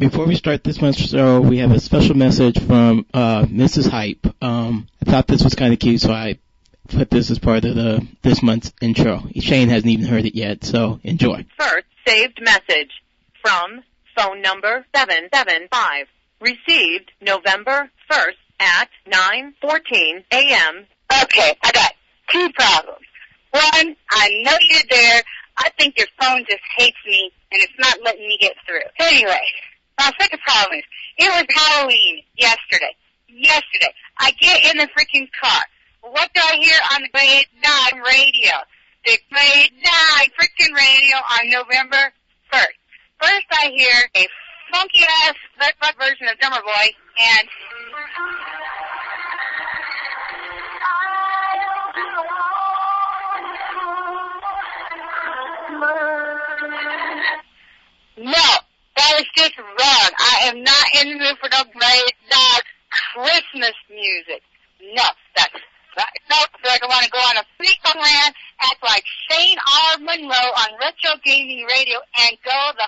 Before we start this month's show, we have a special message from Mrs. Hype. I thought this was kind of cute, so I put this as part of this month's intro. Shane hasn't even heard it yet, so enjoy. First saved message from phone number 775. Received November 1st at 9:14 a.m. Okay, I got two problems. One, I know you're there. I think your phone just hates me, and it's not letting me get through. Anyway, my second problem is, it was Halloween yesterday. I get in the freaking car. What do I hear on the Grade 9 radio? The Grade 9 freaking radio on November 1st. First I hear a funky-ass fuck version of Drummer Boy, and... No, that is just wrong. I am not in the mood for no Grade 9 Christmas music. No, that's... No, I feel like I want to go on a freak land, act like Shane R. Monroe on Retro Gaming Radio, and go the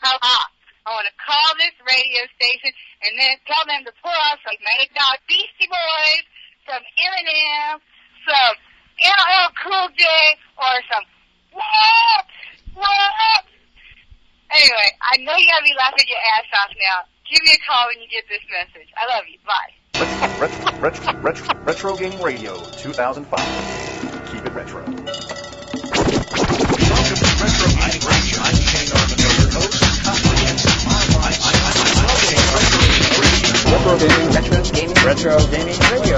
hell off. I want to call this radio station and then tell them to pull off some Mad Dog Beastie Boys, some Eminem, some LL Cool J, or some what? Anyway, I know you gotta be laughing your ass off now. Give me a call when you get this message. I love you. Bye. Retro Gaming Radio 2005. Keep it retro. Welcome to Retro Gaming Radio. I'm Shane Armando, your host. Retro Gaming Radio.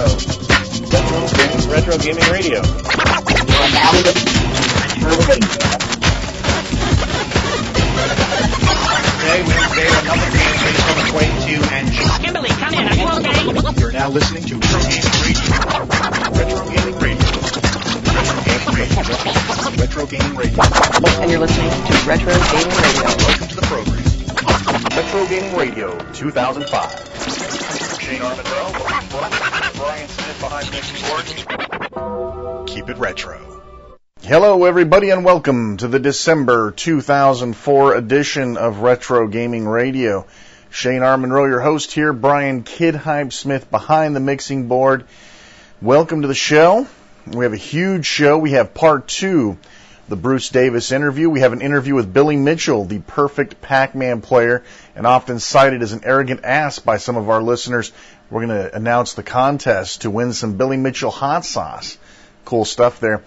Retro Gaming Radio. Today, Wednesday, another game based on the 22 and Kimberly, come in. Are you okay? You're now listening to Retro Gaming Radio. Retro Gaming Radio. Retro Gaming Radio. And you're listening to Retro Gaming Radio. Welcome to the program. Retro Gaming Radio 2005. Shane Armandrell, Brian Smith behind the mixing board. Keep it retro. Hello, everybody, and welcome to the December 2004 edition of Retro Gaming Radio. Shane Armandrell, your host here. Brian Kid Hype Smith behind the mixing board. Welcome to the show. We have a huge show. We have part 2, the Bruce Davis interview. We have an interview with Billy Mitchell, the perfect Pac-Man player, and often cited as an arrogant ass by some of our listeners. We're going to announce the contest to win some Billy Mitchell hot sauce. Cool stuff there.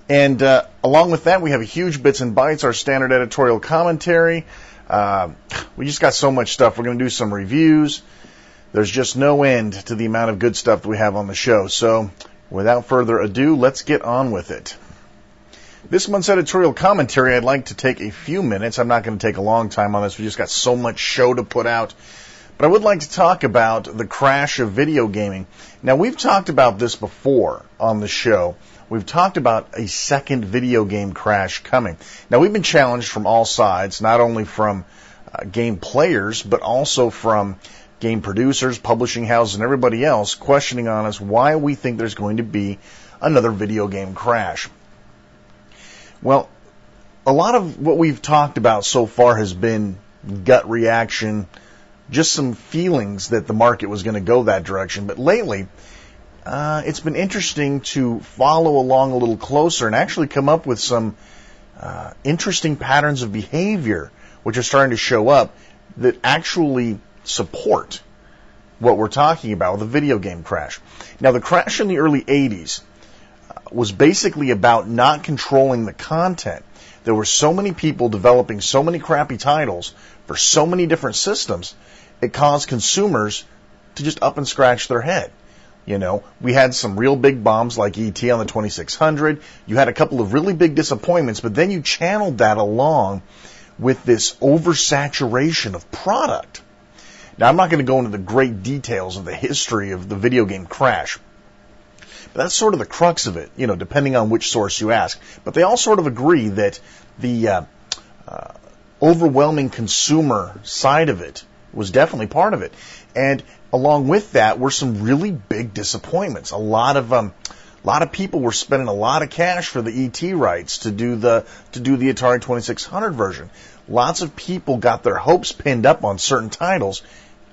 And along with that, we have a huge Bits and Bytes, our standard editorial commentary. We just got so much stuff. We're going to do some reviews. There's just no end to the amount of good stuff that we have on the show. So without further ado, let's get on with it. This month's editorial commentary, I'd like to take a few minutes. I'm not going to take a long time on this. We just got so much show to put out. But I would like to talk about the crash of video gaming. Now, we've talked about this before on the show. We've talked about a second video game crash coming. Now, we've been challenged from all sides, not only from game players, but also from game producers, publishing houses, and everybody else questioning on us why we think there's going to be another video game crash. Well, a lot of what we've talked about so far has been gut reaction, just some feelings that the market was going to go that direction. But lately, it's been interesting to follow along a little closer and actually come up with some interesting patterns of behavior which are starting to show up that actually support what we're talking about with a video game crash. Now, the crash in the early 80s was basically about not controlling the content. There were so many people developing so many crappy titles for so many different systems, it caused consumers to just up and scratch their head. You know, we had some real big bombs like E.T. on the 2600. You had a couple of really big disappointments, but then you channeled that along with this oversaturation of product. Now, I'm not going to go into the great details of the history of the video game crash, but that's sort of the crux of it, you know, depending on which source you ask. But they all sort of agree that the overwhelming consumer side of it was definitely part of it. And along with that were some really big disappointments. A lot of people were spending a lot of cash for the ET rights to do the Atari 2600 version. lots of people got their hopes pinned up on certain titles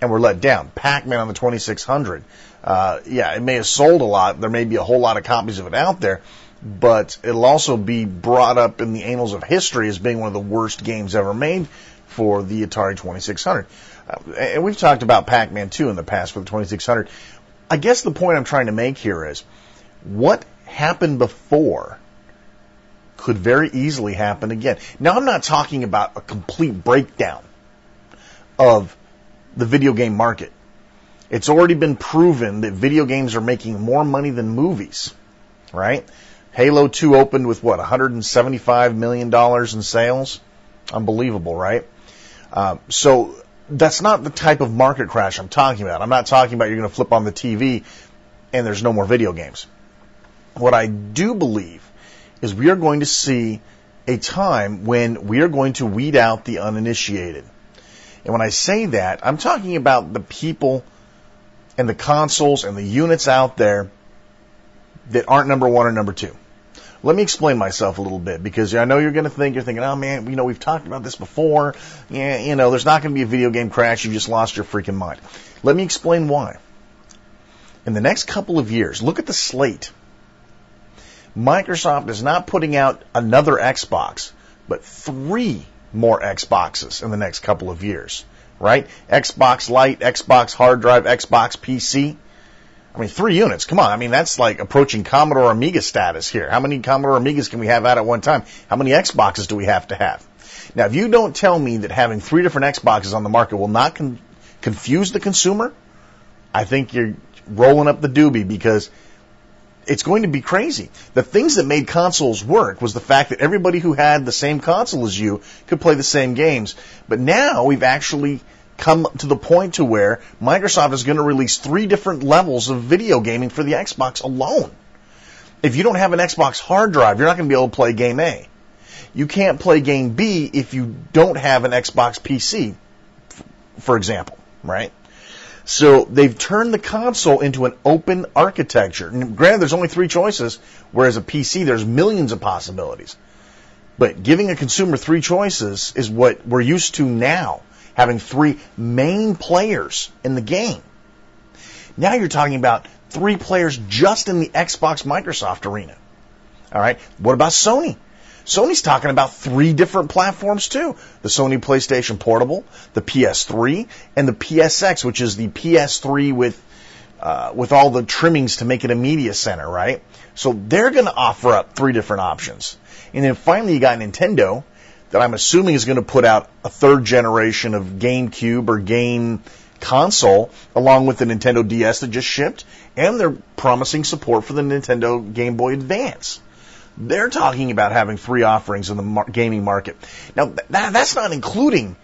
and were let down. Pac-Man on the 2600. Yeah, it may have sold a lot. There may be a whole lot of copies of it out there, but it'll also be brought up in the annals of history as being one of the worst games ever made for the Atari 2600. And we've talked about Pac-Man 2 in the past for the 2600. I guess the point I'm trying to make here is what happened before could very easily happen again. Now, I'm not talking about a complete breakdown of the video game market. It's already been proven that video games are making more money than movies, right? Halo 2 opened with, what, $175 million in sales? Unbelievable, right? So that's not the type of market crash I'm talking about. I'm not talking about you're going to flip on the TV and there's no more video games. What I do believe is we are going to see a time when we are going to weed out the uninitiated. And when I say that, I'm talking about the people and the consoles and the units out there that aren't number one or number two. Let me explain myself a little bit, because I know you're thinking, oh man, we've talked about this before. Yeah, there's not going to be a video game crash. You just lost your freaking mind. Let me explain why. In the next couple of years, look at the slate. Microsoft is not putting out another Xbox, but 3 more Xboxes in the next couple of years, right? Xbox Lite, Xbox hard drive, Xbox PC. 3 units. Come on. That's like approaching Commodore Amiga status here. How many Commodore Amigas can we have out at one time? How many Xboxes do we have to have? Now, if you don't tell me that having 3 different Xboxes on the market will not confuse the consumer, I think you're rolling up the doobie, because it's going to be crazy. The things that made consoles work was the fact that everybody who had the same console as you could play the same games. But now we've actually come to the point to where Microsoft is going to release 3 different levels of video gaming for the Xbox alone. If you don't have an Xbox hard drive, you're not going to be able to play Game A. You can't play Game B if you don't have an Xbox PC, for example, right? So they've turned the console into an open architecture. And granted, there's only 3 choices, whereas a PC, there's millions of possibilities. But giving a consumer 3 choices is what we're used to now, having 3 main players in the game. Now you're talking about 3 players just in the Xbox Microsoft arena. All right, what about Sony? Sony's talking about 3 different platforms too. The Sony PlayStation Portable, the PS3, and the PSX, which is the PS3 with all the trimmings to make it a media center, right? So they're going to offer up 3 different options. And then finally you got Nintendo, that I'm assuming is going to put out a 3rd generation of GameCube or game console, along with the Nintendo DS that just shipped, and they're promising support for the Nintendo Game Boy Advance. They're talking about having 3 offerings in the gaming market. Now, that's not including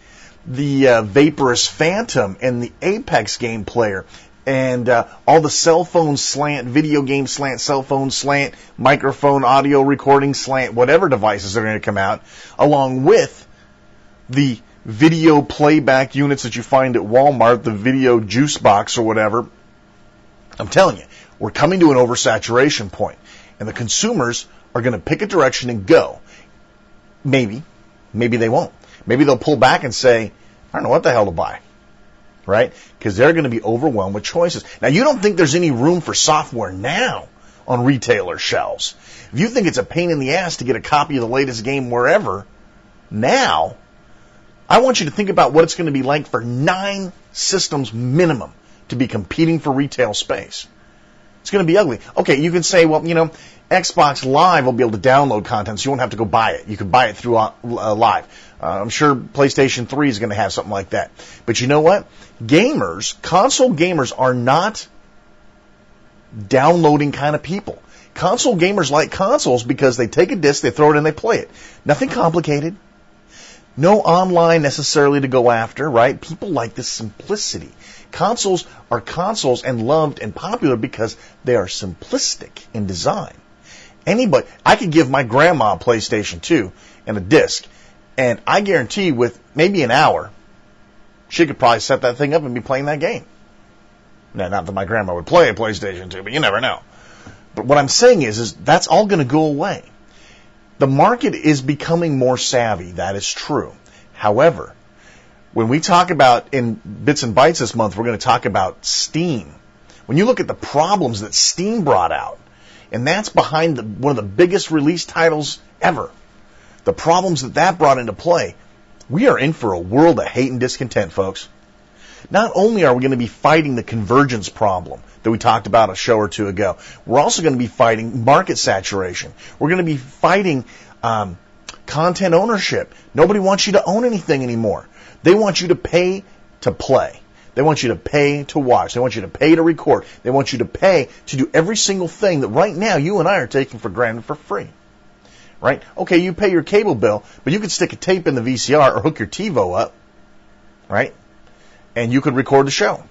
the Vaporous Phantom and the Apex game player and all the cell phone slant, video game slant, cell phone slant, microphone, audio recording slant, whatever devices are going to come out, along with the video playback units that you find at Walmart, the video juice box or whatever. I'm telling you, we're coming to an oversaturation point, and the consumers are going to pick a direction and go. Maybe they won't. Maybe they'll pull back and say, I don't know what the hell to buy, right? Because they're going to be overwhelmed with choices. Now, you don't think there's any room for software now on retailer shelves. If you think it's a pain in the ass to get a copy of the latest game wherever, now, I want you to think about what it's going to be like for 9 systems minimum to be competing for retail space. It's going to be ugly. Okay, you can say, well, Xbox Live will be able to download content, so you won't have to go buy it. You can buy it through Live. I'm sure PlayStation 3 is going to have something like that. But you know what? Console gamers are not downloading kind of people. Console gamers like consoles because they take a disc, they throw it in, they play it. Nothing complicated. No online necessarily to go after, right? People like this simplicity. Consoles are consoles and loved and popular because they are simplistic in design. I could give my grandma a PlayStation 2 and a disc, and I guarantee with maybe an hour, she could probably set that thing up and be playing that game. Now, not that my grandma would play a PlayStation 2, but you never know. But what I'm saying is that's all going to go away. The market is becoming more savvy. That is true. However, when we talk about in Bits and Bytes this month, we're going to talk about Steam. When you look at the problems that Steam brought out, and that's behind one of the biggest release titles ever, the problems that brought into play, we are in for a world of hate and discontent, folks. Not only are we going to be fighting the convergence problem that we talked about a show or two ago, we're also going to be fighting market saturation. We're going to be fighting content ownership. Nobody wants you to own anything anymore. They want you to pay to play. They want you to pay to watch. They want you to pay to record. They want you to pay to do every single thing that right now you and I are taking for granted for free. Right? Okay, you pay your cable bill, but you could stick a tape in the VCR or hook your TiVo up, right? And you could record the show.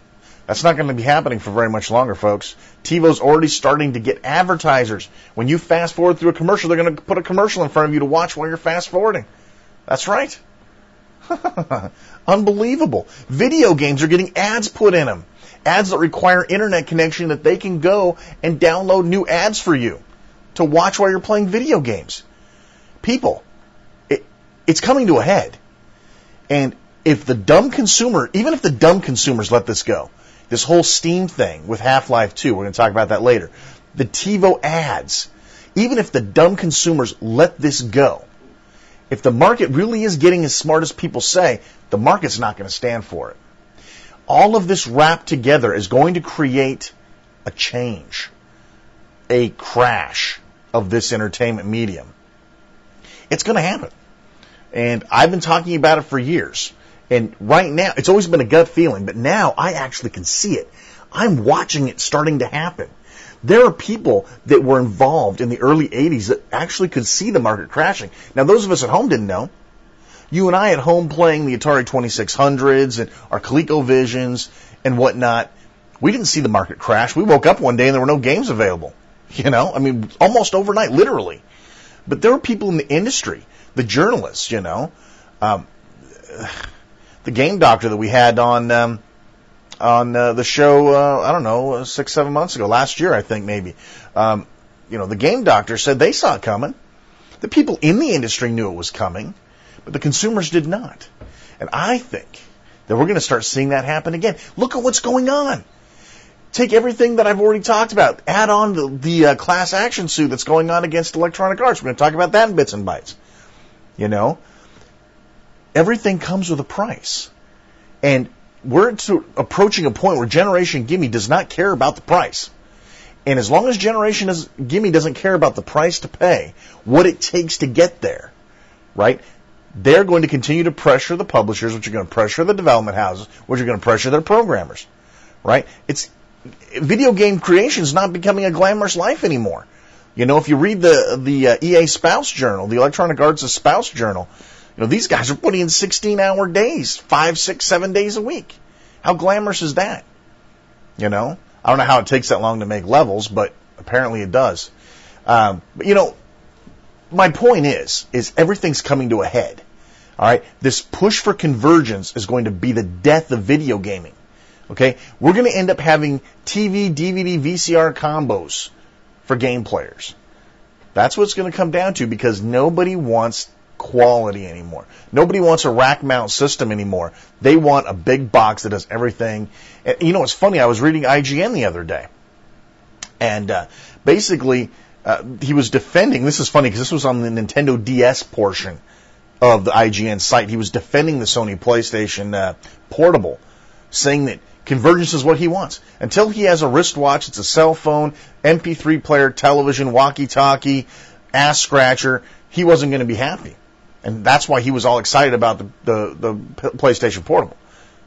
That's not going to be happening for very much longer, folks. TiVo's already starting to get advertisers. When you fast forward through a commercial, they're going to put a commercial in front of you to watch while you're fast forwarding. That's right. Unbelievable. Video games are getting ads put in them. Ads that require internet connection that they can go and download new ads for you to watch while you're playing video games. People, it's coming to a head. And if the dumb consumer, even if the dumb consumers let this go, this whole Steam thing with Half-Life 2, we're going to talk about that later, the TiVo ads, even if the dumb consumers let this go, if the market really is getting as smart as people say, the market's not going to stand for it. All of this wrapped together is going to create a change, a crash of this entertainment medium. It's going to happen. And I've been talking about it for years. And right now, it's always been a gut feeling, but now I actually can see it. I'm watching it starting to happen. There are people that were involved in the early 80s that actually could see the market crashing. Now, those of us at home didn't know. You and I at home playing the Atari 2600s and our ColecoVisions and whatnot, we didn't see the market crash. We woke up one day and there were no games available. You know, I mean, almost overnight, literally. But there were people in the industry, the journalists, you know, the game doctor that we had on the show, I don't know, 6-7 months ago, last year, I think maybe. You know, the game doctor said they saw it coming. The people in the industry knew it was coming, but the consumers did not. And I think that we're going to start seeing that happen again. Look at what's going on. Take everything that I've already talked about. Add on the class action suit that's going on against Electronic Arts. We're going to talk about that in Bits and Bytes. You know, everything comes with a price. And we're approaching a point where Generation Gimme does not care about the price. And as long as Generation Gimme doesn't care about the price to pay, what it takes to get there, right, they're going to continue to pressure the publishers, which are going to pressure the development houses, which are going to pressure their programmers, right? Video game creation is not becoming a glamorous life anymore. You know, if you read the EA Spouse Journal, the Electronic Arts' Spouse Journal, you know, these guys are putting in 16-hour days, 5, 6, 7 days a week. How glamorous is that? You know, I don't know how it takes that long to make levels, but apparently it does. But you know, my point is everything's coming to a head. All right, this push for convergence is going to be the death of video gaming. Okay, we're going to end up having TV, DVD, VCR combos for game players. That's what it's going to come down to, because nobody wants quality anymore. Nobody wants a rack mount system anymore. They want a big box that does everything. And, you know, it's funny. I was reading IGN the other day, and basically he was defending. This is funny because this was on the Nintendo DS portion of the IGN site. He was defending the Sony PlayStation Portable, saying that convergence is what he wants. Until he has a wristwatch, it's a cell phone, MP3 player, television, walkie-talkie, ass scratcher, he wasn't going to be happy. And that's why he was all excited about the PlayStation Portable,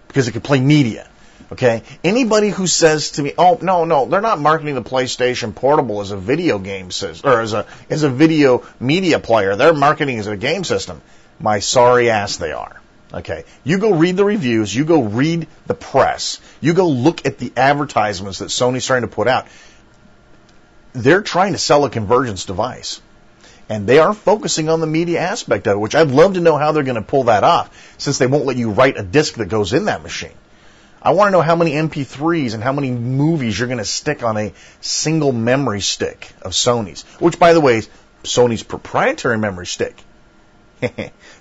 because it could play media. Okay? Anybody who says to me, oh, no, they're not marketing the PlayStation Portable as a video game system, or as a video media player. They're marketing it as a game system. My sorry ass they are. Okay, you go read the reviews, you go read the press, you go look at the advertisements that Sony's trying to put out. They're trying to sell a convergence device, and they are focusing on the media aspect of it, which I'd love to know how they're going to pull that off, since they won't let you write a disc that goes in that machine. I want to know how many MP3s and how many movies you're going to stick on a single memory stick of Sony's, which, by the way, is Sony's proprietary memory stick.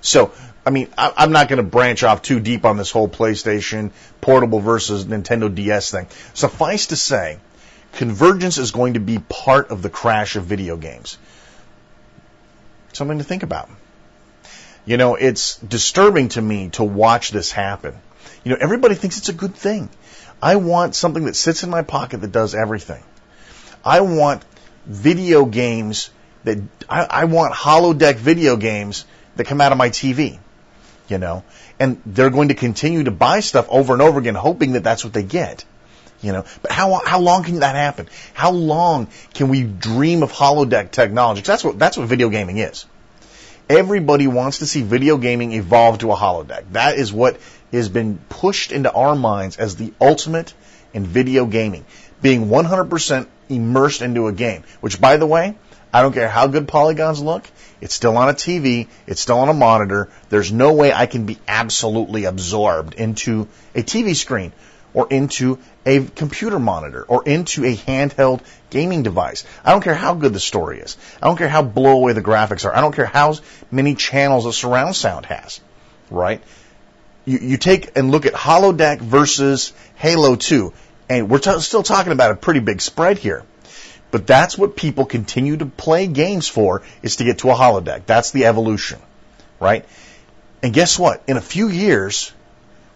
So, I mean, I'm not going to branch off too deep on this whole PlayStation Portable versus Nintendo DS thing. Suffice to say, convergence is going to be part of the crash of video games. Something to think about. You know, it's disturbing to me to watch this happen. You know, everybody thinks it's a good thing. I want something that sits in my pocket that does everything. I want video games that I want holodeck video games that come out of my TV, you know, and they're going to continue to buy stuff over and over again, hoping that that's what they get, you know. But how long can that happen? How long can we dream of holodeck technology? 'Cause that's what video gaming is. Everybody wants to see video gaming evolve to a holodeck. That is what has been pushed into our minds as the ultimate in video gaming, being 100% immersed into a game, which, by the way, I don't care how good polygons look, it's still on a TV, it's still on a monitor. There's no way I can be absolutely absorbed into a TV screen or into a computer monitor or into a handheld gaming device. I don't care how good the story is. I don't care how blow away the graphics are. I don't care how many channels a surround sound has, right? You take and look at holodeck versus Halo 2, and we're still talking about a pretty big spread here. But that's what people continue to play games for, is to get to a holodeck. That's the evolution, right? And guess what? In a few years,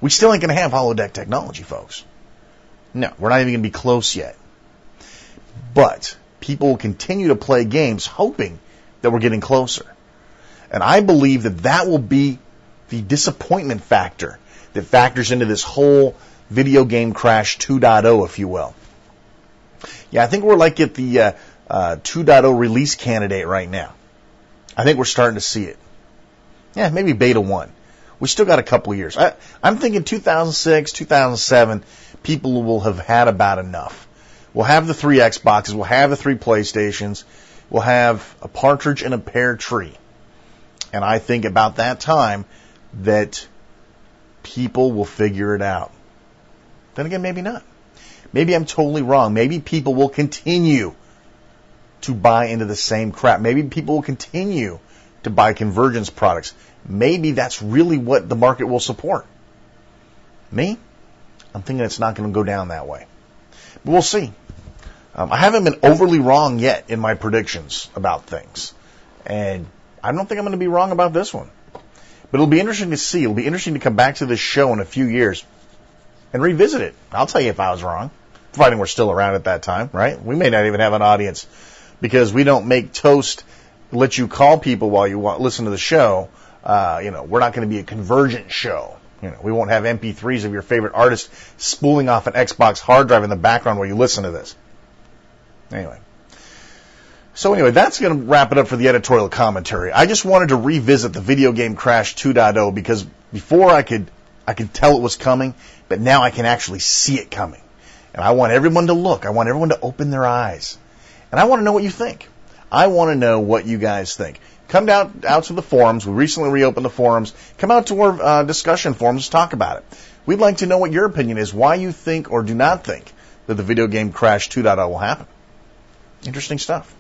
we still ain't going to have holodeck technology, folks. No, we're not even going to be close yet. But people will continue to play games hoping that we're getting closer. And I believe that that will be the disappointment factor that factors into this whole video game crash 2.0, if you will. Yeah, I think we're like at the 2.0 release candidate right now. I think we're starting to see it. Yeah, maybe beta 1. We still got a couple of years. I'm thinking 2006, 2007, people will have had about enough. We'll have the 3 Xboxes, we'll have the 3 PlayStations, we'll have a partridge in a pear tree. And I think about that time that people will figure it out. Then again, maybe not. Maybe I'm totally wrong. Maybe people will continue to buy into the same crap. Maybe people will continue to buy convergence products. Maybe that's really what the market will support. Me? I'm thinking it's not going to go down that way. But we'll see. I haven't been overly wrong yet in my predictions about things. And I don't think I'm going to be wrong about this one. But it'll be interesting to see. It'll be interesting to come back to this show in a few years and revisit it. I'll tell you if I was wrong, providing we're still around at that time, right? We may not even have an audience because we don't make toast, let you call people while you listen to the show. We're not going to be a convergent show. We won't have MP3s of your favorite artist spooling off an Xbox hard drive in the background while you listen to this. Anyway, that's going to wrap it up for the editorial commentary. I just wanted to revisit the video game crash 2.0 because before I could tell it was coming, but now I can actually see it coming. And I want everyone to look. I want everyone to open their eyes. And I want to know what you think. I want to know what you guys think. Come out to the forums. We recently reopened the forums. Come out to our discussion forums. Talk about it. We'd like to know what your opinion is, why you think or do not think that the video game crash 2.0 will happen. Interesting stuff.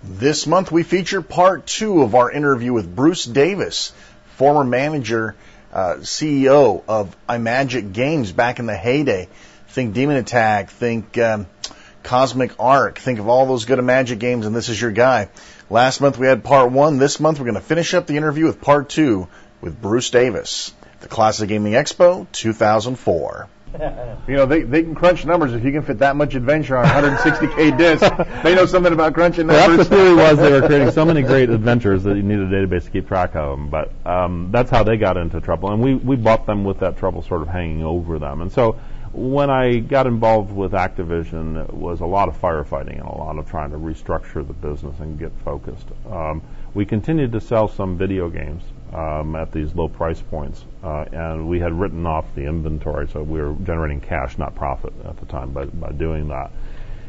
This month we feature part 2 of our interview with Bruce Davis, former manager, CEO of IMAGIC Games back in the heyday. Think Demon Attack, think Cosmic Arc, think of all those good IMAGIC games, and this is your guy. Last month we had part 1. This month we're going to finish up the interview with part 2 with Bruce Davis, the Classic Gaming Expo 2004. They can crunch numbers. If you can fit that much adventure on 160K discs, they know something about crunching numbers. That's the theory was they were creating so many great adventures that you need a database to keep track of them. But that's how they got into trouble, and we bought them with that trouble sort of hanging over them. And so when I got involved with Activision, it was a lot of firefighting and a lot of trying to restructure the business and get focused. We continued to sell some video games at these low price points, and we had written off the inventory, so we were generating cash, not profit at the time by doing that.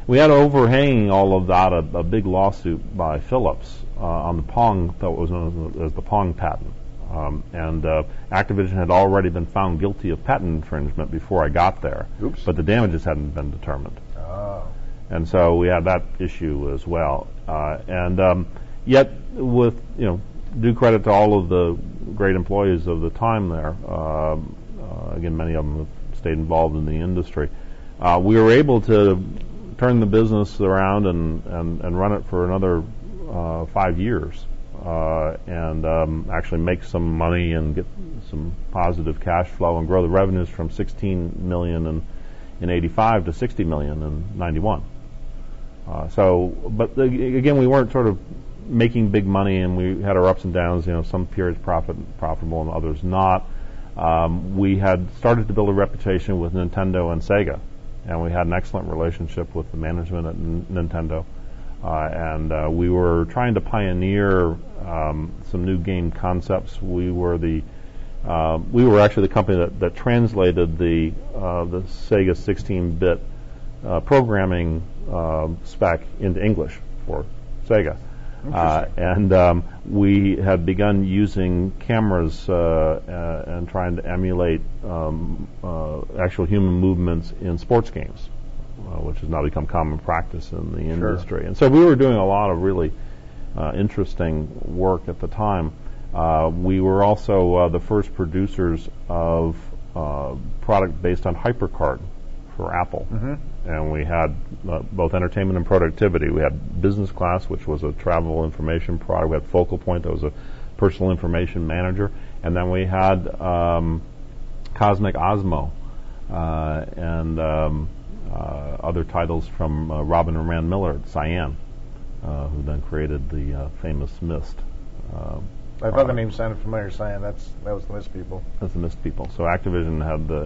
We had overhanging all of that a big lawsuit by Philips on the Pong, that was known as the Pong patent. And Activision had already been found guilty of patent infringement before I got there. Oops. But the damages hadn't been determined. Oh. And so we had that issue as well. Yet with due credit to all of the great employees of the time there. Again, many of them have stayed involved in the industry. We were able to turn the business around and run it for another 5 years, and actually make some money and get some positive cash flow and grow the revenues from $16 million in 85 to $60 million in 91. But again, we weren't sort of making big money, and we had our ups and downs. Some periods profitable and others not. We had started to build a reputation with Nintendo and Sega, and we had an excellent relationship with the management at Nintendo. And we were trying to pioneer some new game concepts. We were actually the company that translated the Sega 16-bit programming spec into English for Sega. And we had begun using cameras and trying to emulate actual human movements in sports games, which has now become common practice in the industry. And so we were doing a lot of really interesting work at the time. We were also the first producers of product based on HyperCard for Apple. And we had both entertainment and productivity. We had Business Class, which was a travel information product. We had Focal Point, that was a personal information manager. And then we had Cosmic Osmo and other titles from Robin and Rand Miller at Cyan, who then created the famous Myst. I thought the name sounded familiar. Cyan, that was the Myst people. That's the Myst people. So Activision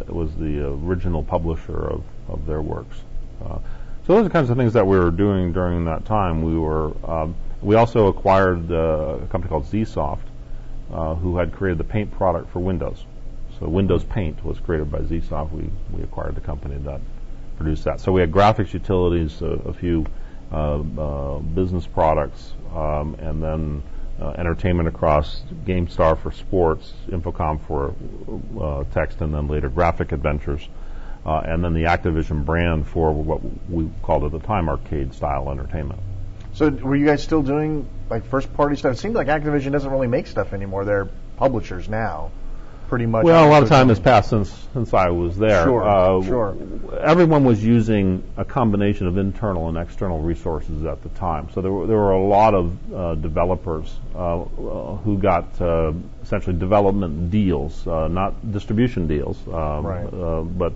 was the original publisher of their works. So those are kinds of things that we were doing during that time. We also acquired a company called ZSoft, who had created the paint product for Windows. So Windows Paint was created by ZSoft. We acquired the company that produced that. So we had graphics utilities, a few business products, and then entertainment across GameStar for sports, Infocom for text, and then later graphic adventures, and then the Activision brand for what we called at the time arcade-style entertainment. So were you guys still doing like first-party stuff? It seems like Activision doesn't really make stuff anymore. They're publishers now, pretty much. Well, a lot of time has passed since I was there. Sure. Everyone was using a combination of internal and external resources at the time. So there were a lot of developers who got essentially development deals, not distribution deals. But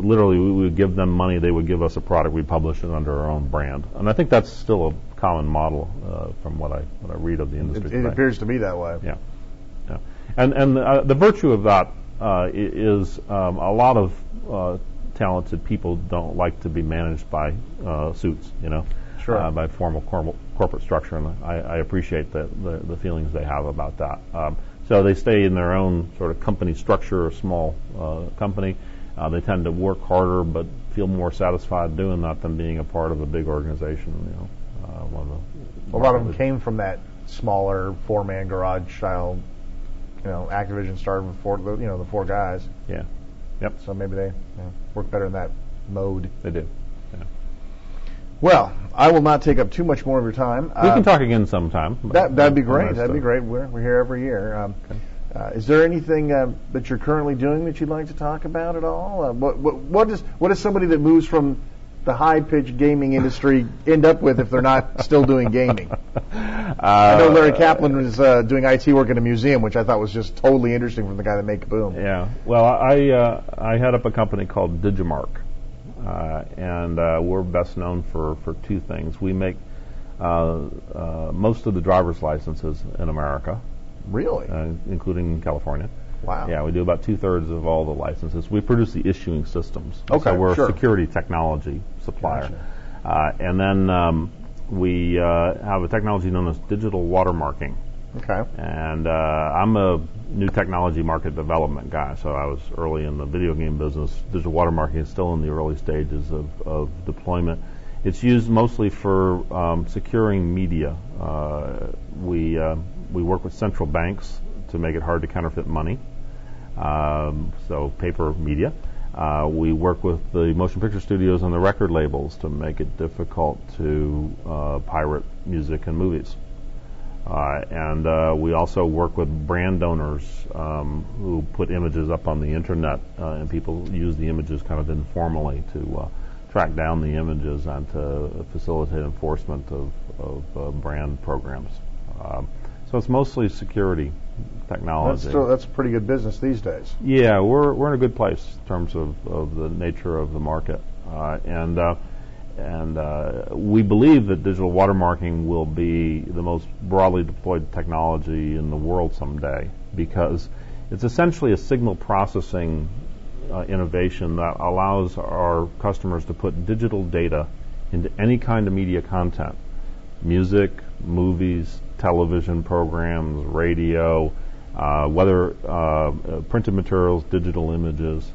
literally, we would give them money. They would give us a product. We publish it under our own brand. And I think that's still a common model from what I read of the industry. It appears to be that way. Yeah. And the virtue of that is a lot of talented people don't like to be managed by suits, by formal corporate structure, and I appreciate the feelings they have about that. So they stay in their own sort of company structure, a small company. They tend to work harder but feel more satisfied doing that than being a part of a big organization. A lot of them came from that smaller four-man garage style. Activision started with the four guys. Yeah. Yep. So maybe they work better in that mode. They do. Yeah. Well, I will not take up too much more of your time. We can talk again sometime. That'd be great. That'd be great. We're here every year. Is there anything that you're currently doing that you'd like to talk about at all? What does somebody that moves from the high-pitched gaming industry end up with if they're not still doing gaming? I know Larry Kaplan was doing IT work at a museum, which I thought was just totally interesting from the guy that made Kaboom. Yeah. Well, I head up a company called Digimark, and we're best known for two things. We make most of the driver's licenses in America. Really? Including California. Wow. Yeah, we do about 2/3 of all the licenses. We produce the issuing systems. Okay, so we're a security technology supplier. Gotcha. And then we have a technology known as digital watermarking. Okay. And I'm a new technology market development guy, so I was early in the video game business. Digital watermarking is still in the early stages of deployment. It's used mostly for securing media. We work with central banks to make it hard to counterfeit money. So paper media. We work with the motion picture studios and the record labels to make it difficult to pirate music and movies. And we also work with brand owners who put images up on the internet, and people use the images kind of informally to track down the images and to facilitate enforcement of brand programs. So it's mostly security technology. That's a pretty good business these days. Yeah, we're in a good place in terms of the nature of the market, and we believe that digital watermarking will be the most broadly deployed technology in the world someday, because it's essentially a signal processing innovation that allows our customers to put digital data into any kind of media content: music, movies, television programs, radio, whether printed materials, digital images,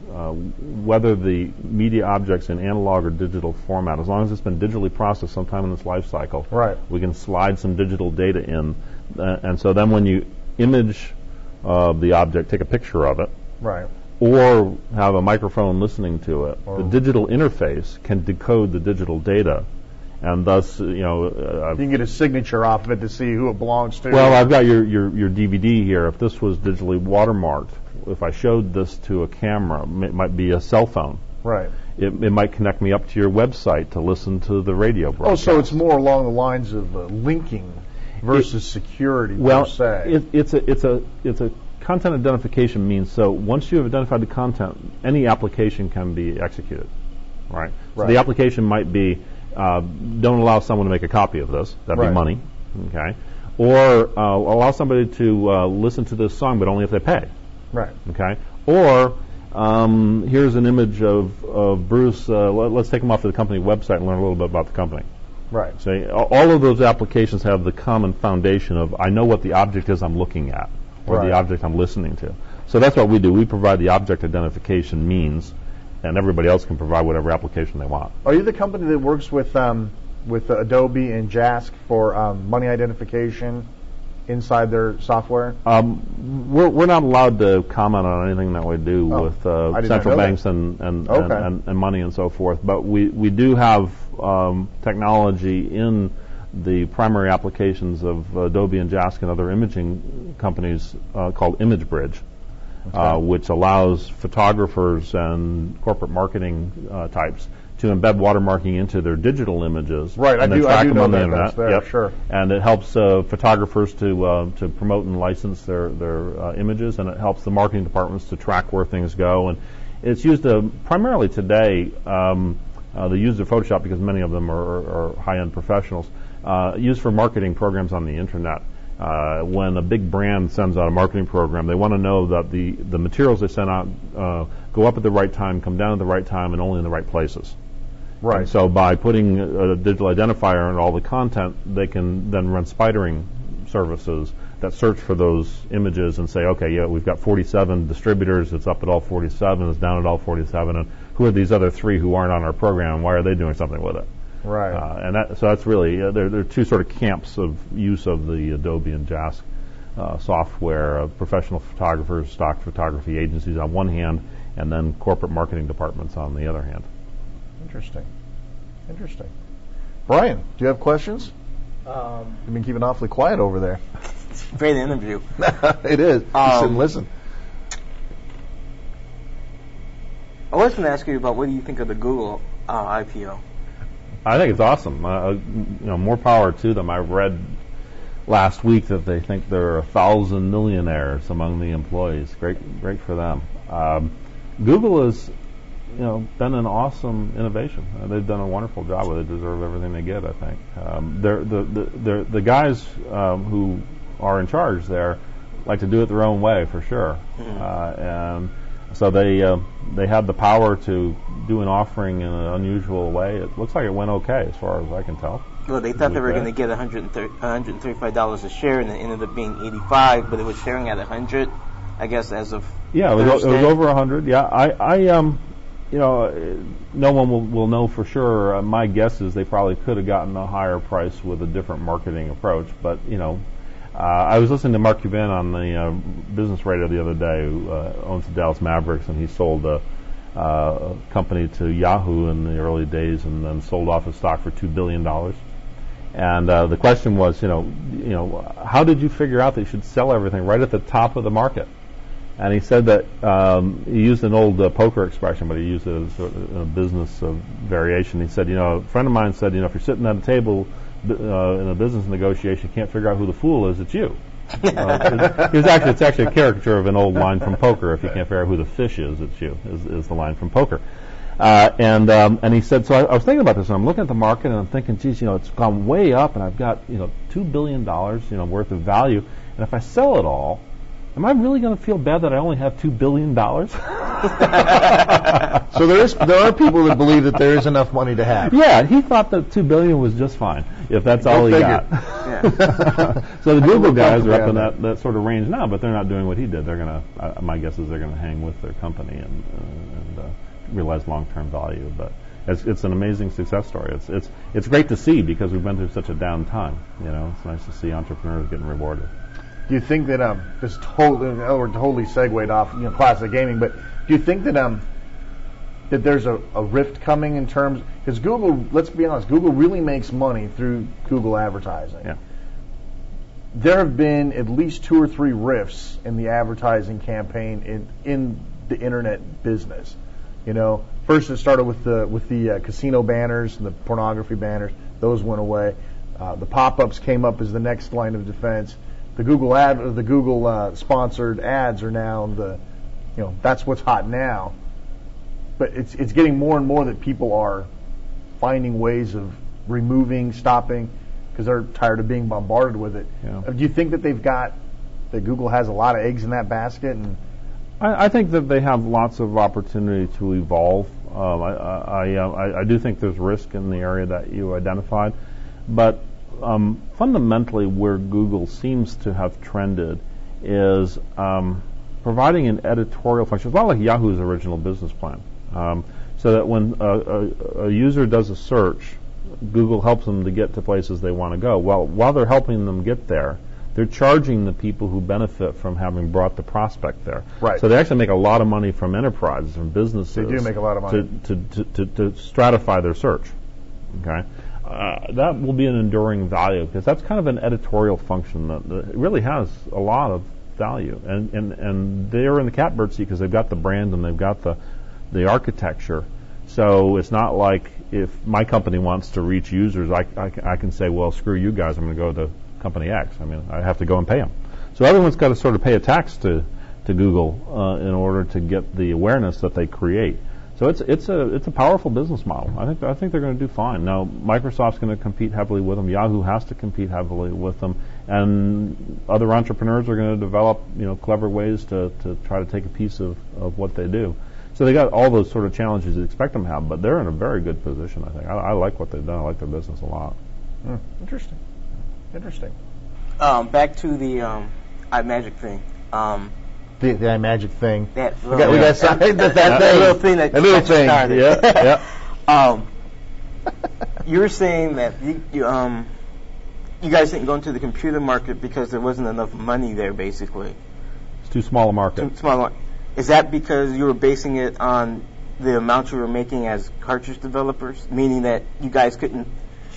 whether the media object's in analog or digital format, as long as it's been digitally processed sometime in its life cycle, we can slide some digital data in. And so then when you image the object, take a picture of it, or have a microphone listening to it, the digital interface can decode the digital data. And thus, you can get a signature off of it to see who it belongs to. Well, I've got your DVD here. If this was digitally watermarked, if I showed this to a camera, it might be a cell phone. It might connect me up to your website to listen to the radio broadcast. So it's more along the lines of linking versus security per se. It's a content identification means, so once you have identified the content, any application can be executed, right? So the application might be, don't allow someone to make a copy of this. That'd be money, okay? Or allow somebody to listen to this song, but only if they pay, okay? Or here's an image of Bruce. Let's take him off to the company website and learn a little bit about the company. So all of those applications have the common foundation of, I know what the object is I'm looking at, or the object I'm listening to. So that's what we do. We provide the object identification means, and everybody else can provide whatever application they want. Are you the company that works with Adobe and JASK for money identification inside their software? We're not allowed to comment on anything that we do with central banks and money and so forth, but we do have technology in the primary applications of Adobe and JASK and other imaging companies called ImageBridge. Which allows photographers and corporate marketing types to embed watermarking into their digital images. And then track them on the internet. And it helps photographers to promote and license their images, and it helps the marketing departments to track where things go. And it's used primarily today. They use the Photoshop because many of them are high-end professionals. Used for marketing programs on the internet. When a big brand sends out a marketing program, they want to know that the materials they send out go up at the right time, come down at the right time, and only in the right places. And so by putting a digital identifier in all the content, they can then run spidering services that search for those images and say, okay, we've got 47 distributors, it's up at all 47, it's down at all 47, and who are these other 3 who aren't on our program, and why are they doing something with it? So that's really, there are 2 sort of camps of use of the Adobe and JASK software, professional photographers, stock photography agencies on one hand, and then corporate marketing departments on the other hand. Interesting. Brian, do you have questions? You've been keeping awfully quiet over there. It's a great interview. It is. Sit and listen. I was going to ask you about what do you think of the Google IPO? I think it's awesome. More power to them. I read last week that they think there are 1,000 millionaires among the employees. Great for them. Google has, been an awesome innovation. They've done a wonderful job with it. They deserve everything they get, I think. The guys who are in charge there like to do it their own way, for sure. And so they had the power to do an offering in an unusual way. It looks like it went okay, as far as I can tell. Well, they thought they were going to get $135 a share, and it ended up being $85, but it was sharing at $100, I guess, as of it was over $100. Yeah, no one will know for sure. My guess is they probably could have gotten a higher price with a different marketing approach, but I was listening to Mark Cuban on the business radio the other day, who owns the Dallas Mavericks, and he sold a company to Yahoo in the early days and then sold off his stock for $2 billion. And the question was, how did you figure out that you should sell everything right at the top of the market? And he said that he used an old poker expression, but he used it as a business variation. He said, a friend of mine said, if you're sitting at a table in a business negotiation, you can't figure out who the fool is, it's you. It's actually a caricature of an old line from poker. If you can't figure out who the fish is, it's you, is the line from poker. And he said, so I was thinking about this, and I'm looking at the market, and I'm thinking, geez, it's gone way up, and I've got, $2 billion, worth of value, and if I sell it all, am I really going to feel bad that I only have $2 billion? So there are people that believe that there is enough money to have. Yeah, he thought that $2 billion was just fine if that's all he got. Yeah. So the Google guys are up in that sort of range now, but they're not doing what he did. They're going to, my guess is they're going to hang with their company and realize long-term value. But it's an amazing success story. It's great to see because we've been through such a down time. It's nice to see entrepreneurs getting rewarded. Do you think that we're totally segued off classic gaming, but do you think that that there's a rift coming in terms, because Google, let's be honest, Google really makes money through Google advertising. Yeah. There have been at least 2 or 3 rifts in the advertising campaign in the internet business. First it started with the casino banners and the pornography banners; those went away. The pop-ups came up as the next line of defense. The Google sponsored ads are now that's what's hot now. But it's getting more and more that people are finding ways of removing, stopping, because they're tired of being bombarded with it. Yeah. Do you think that that Google has a lot of eggs in that basket? And I think that they have lots of opportunity to evolve. I do think there's risk in the area that you identified, but fundamentally where Google seems to have trended is providing an editorial function. It's a lot like Yahoo's original business plan. So that when a user does a search, Google helps them to get to places they want to go. Well, while they're helping them get there, they're charging the people who benefit from having brought the prospect there. Right. So they actually make a lot of money from enterprises and businesses. They do make a lot of money to stratify their search. Okay. That will be an enduring value because that's kind of an editorial function that really has a lot of value. And they're in the catbird seat because they've got the brand and they've got the architecture. So it's not like if my company wants to reach users, I can say, well, screw you guys, I'm going to go to company X. I mean, I have to go and pay them. So everyone's got to sort of pay a tax to Google in order to get the awareness that they create. So it's a powerful business model. I think they're going to do fine. Now Microsoft's going to compete heavily with them. Yahoo has to compete heavily with them, and other entrepreneurs are going to develop clever ways to try to take a piece of what they do. So they got all those sort of challenges you expect them to have, but they're in a very good position. I think I like what they've done. I like their business a lot. Interesting. Back to the iMagic thing. The iMagic thing. That little thing that little thing. Yeah. You were saying that you guys didn't go into the computer market because there wasn't enough money there, basically. It's too small a market. Is that because you were basing it on the amount you were making as cartridge developers, meaning that you guys couldn't,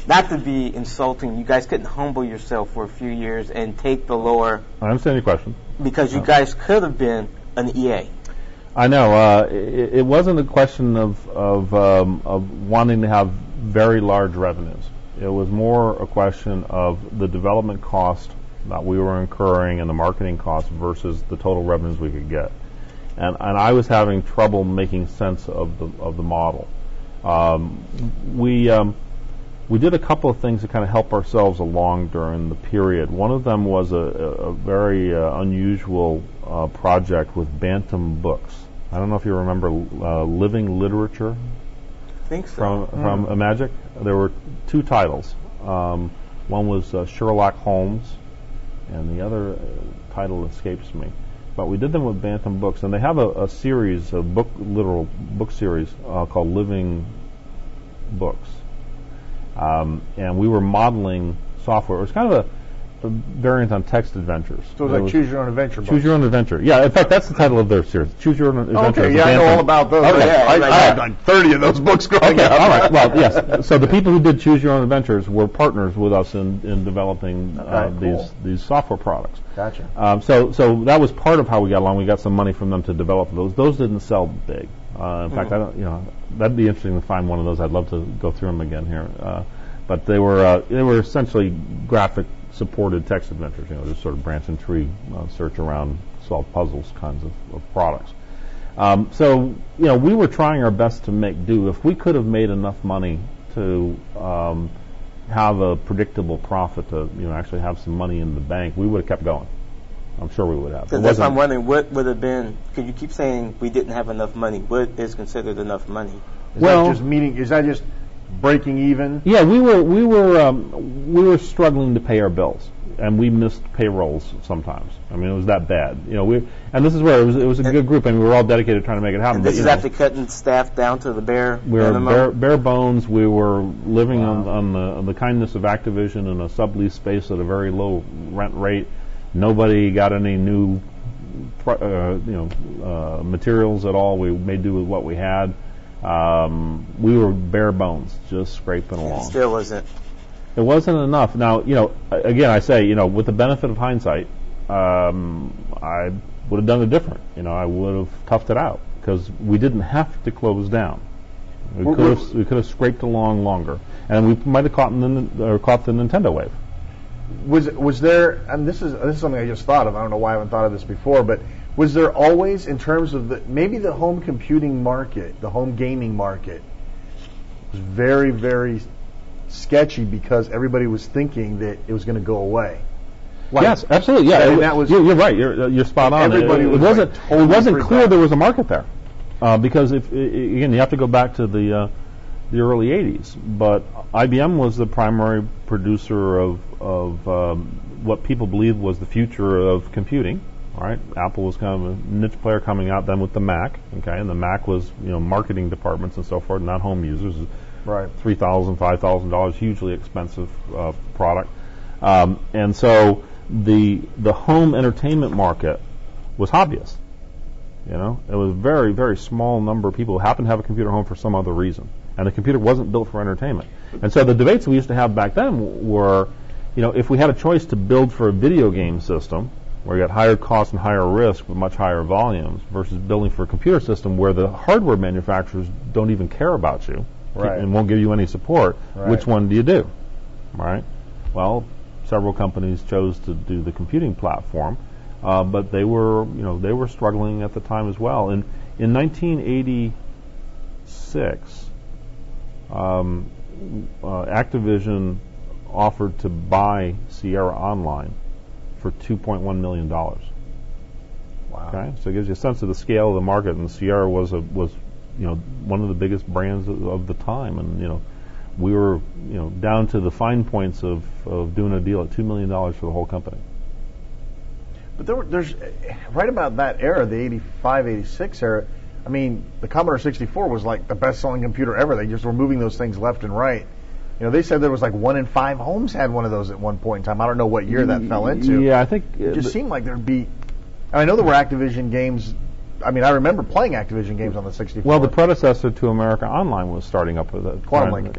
not to be insulting, you guys couldn't humble yourself for a few years and take the lower... I understand your question. Because you guys could have been an EA. I know. It wasn't a question of wanting to have very large revenues. It was more a question of the development cost that we were incurring and the marketing cost versus the total revenues we could get. And I was having trouble making sense of the model. We did a couple of things to kind of help ourselves along during the period. One of them was a very unusual project with Bantam Books. I don't know if you remember Living Literature. I think so. From IMAGIC. There were 2 titles. One was Sherlock Holmes, and the other title escapes me. But we did them with Bantam Books, and they have a series, literal book series called Living Books. And we were modeling software. It was kind of variant on text adventures. So it was like Choose Your Own Adventure. Choose Your Own Adventure. Yeah, in fact, that's the title of their series. Choose Your Own Adventure. Okay, yeah, I know all about those. Okay. I had like 30 of those books growing up. All right. Well, yes. So the people who did Choose Your Own Adventures were partners with us in developing these software products. Gotcha. So that was part of how we got along. We got some money from them to develop those. Those didn't sell big. In fact, I don't. That'd be interesting to find one of those. I'd love to go through them again here. But they were essentially graphic supported text adventures. Just sort of branch and tree search around, solve puzzles kinds of products. So we were trying our best to make do. If we could have made enough money to have a predictable profit, to actually have some money in the bank, we would have kept going. I'm sure we would have. That's why I'm wondering what would have been, because you keep saying we didn't have enough money. What is considered enough money? Is that just breaking even? Yeah, we were struggling to pay our bills, and we missed payrolls sometimes. I mean, it was that bad. And this is where it was a good group, and we were all dedicated to trying to make it happen. And this is after cutting staff down to the bare bare bones. We were living on the kindness of Activision in a sublease space at a very low rent rate. Nobody got any new materials at all. We made do with what we had. We were bare bones, just scraping along. It still wasn't. It wasn't enough. Now, again, I say, with the benefit of hindsight, I would have done it different. I would have toughed it out because we didn't have to close down. We could have scraped along longer, and we might have caught the Nintendo wave. Was there? And this is something I just thought of. I don't know why I haven't thought of this before, but was there always, in terms of maybe the home computing market, the home gaming market, was very, very sketchy because everybody was thinking that it was going to go away. Yes, absolutely. Yeah, you're right. You're spot on. Everybody it wasn't clear there was a market there because again you have to go back to the early '80s. But IBM was the primary producer of what people believed was the future of computing. All right, Apple was kind of a niche player coming out then with the Mac. Okay, and the Mac was marketing departments and so forth, not home users. Right, $3,000, $5,000, hugely expensive product, and so the home entertainment market was hobbyists. It was a very, very small number of people who happened to have a computer at home for some other reason, and the computer wasn't built for entertainment. And so the debates we used to have back then were, if we had a choice to build for a video game system where you got higher cost and higher risk but much higher volumes versus building for a computer system where the hardware manufacturers don't even care about you and won't give you any support, which one do you do? Right? Well, several companies chose to do the computing platform, but they were struggling at the time as well. In 1986, Activision offered to buy Sierra Online for $2.1 million. Wow. Okay, so it gives you a sense of the scale of the market, and Sierra was one of the biggest brands of the time, and we were down to the fine points of doing a deal at $2 million for the whole company. But there's right about that era, the 85, 86 era. I mean, the Commodore 64 was like the best-selling computer ever. They just were moving those things left and right. They said there was like 1 in 5 homes had one of those at one point in time. I don't know what year that fell into. Yeah, I think it just seemed like there'd be. I know there were Activision games. I mean, I remember playing Activision games on the 64. Well, the predecessor to America Online was starting up with it. Quantum Link,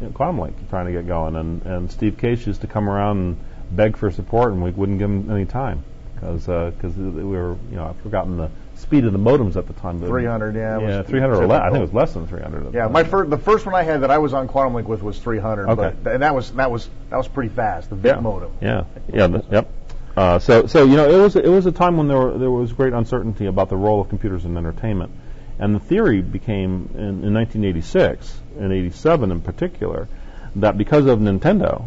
trying to get going, and Steve Case used to come around and beg for support, and we wouldn't give him any time because we were, I've forgotten the speed of the modems at the time. 300, yeah. Yeah, 300 or less. I think it was less than 300. Yeah, the first one I had that I was on Quantum Link with was 300. Okay. And that was pretty fast. The VIC modem. Yeah. Yep. So it was a time when there was great uncertainty about the role of computers in entertainment, and the theory became in 1986 and 87 in particular that because of Nintendo,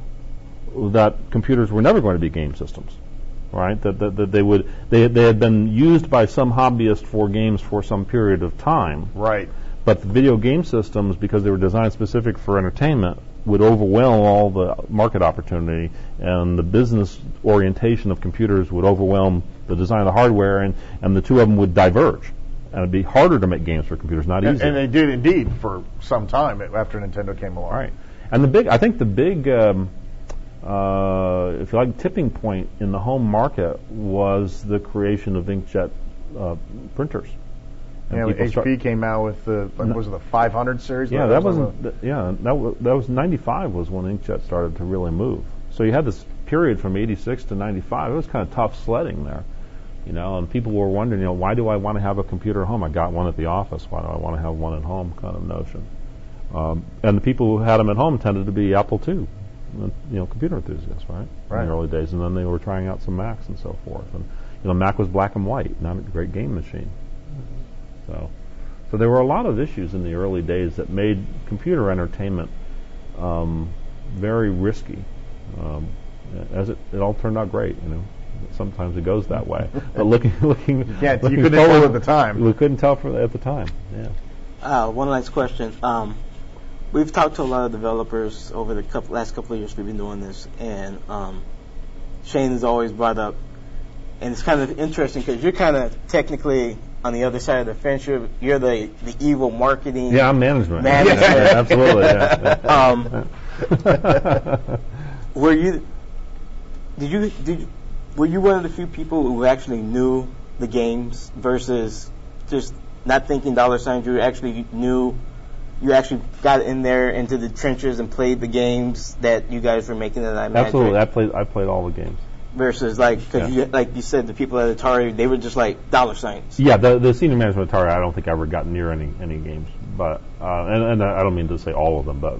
that computers were never going to be game systems. Right, that they had been used by some hobbyist for games for some period of time. Right. But the video game systems, because they were designed specific for entertainment, would overwhelm all the market opportunity, and the business orientation of computers would overwhelm the design of the hardware, and the two of them would diverge. And it'd be harder to make games for computers, not easy. And they did indeed for some time after Nintendo came along. Right. And the big if you like, tipping point in the home market was the creation of inkjet printers. And HP came out with the was it the 500 series? Yeah, that was 95 was when inkjet started to really move. So you had this period from 86 to 95. It was kind of tough sledding there, and people were wondering, why do I want to have a computer at home? I got one at the office. Why do I want to have one at home? Kind of notion. And the people who had them at home tended to be Apple II, computer enthusiasts, right? In the early days, and then they were trying out some Macs and so forth. And Mac was black and white, not a great game machine. So there were a lot of issues in the early days that made computer entertainment very risky. As it all turned out great, Sometimes it goes that way. But looking you couldn't tell at the time. We couldn't tell at the time. Yeah. One last question. We've talked to a lot of developers over the last couple of years we've been doing this, and Shane has always brought up, and it's kind of interesting because you're kind of technically on the other side of the fence. You're the evil marketing. Yeah, I'm management. Yeah, absolutely. Yeah. Were you one of the few people who actually knew the games versus just not thinking dollar signs? You actually got in there into the trenches and played the games that you guys were making at IMAGIC? Absolutely, I played all the games. Versus, because you said, the people at Atari, they were just like dollar signs. Yeah, the senior management at Atari, I don't think I ever got near any games. But and I don't mean to say all of them, but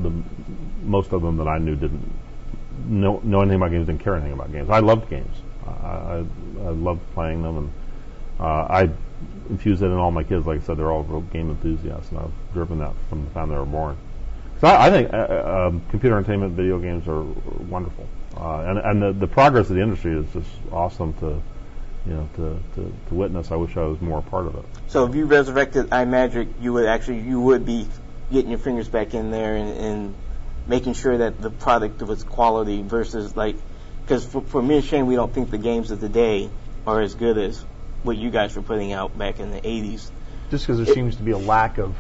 most of them that I knew didn't know anything about games, didn't care anything about games. I loved games. I loved playing them, and I infused it in all my kids. Like I said, they're all real game enthusiasts, and I've driven that from the time they were born. So I think computer entertainment, video games are wonderful, and the progress of the industry is just awesome to witness. I wish I was more a part of it. So if you resurrected IMAGIC, you would be getting your fingers back in there and making sure that the product was quality versus because for me and Shane, we don't think the games of today are as good as what you guys were putting out back in the 80s. Just because there seems to be a lack of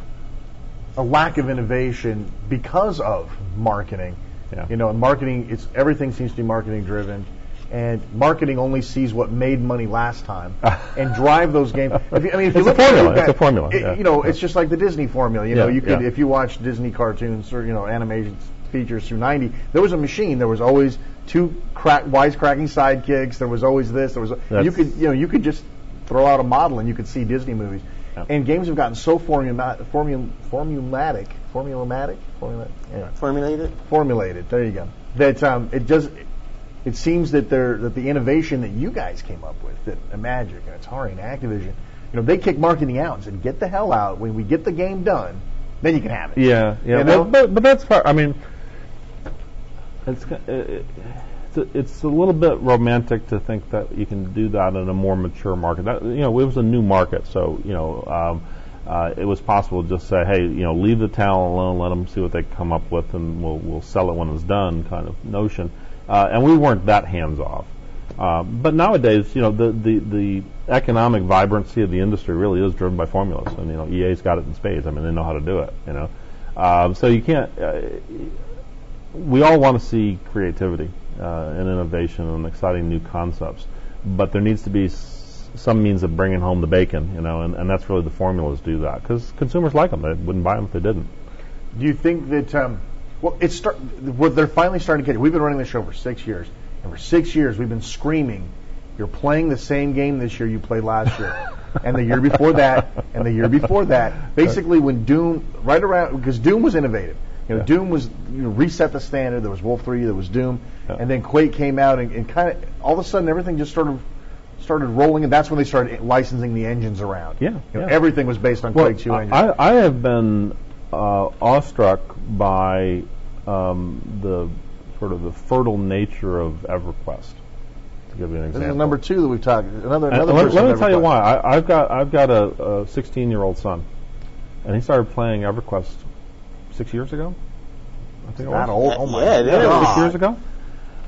innovation because of marketing. Yeah. And marketing, everything seems to be marketing driven, and marketing only sees what made money last time and drive those games. It's a formula. It's just like the Disney formula. If you watch Disney cartoons or animation features through '90, there was a machine. There was always two wisecracking sidekicks. There was always this. You could just throw out a model and you could see Disney movies. Yep. And games have gotten so formulated. There you go. That it seems that the innovation that you guys came up with, that IMAGIC and Atari and Activision, they kick marketing out and said, "Get the hell out. When we get the game done, then you can have it." Yeah. But that's part. It's a little bit romantic to think that you can do that in a more mature market. It was a new market, so it was possible to just say, hey, leave the talent alone, let them see what they come up with, and we'll sell it when it's done, kind of notion. And we weren't that hands off. But nowadays, the economic vibrancy of the industry really is driven by formulas, and EA's got it in spades. They know how to do it. So you can't. We all want to see creativity and innovation and exciting new concepts, but there needs to be some means of bringing home the bacon, and that's really the formulas do that, because consumers like them. They wouldn't buy them if they didn't. Do you think that, they're finally starting to get it. We've been running this show for 6 years, and for 6 years we've been screaming, you're playing the same game this year you played last year, and the year before that, and the year before that. Basically when Doom, because Doom was innovative. Doom was reset the standard. There was Wolf 3, there was Doom, and then Quake came out, and kind of all of a sudden everything just started rolling, and that's when they started licensing the engines around. Everything was based on Quake 2 engines. I have been awestruck by the sort of the fertile nature of EverQuest. To give you an example, this is number 2 that we've talked. Another. Let me tell you why. I've got a 16-year-old son, and he started playing EverQuest 6 years ago. I think that old. Oh my God. 6 years ago.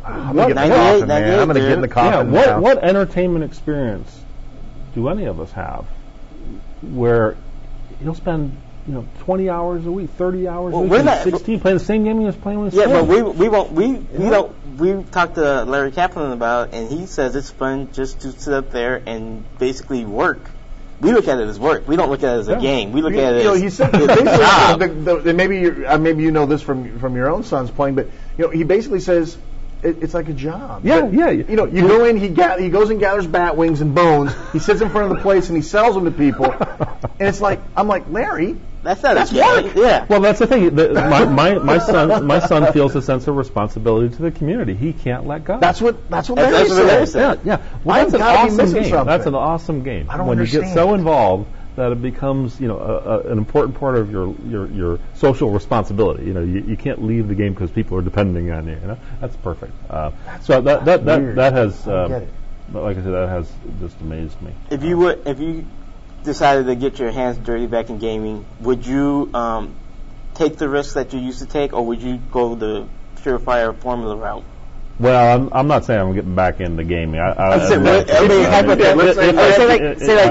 I'm gonna get in the coffin. What entertainment experience do any of us have where he'll spend 20 hours a week, 30 hours a week, 16 playing the same game he was playing when he was 10? But we don't. we talked to Larry Kaplan about it, and he says it's fun just to sit up there and basically work. We look at it as work. We don't look at it as a game. We look at it as he said, maybe you know this from your own sons playing, but he basically says it's like a job. Yeah, but, yeah. You go in, he goes and gathers bat wings and bones. He sits in front of the place and he sells them to people, and it's like I'm like, Larry, that's work. Yeah. Well, that's the thing. My son feels a sense of responsibility to the community. He can't let go. That's what Larry said. Yeah. Well, that's an awesome game. Something. That's an awesome game. I don't when understand. You get so involved that it becomes, an important part of your social responsibility. You can't leave the game because people are depending on you. That's perfect. So that has, like I said, that has just amazed me. If you decided to get your hands dirty back in gaming, would you take the risks that you used to take, or would you go the surefire formula route? Well, I'm not saying I'm getting back into gaming. Say like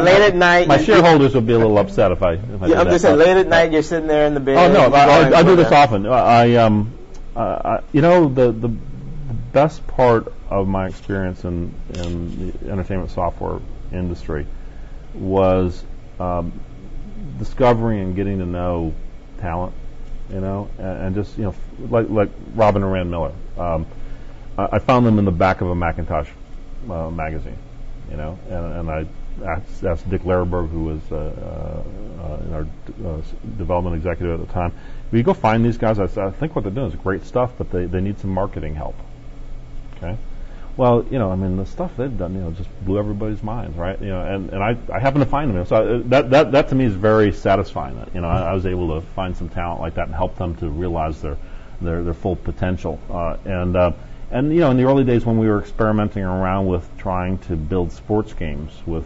late at night. My shareholders would be a little upset if I did that. I'm just saying, late at night, you're sitting there in the bed. Oh no, I do this often. The best part of my experience in the entertainment software industry was discovering and getting to know talent, and just like Robin and Rand Miller. I found them in the back of a Macintosh magazine, and I asked Dick Laraberg, who was our development executive at the time, will you go find these guys? I said, I think what they're doing is great stuff, but they need some marketing help. Okay. Well, the stuff they've done, just blew everybody's minds, right? And I happened to find them. So that to me is very satisfying. I was able to find some talent like that and help them to realize their full potential. And in the early days when we were experimenting around with trying to build sports games with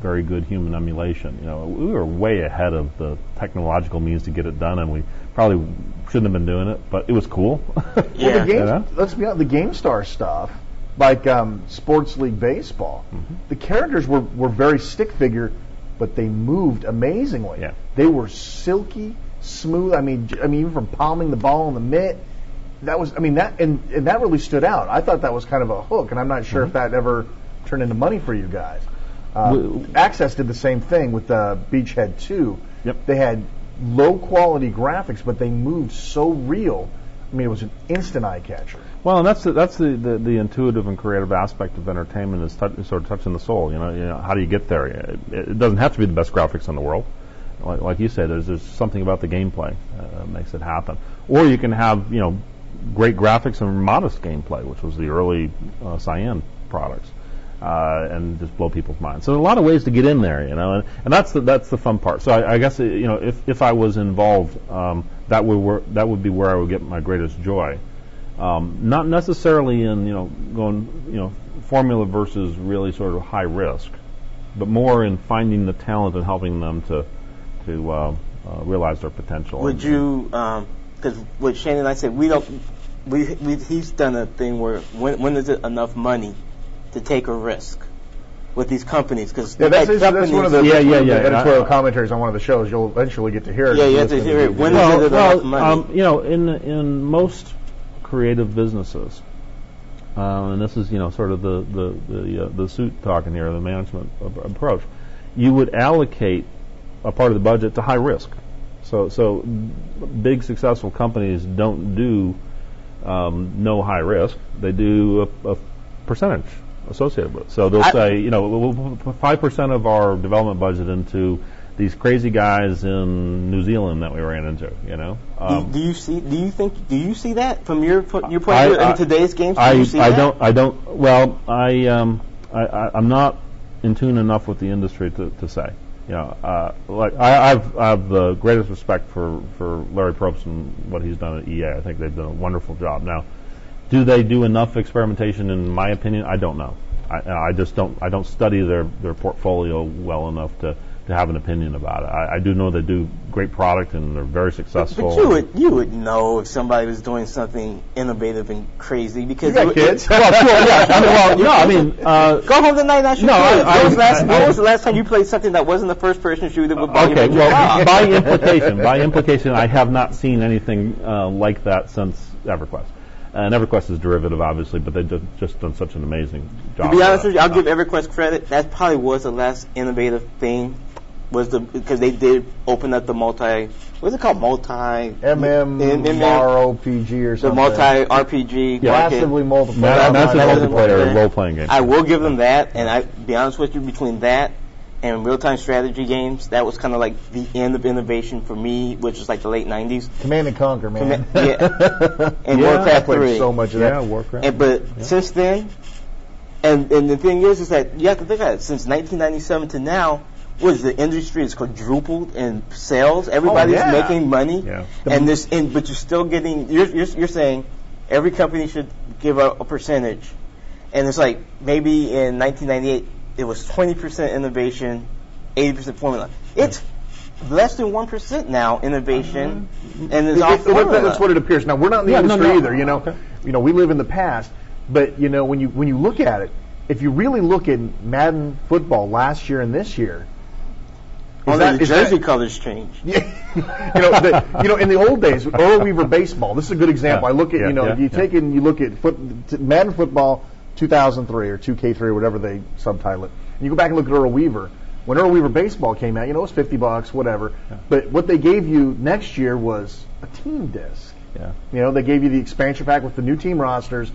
very good human emulation, we were way ahead of the technological means to get it done, and we probably shouldn't have been doing it, but it was cool. Yeah. Let's be honest, the GameStar stuff, like Sports League Baseball, the characters were very stick figure, but they moved amazingly. Yeah. They were silky, smooth. I mean, even from palming the ball in the mitt. That was, and that really stood out. I thought that was kind of a hook, and I'm not sure if that ever turned into money for you guys. Access did the same thing with Beachhead 2. Yep. They had low-quality graphics, but they moved so real. It was an instant eye-catcher. Well, and that's the intuitive and creative aspect of entertainment is sort of touching the soul. How do you get there? It doesn't have to be the best graphics in the world. Like you say, there's something about the gameplay that makes it happen. Or you can have, great graphics and modest gameplay, which was the early Cyan products, and just blow people's minds. So there are a lot of ways to get in there, and that's the fun part. So I guess if I was involved, that would be where I would get my greatest joy. Not necessarily in going formula versus really sort of high risk, but more in finding the talent and helping them to realize their potential. Would you? Because what Shane and I said, he's done a thing where when is it enough money to take a risk with these companies? Because that's one of the editorial commentaries on one of the shows. You'll eventually get to hear it. Yeah, you have to hear it. When is it enough money? In most creative businesses, and this is sort of the suit talking here, the management approach, you would allocate a part of the budget to high risk. So big successful companies don't do no high risk. They do a percentage associated with it. So they'll say, we'll put 5% of our development budget into these crazy guys in New Zealand that we ran into. Do you see that from your point of view in today's games? Do you see that? I don't. Well, I'm not in tune enough with the industry to say. I have the greatest respect for Larry Probst and what he's done at EA. I think they've done a wonderful job. Now, do they do enough experimentation? In my opinion, I don't know. I just don't. I don't study their portfolio well enough to have an opinion about it. I do know they do great product and they're very successful. But you would know if somebody was doing something innovative and crazy because you got kids. Well, go home tonight and shoot. When was the last time you played something that wasn't a first-person shooter? Okay, well, by implication, I have not seen anything like that since EverQuest. And EverQuest is derivative, obviously, but they've just done such an amazing job. To be honest with you, I'll give EverQuest credit. That probably was the last innovative thing, because they did open up the what's it called? MMORPG or something. The multi-RPG. Massive multiplayer role-playing game. I will give them that, and I be honest with you, between that and real-time strategy games, that was kind of like the end of innovation for me, which is like the late 90s. Command and Conquer, man. And Warcraft 3. So much of that. Yeah, Warcraft. But since then, and the thing is that you have to think about it, since 1997 to now, the industry has quadrupled in sales. Everybody's making money, and but you're still getting. You're saying every company should give a percentage, and it's like maybe in 1998 it was 20% innovation, 80% formula. It's less than 1% now innovation, and it's all formula. That's what it appears. Now we're not in the industry either. We live in the past, but when you look at it, if you really look at Madden football last year and this year. The jersey colors change. Yeah. In the old days, Earl Weaver baseball. This is a good example. I look at you look at Madden football 2003 or 2K3 or whatever they subtitle it. And you go back and look at Earl Weaver. When Earl Weaver baseball came out, it was $50, whatever. Yeah. But what they gave you next year was a team disc. Yeah. They gave you the expansion pack with the new team rosters.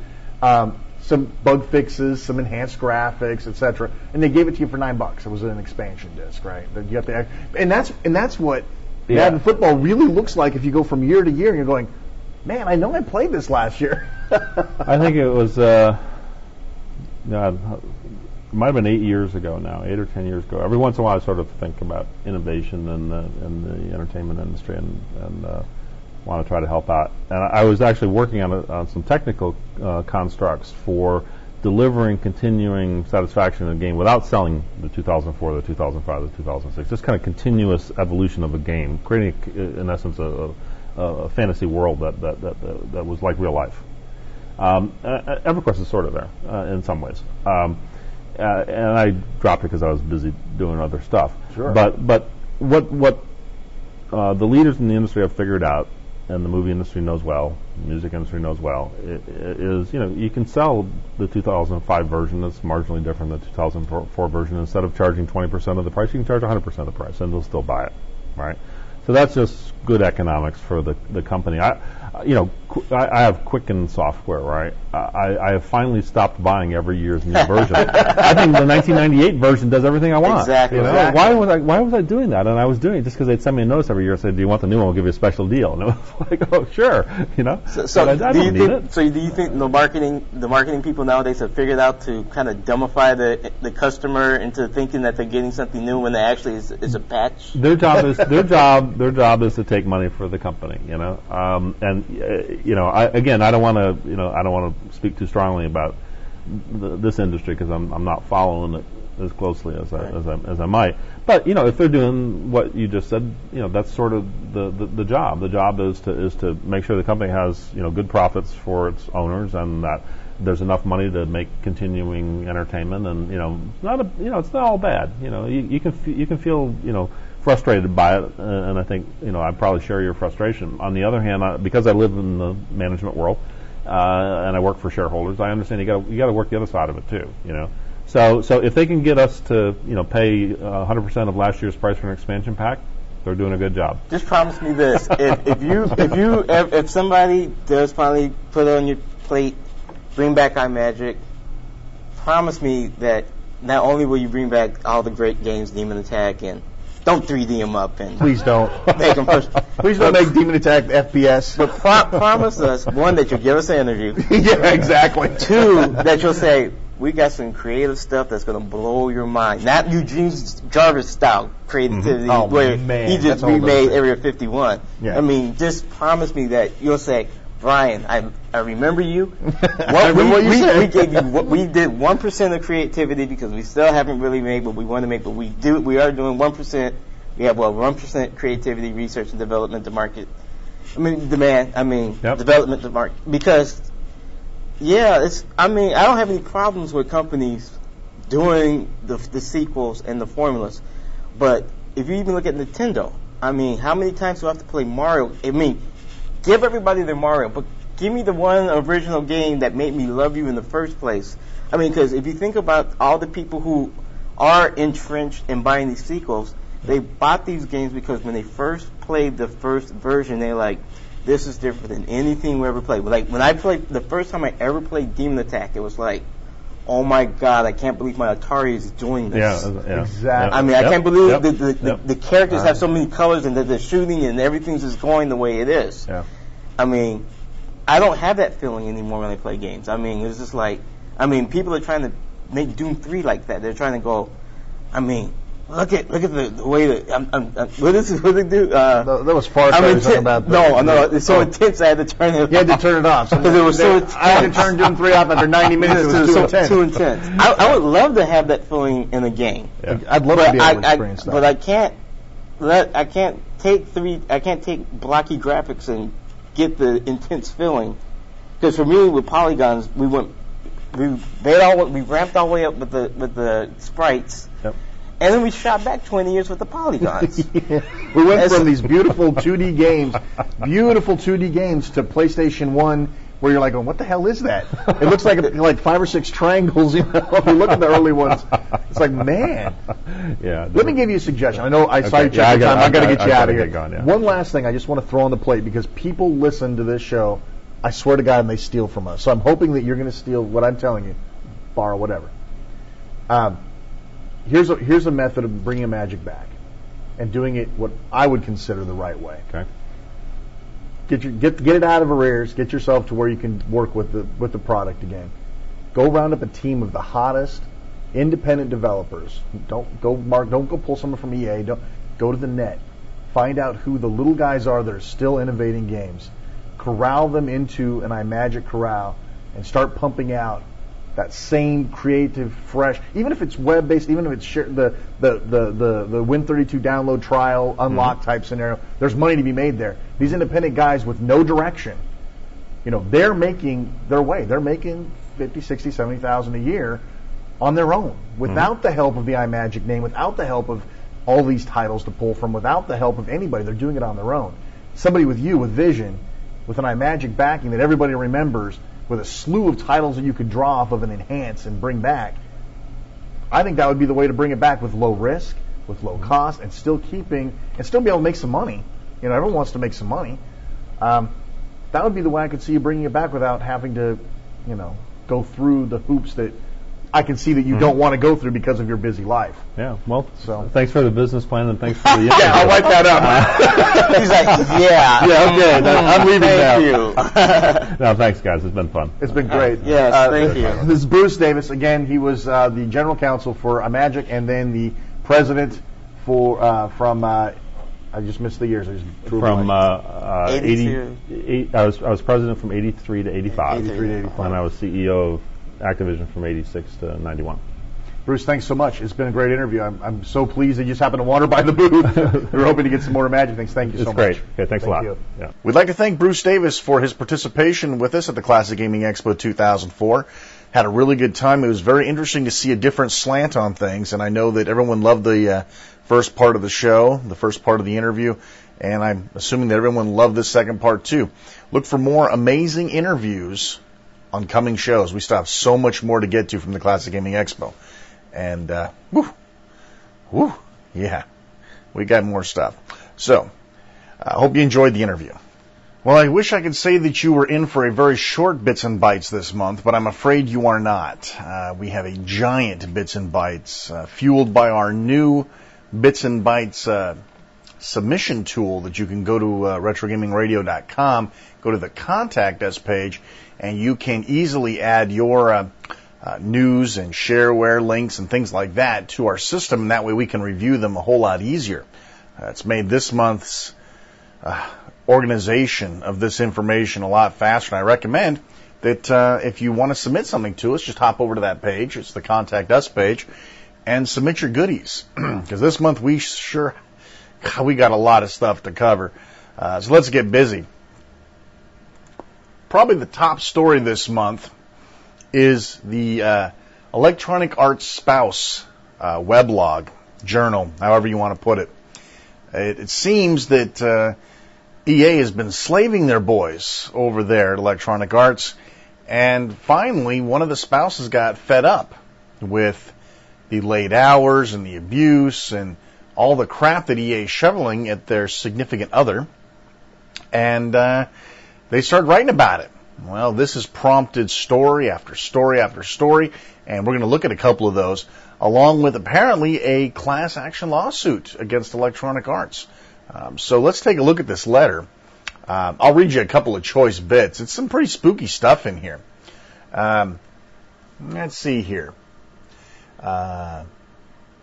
Some bug fixes, some enhanced graphics, etc., and they gave it to you for $9. It was an expansion disc, right? That you have to, and that's what Madden football really looks like if you go from year to year and you're going, man, I know I played this last year. I think it was, it might have been 8 years ago now, 8 or 10 years ago. Every once in a while, I sort of think about innovation in the entertainment industry and want to try to help out. And I was actually working on some technical constructs for delivering continuing satisfaction in a game without selling the 2004, the 2005, the 2006. Just kind of continuous evolution of a game, creating, in essence, a fantasy world that was like real life. EverQuest is sort of there in some ways. And I dropped it because I was busy doing other stuff. Sure. But what the leaders in the industry have figured out, and the movie industry knows well, the music industry knows well, is you can sell the 2005 version that's marginally different than the 2004 version. Instead of charging 20% of the price, you can charge 100% of the price, and they'll still buy it, right? So that's just good economics for the company. I have Quicken software, right? I have finally stopped buying every year's new version. I think the 1998 version does everything I want. Exactly. Why was I doing that? And I was doing it just because they'd send me a notice every year and say, "Do you want the new one? We'll give you a special deal." And it was like, "Oh, sure," So I don't need it. So do you think the marketing people nowadays have figured out to kind of dumbify the customer into thinking that they're getting something new when they actually is a patch? Their job is to take money for the company, I don't want to speak too strongly about this industry because I'm not following it as closely as I might. But if they're doing what you just said, that's sort of the job. The job is to make sure the company has good profits for its owners and that there's enough money to make continuing entertainment. And it's not all bad. You can feel frustrated by it, and I think I probably share your frustration. On the other hand, because I live in the management world and I work for shareholders, I understand you got to work the other side of it too. So if they can get us to pay 100% of last year's price for an expansion pack, they're doing a good job. Just promise me this: if somebody does finally put it on your plate, bring back iMagic. Promise me that not only will you bring back all the great games, Demon Attack and don't 3D them up and please don't make them push. Please don't make Demon Attack FPS. But promise us, one, that you'll give us an interview. Yeah, exactly. Two, that you'll say we got some creative stuff that's going to blow your mind. Not Eugene Jarvis style creativity where he just remade Area 51. Yeah. I mean, just promise me that you'll say, Brian, I remember you. We gave you we did 1% of creativity because we still haven't really made what we want to make, but we are doing 1%. We have 1% creativity, research and development to market. Development to market because I don't have any problems with companies doing the sequels and the formulas, but if you even look at Nintendo, how many times do I have to play Mario? Give everybody their Mario, but give me the one original game that made me love you in the first place. I mean, because if you think about all the people who are entrenched in buying these sequels, they bought these games because when they first played the first version, they're like, this is different than anything we ever played. Like, when I played, the first time I ever played Demon Attack, it was like, oh my God, I can't believe my Atari is doing this. Yeah. Exactly. I mean, I can't believe the characters have so many colors and that they're shooting and everything's just going the way it is. Yeah. I mean, I don't have that feeling anymore when I play games. I mean, it's just like, people are trying to make Doom 3 like that. They're trying to go, look at the way that what they do? That was far talking about. No, it's so intense. I had to turn it off. You had to turn it off because it was so intense. I had to turn Doom 3 off after 90 minutes. It was too intense. I would love to have that feeling in a game. Yeah. I'd love to be able to experience that. But I can't take blocky graphics and get the intense feeling. Because for me, with polygons, we ramped all the way up with the sprites. Yep. And then we shot back 20 years with the polygons. Yeah. We went from these beautiful 2D games to PlayStation 1, where you're like, what the hell is that? It looks like 5 or 6 triangles, you know. If you look at the early ones, it's like, man. Yeah. Let me give you a suggestion. I know I saw you check the time. I got to get you out of here. Going, yeah. One last thing I just want to throw on the plate, because people listen to this show, I swear to God, and they steal from us. So I'm hoping that you're going to steal what I'm telling you, borrow whatever. Here's a method of bringing IMAGIC back and doing it what I would consider the right way. Okay. Get it out of arrears. Get yourself to where you can work with the product again. Go round up a team of the hottest independent developers. Don't go pull someone from EA. Don't go to the net. Find out who the little guys are that are still innovating games. Corral them into an IMAGIC corral and start pumping out that same creative, fresh, even if it's web-based, even if it's the Win32 download trial unlock type scenario, there's money to be made there. These independent guys with no direction, they're making their way. They're making 50, 60, 70,000 a year on their own, without the help of the IMAGIC name, without the help of all these titles to pull from, without the help of anybody. They're doing it on their own. Somebody with vision, with an IMAGIC backing that everybody remembers, with a slew of titles that you could draw off of and enhance and bring back. I think that would be the way to bring it back, with low risk, with low cost, and still be able to make some money. Everyone wants to make some money. That would be the way I could see you bringing it back without having to, go through the hoops that I can see that you don't want to go through because of your busy life. Yeah, well, thanks for the business plan and thanks for the yeah, I'll wipe that up. He's like, yeah. Yeah, okay, I'm leaving now. Thank you. No, thanks, guys. It's been fun. It's been great. Yes, thank you. This is Bruce Davis. Again, he was the general counsel for IMAGIC and then the president from I just missed the years. I just from 80. I was president from 83 to 85. 83 to 85. And I was CEO of Activision from 86 to 91. Bruce, thanks so much. It's been a great interview. I'm so pleased that you just happened to wander by the booth. We're hoping to get some more IMAGIC things. Thank you so much. It's great. Okay, thanks a lot. Yeah. We'd like to thank Bruce Davis for his participation with us at the Classic Gaming Expo 2004. Had a really good time. It was very interesting to see a different slant on things, and I know that everyone loved the first part of the show, the first part of the interview, and I'm assuming that everyone loved this second part too. Look for more amazing interviews on coming shows. We still have so much more to get to from the Classic Gaming Expo. And, yeah, we got more stuff. So, I hope you enjoyed the interview. Well, I wish I could say that you were in for a very short Bits and Bytes this month, but I'm afraid you are not. We have a giant Bits and Bytes, fueled by our new Bits and Bytes submission tool that you can go to RetroGamingRadio.com, go to the Contact Us page, and you can easily add your news and shareware links and things like that to our system, and that way we can review them a whole lot easier. It's made this month's organization of this information a lot faster, and I recommend that if you want to submit something to us, just hop over to that page. It's the Contact Us page, and submit your goodies, because this month we got a lot of stuff to cover. So let's get busy. Probably the top story this month is the Electronic Arts Spouse weblog, journal, however you want to put it. It seems that EA has been slaving their boys over there at Electronic Arts, and finally one of the spouses got fed up with the late hours and the abuse and all the crap that EA is shoveling at their significant other, and they started writing about it. Well, this has prompted story after story after story, and we're going to look at a couple of those, along with apparently a class action lawsuit against Electronic Arts. So let's take a look at this letter. I'll read you a couple of choice bits. It's some pretty spooky stuff in here. Let's see here. I'm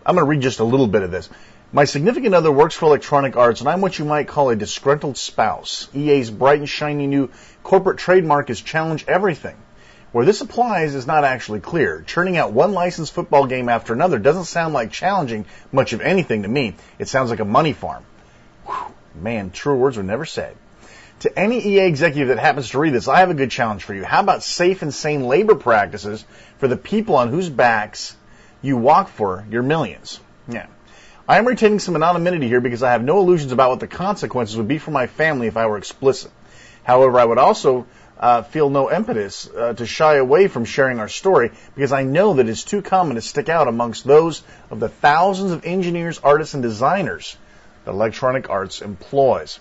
going to read just a little bit of this. My significant other works for Electronic Arts, and I'm what you might call a disgruntled spouse. EA's bright and shiny new corporate trademark is challenge everything. Where this applies is not actually clear. Churning out one licensed football game after another doesn't sound like challenging much of anything to me. It sounds like a money farm. Whew, man, truer words were never said. To any EA executive that happens to read this, I have a good challenge for you. How about safe and sane labor practices for the people on whose backs you walk for your millions? Yeah. I am retaining some anonymity here because I have no illusions about what the consequences would be for my family if I were explicit. However, I would also feel no impetus to shy away from sharing our story because I know that it's too common to stick out amongst those of the thousands of engineers, artists, and designers that Electronic Arts employs.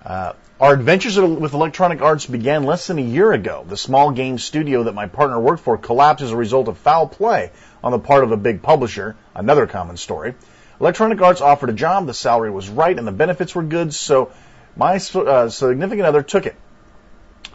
Our adventures with Electronic Arts began less than a year ago. The small game studio that my partner worked for collapsed as a result of foul play on the part of a big publisher, another common story. Electronic Arts offered a job, the salary was right, and the benefits were good, so my significant other took it.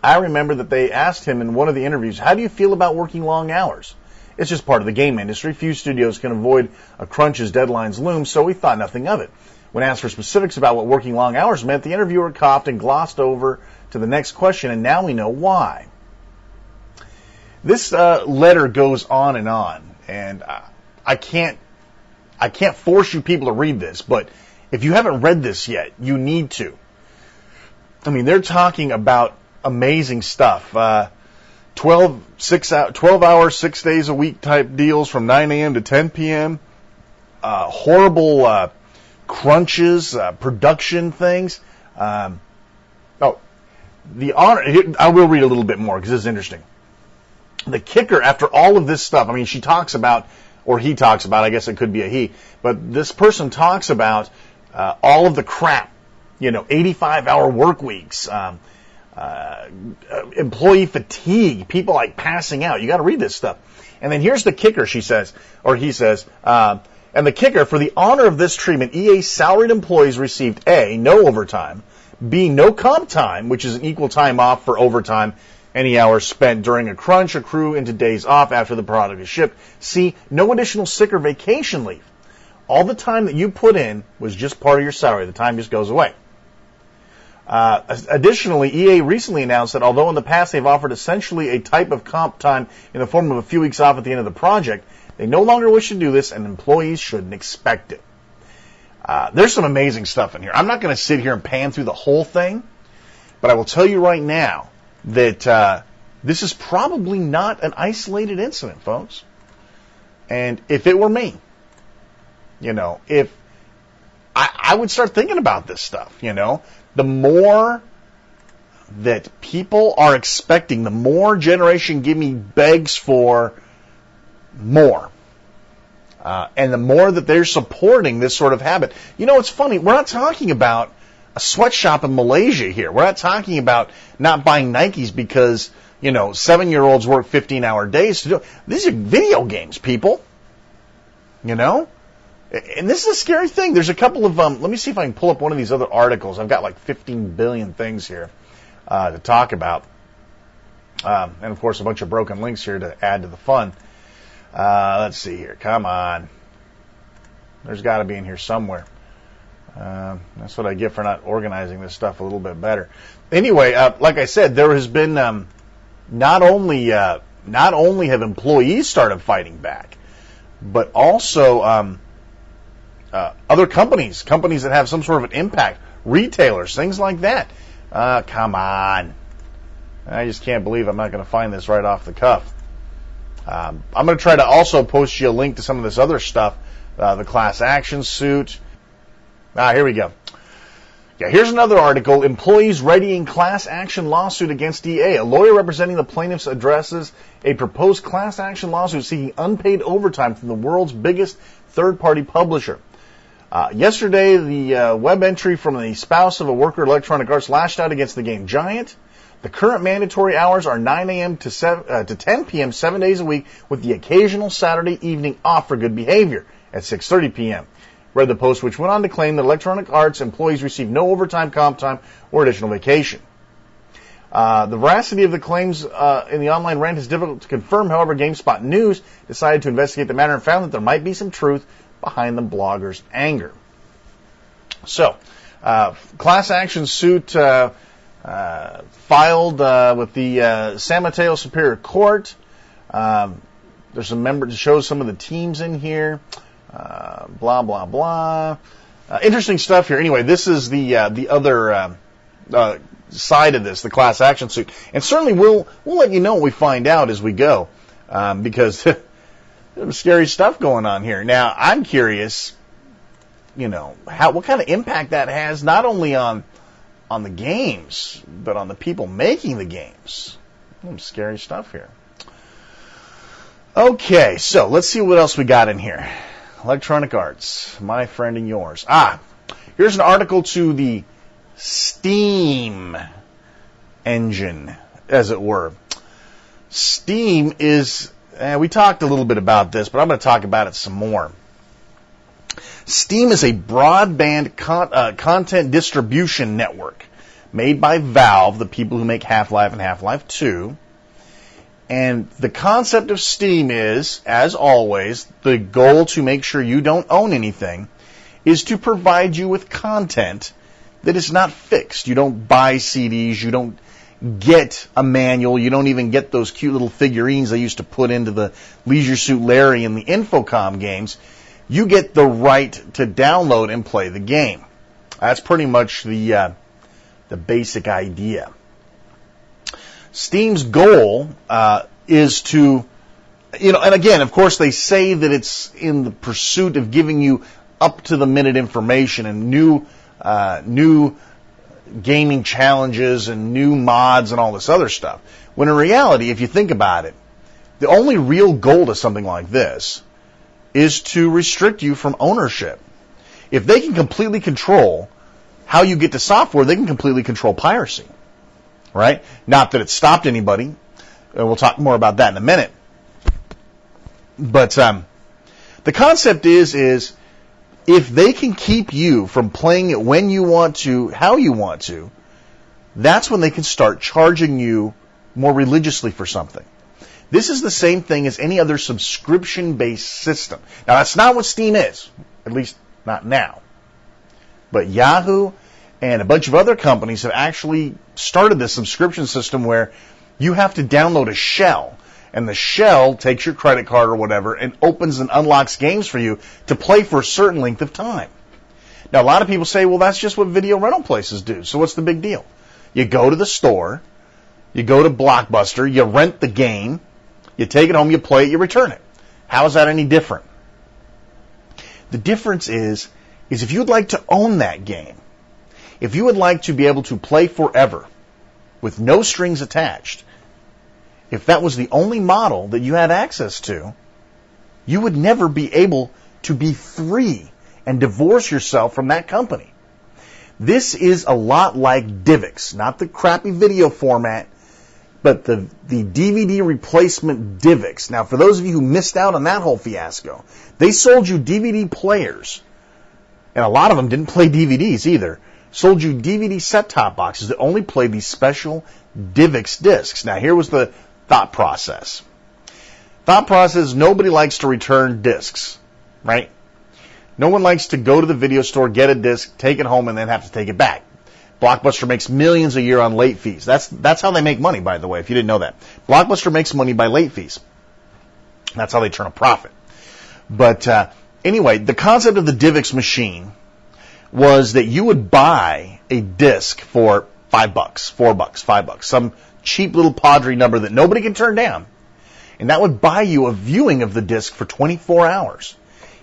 I remember that they asked him in one of the interviews, how do you feel about working long hours? It's just part of the game industry. Few studios can avoid a crunch as deadlines loom, so we thought nothing of it. When asked for specifics about what working long hours meant, the interviewer coughed and glossed over to the next question, and now we know why. This letter goes on, and I can't force you people to read this, but if you haven't read this yet, you need to. I mean, they're talking about amazing stuff. 12-hour, 6 days a week type deals from 9 a.m. to 10 p.m. Horrible crunches, production things. The honor. I will read a little bit more because this is interesting. The kicker, after all of this stuff, I mean, she talks about, or he talks about, I guess it could be a he, but this person talks about all of the crap, 85-hour work weeks, employee fatigue, people like passing out. You got to read this stuff. And then here's the kicker, she says, or he says, and the kicker, for the honor of this treatment, EA salaried employees received A, no overtime, B, no comp time, which is an equal time off for overtime, any hours spent during a crunch accrue into days off after the product is shipped, C, no additional sick or vacation leave. All the time that you put in was just part of your salary. The time just goes away. Additionally, EA recently announced that although in the past they've offered essentially a type of comp time in the form of a few weeks off at the end of the project, they no longer wish to do this, and employees shouldn't expect it. There's some amazing stuff in here. I'm not going to sit here and pan through the whole thing, but I will tell you right now that this is probably not an isolated incident, folks. And if it were me, if I would start thinking about this stuff, the more that people are expecting, the more Generation Gimme begs for more. And the more that they're supporting this sort of habit. It's funny, we're not talking about a sweatshop in Malaysia here. We're not talking about not buying Nikes because, 7-year-olds work 15-hour days to do it. These are video games, people. And this is a scary thing. There's a couple of, let me see if I can pull up one of these other articles. I've got like 15 billion things here to talk about. And, of course, a bunch of broken links here to add to the fun. Let's see here. Come on. There's got to be in here somewhere. That's what I get for not organizing this stuff a little bit better. Anyway, like I said, there has been not only have employees started fighting back, but also other companies that have some sort of an impact, retailers, things like that. Come on. I just can't believe I'm not going to find this right off the cuff. I'm going to try to also post you a link to some of this other stuff, the class action suit. Here we go. Yeah, here's another article. Employees readying class action lawsuit against EA. A lawyer representing the plaintiffs addresses a proposed class action lawsuit seeking unpaid overtime from the world's biggest third-party publisher. Yesterday, the web entry from the spouse of a worker at Electronic Arts lashed out against the game giant. The current mandatory hours are 9 a.m. to 10 p.m. 7 days a week, with the occasional Saturday evening off for good behavior at 6:30 p.m. Read the post, which went on to claim that Electronic Arts employees receive no overtime, comp time, or additional vacation. The veracity of the claims in the online rant is difficult to confirm. However, GameSpot News decided to investigate the matter and found that there might be some truth behind the blogger's anger. So, class action suit filed with the San Mateo Superior Court. There's a member to show some of the teams in here. Blah, blah, blah. Interesting stuff here. Anyway, this is the other side of this, the class action suit. And certainly we'll let you know what we find out as we go, because there's some scary stuff going on here. Now, I'm curious, what kind of impact that has not only on the games, but on the people making the games. Some scary stuff here. Okay, so let's see what else we got in here. Electronic Arts, my friend and yours. Here's an article to the Steam engine, as it were. Steam is, we talked a little bit about this, but I'm going to talk about it some more. Steam is a broadband content distribution network made by Valve, the people who make Half-Life and Half-Life 2. And the concept of Steam is, as always, the goal to make sure you don't own anything is to provide you with content that is not fixed. You don't buy CDs, you don't get a manual, you don't even get those cute little figurines they used to put into the Leisure Suit Larry and the Infocom games. You get the right to download and play the game. That's pretty much the basic idea. Steam's goal is to, and again, of course, they say that it's in the pursuit of giving you up-to-the-minute information and new gaming challenges and new mods and all this other stuff. When in reality, if you think about it, the only real goal to something like this is to restrict you from ownership. If they can completely control how you get to software, they can completely control piracy. Right? Not that it stopped anybody. We'll talk more about that in a minute. But the concept is if they can keep you from playing it when you want to, how you want to, that's when they can start charging you more religiously for something. This is the same thing as any other subscription-based system. Now, that's not what Steam is, at least not now. But Yahoo and a bunch of other companies have actually started this subscription system where you have to download a shell, and the shell takes your credit card or whatever and opens and unlocks games for you to play for a certain length of time. Now, a lot of people say, well, that's just what video rental places do, so what's the big deal? You go to the store, you go to Blockbuster, you rent the game, you take it home, you play it, you return it. How is that any different? The difference is if you would like to own that game, if you would like to be able to play forever with no strings attached, if that was the only model that you had access to, you would never be able to be free and divorce yourself from that company. This is a lot like DivX, not the crappy video format, but the DVD replacement DivX. Now, for those of you who missed out on that whole fiasco, they sold you DVD players, and a lot of them didn't play DVDs either. Sold you DVD set-top boxes that only played these special DivX discs. Now, here was the thought process. Nobody likes to return discs, right? No one likes to go to the video store, get a disc, take it home, and then have to take it back. Blockbuster makes millions a year on late fees. That's how they make money, by the way, if you didn't know that. Blockbuster makes money by late fees. That's how they turn a profit. But anyway, the concept of the DivX machine was that you would buy a disc for $5, $4, $5, some cheap little Padre number that nobody can turn down, and that would buy you a viewing of the disc for 24 hours.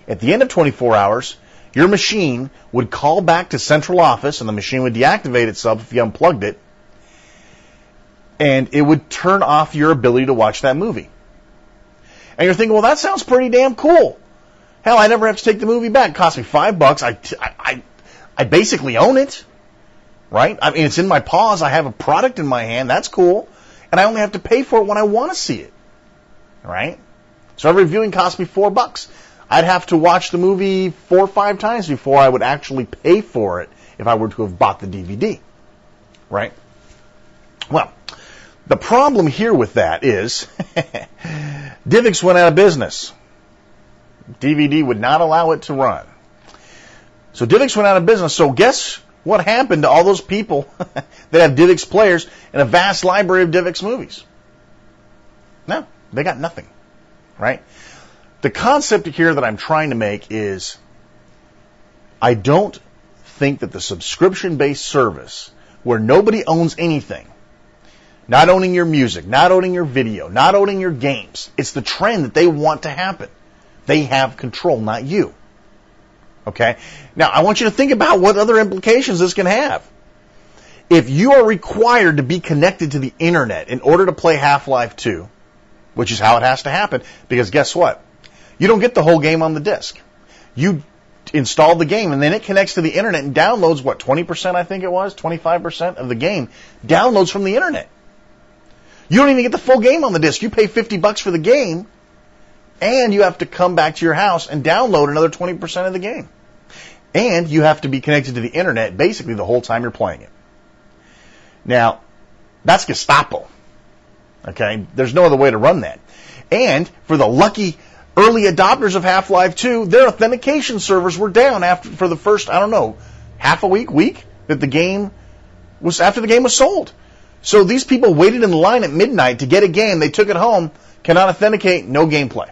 At the end of 24 hours, your machine would call back to central office, and the machine would deactivate itself if you unplugged it, and it would turn off your ability to watch that movie. And you're thinking, well, that sounds pretty damn cool. Hell, I never have to take the movie back. It cost me $5. I basically own it, right? I mean, it's in my paws. I have a product in my hand. That's cool. And I only have to pay for it when I want to see it, right? So every viewing cost me $4. I'd have to watch the movie 4 or 5 times before I would actually pay for it if I were to have bought the DVD, right? Well, the problem here with that is DivX went out of business. DVD would not allow it to run. So DivX went out of business. So guess what happened to all those people that have DivX players and a vast library of DivX movies? No, they got nothing, right? The concept here that I'm trying to make is I don't think that the subscription-based service where nobody owns anything, not owning your music, not owning your video, not owning your games, it's the trend that they want to happen. They have control, not you. Okay? Now, I want you to think about what other implications this can have. If you are required to be connected to the internet in order to play Half-Life 2, which is how it has to happen, because guess what? You don't get the whole game on the disc. You install the game, and then it connects to the internet and downloads, 20% I think it was? 25% of the game downloads from the internet. You don't even get the full game on the disc. You pay $50 for the game, and you have to come back to your house and download another 20% of the game. And you have to be connected to the internet basically the whole time you're playing it. Now, that's Gestapo. Okay? There's no other way to run that. And for the lucky early adopters of Half-Life 2, their authentication servers were down for the first, half a week that the game was, after the game was sold. So these people waited in the line at midnight to get a game. They took it home, cannot authenticate, no gameplay.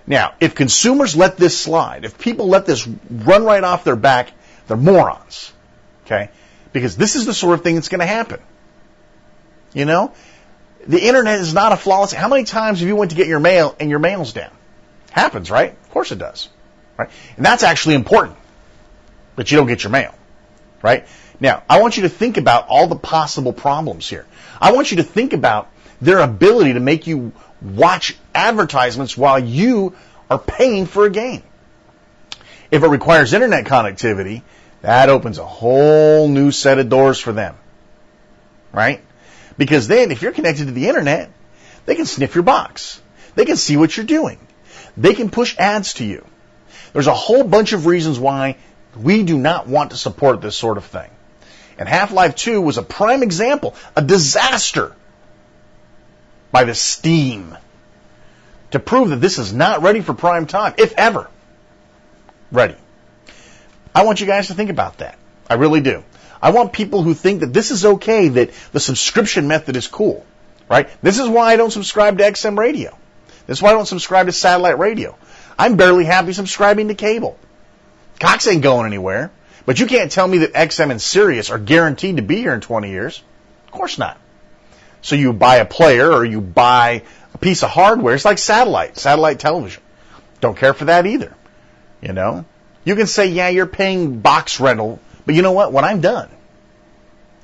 Now, if consumers let this slide, if people let this run right off their back, they're morons. Okay? Because this is the sort of thing that's going to happen. You know? The internet is not a flawless... How many times have you went to get your mail and your mail's down? Happens, right? Of course it does. Right? And that's actually important, that you don't get your mail. Right? Now, I want you to think about all the possible problems here. I want you to think about their ability to make you watch advertisements while you are paying for a game. If it requires internet connectivity, that opens a whole new set of doors for them. Right? Because then, if you're connected to the internet, they can sniff your box. They can see what you're doing. They can push ads to you. There's a whole bunch of reasons why we do not want to support this sort of thing. And Half-Life 2 was a prime example, a disaster by the Steam, to prove that this is not ready for prime time, if ever ready. I want you guys to think about that. I really do. I want people who think that this is okay, that the subscription method is cool, right? This is why I don't subscribe to XM radio. This is why I don't subscribe to satellite radio. I'm barely happy subscribing to cable. Cox ain't going anywhere. But you can't tell me that XM and Sirius are guaranteed to be here in 20 years. Of course not. So you buy a player or you buy a piece of hardware. It's like satellite television. Don't care for that either. You know? You can say, yeah, you're paying box rental, but you know what? When I'm done,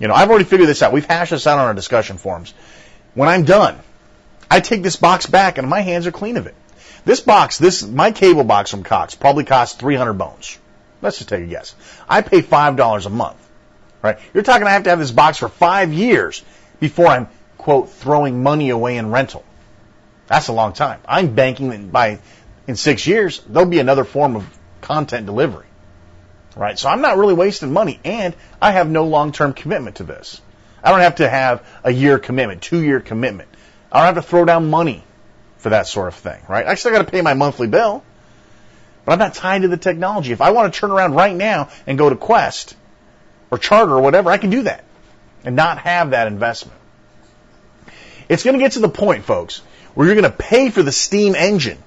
I've already figured this out. We've hashed this out on our discussion forums. When I'm done, I take this box back and my hands are clean of it. This box, my cable box from Cox probably costs 300 bones. Let's just take a guess. I pay $5 a month, right? You're talking I have to have this box for 5 years before I'm, quote, throwing money away in rental. That's a long time. I'm banking that in 6 years, there'll be another form of content delivery, right? So I'm not really wasting money, and I have no long-term commitment to this. I don't have to have a year commitment, 2-year commitment. I don't have to throw down money for that sort of thing, right? I still got to pay my monthly bill. But I'm not tied to the technology. If I want to turn around right now and go to Quest or Charter or whatever, I can do that and not have that investment. It's going to get to the point, folks, where you're going to pay for the Steam engine.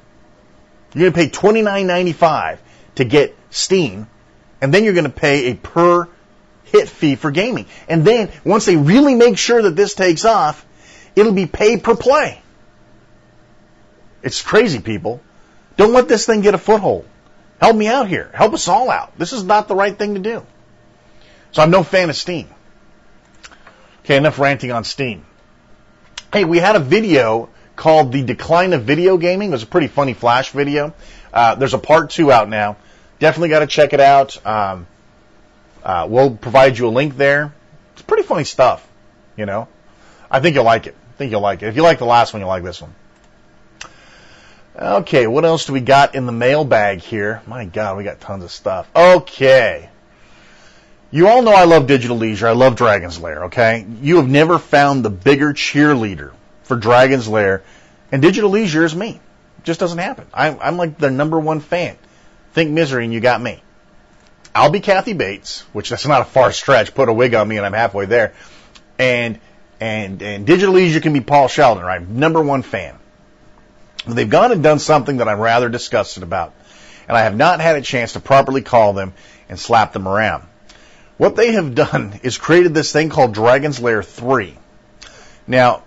You're going to pay $29.95 to get Steam, and then you're going to pay a per hit fee for gaming. And then once they really make sure that this takes off, it'll be pay per play. It's crazy, people. Don't let this thing get a foothold. Help me out here. Help us all out. This is not the right thing to do. So I'm no fan of Steam. Okay, enough ranting on Steam. Hey, we had a video called The Decline of Video Gaming. It was a pretty funny Flash video. There's a part 2 out now. Definitely got to check it out. We'll provide you a link there. It's pretty funny stuff, you know. I think you'll like it. If you like the last one, you'll like this one. Okay, what else do we got in the mailbag here? My God, we got tons of stuff. Okay. You all know I love Digital Leisure. I love Dragon's Lair, okay? You have never found the bigger cheerleader for Dragon's Lair, and Digital Leisure is me. It just doesn't happen. I'm like the #1 fan. Think misery and you got me. I'll be Kathy Bates, which that's not a far stretch. Put a wig on me and I'm halfway there. And Digital Leisure can be Paul Sheldon, right? #1 fan. They've gone and done something that I'm rather disgusted about, and I have not had a chance to properly call them and slap them around. What they have done is created this thing called Dragon's Lair 3. Now,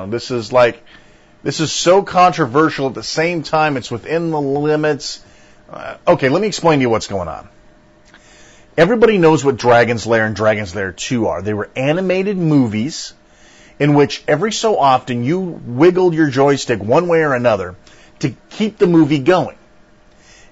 this is so controversial. At the same time, it's within the limits. Okay, let me explain to you what's going on. Everybody knows what Dragon's Lair and Dragon's Lair 2 are. They were animated movies in which every so often you wiggled your joystick one way or another to keep the movie going.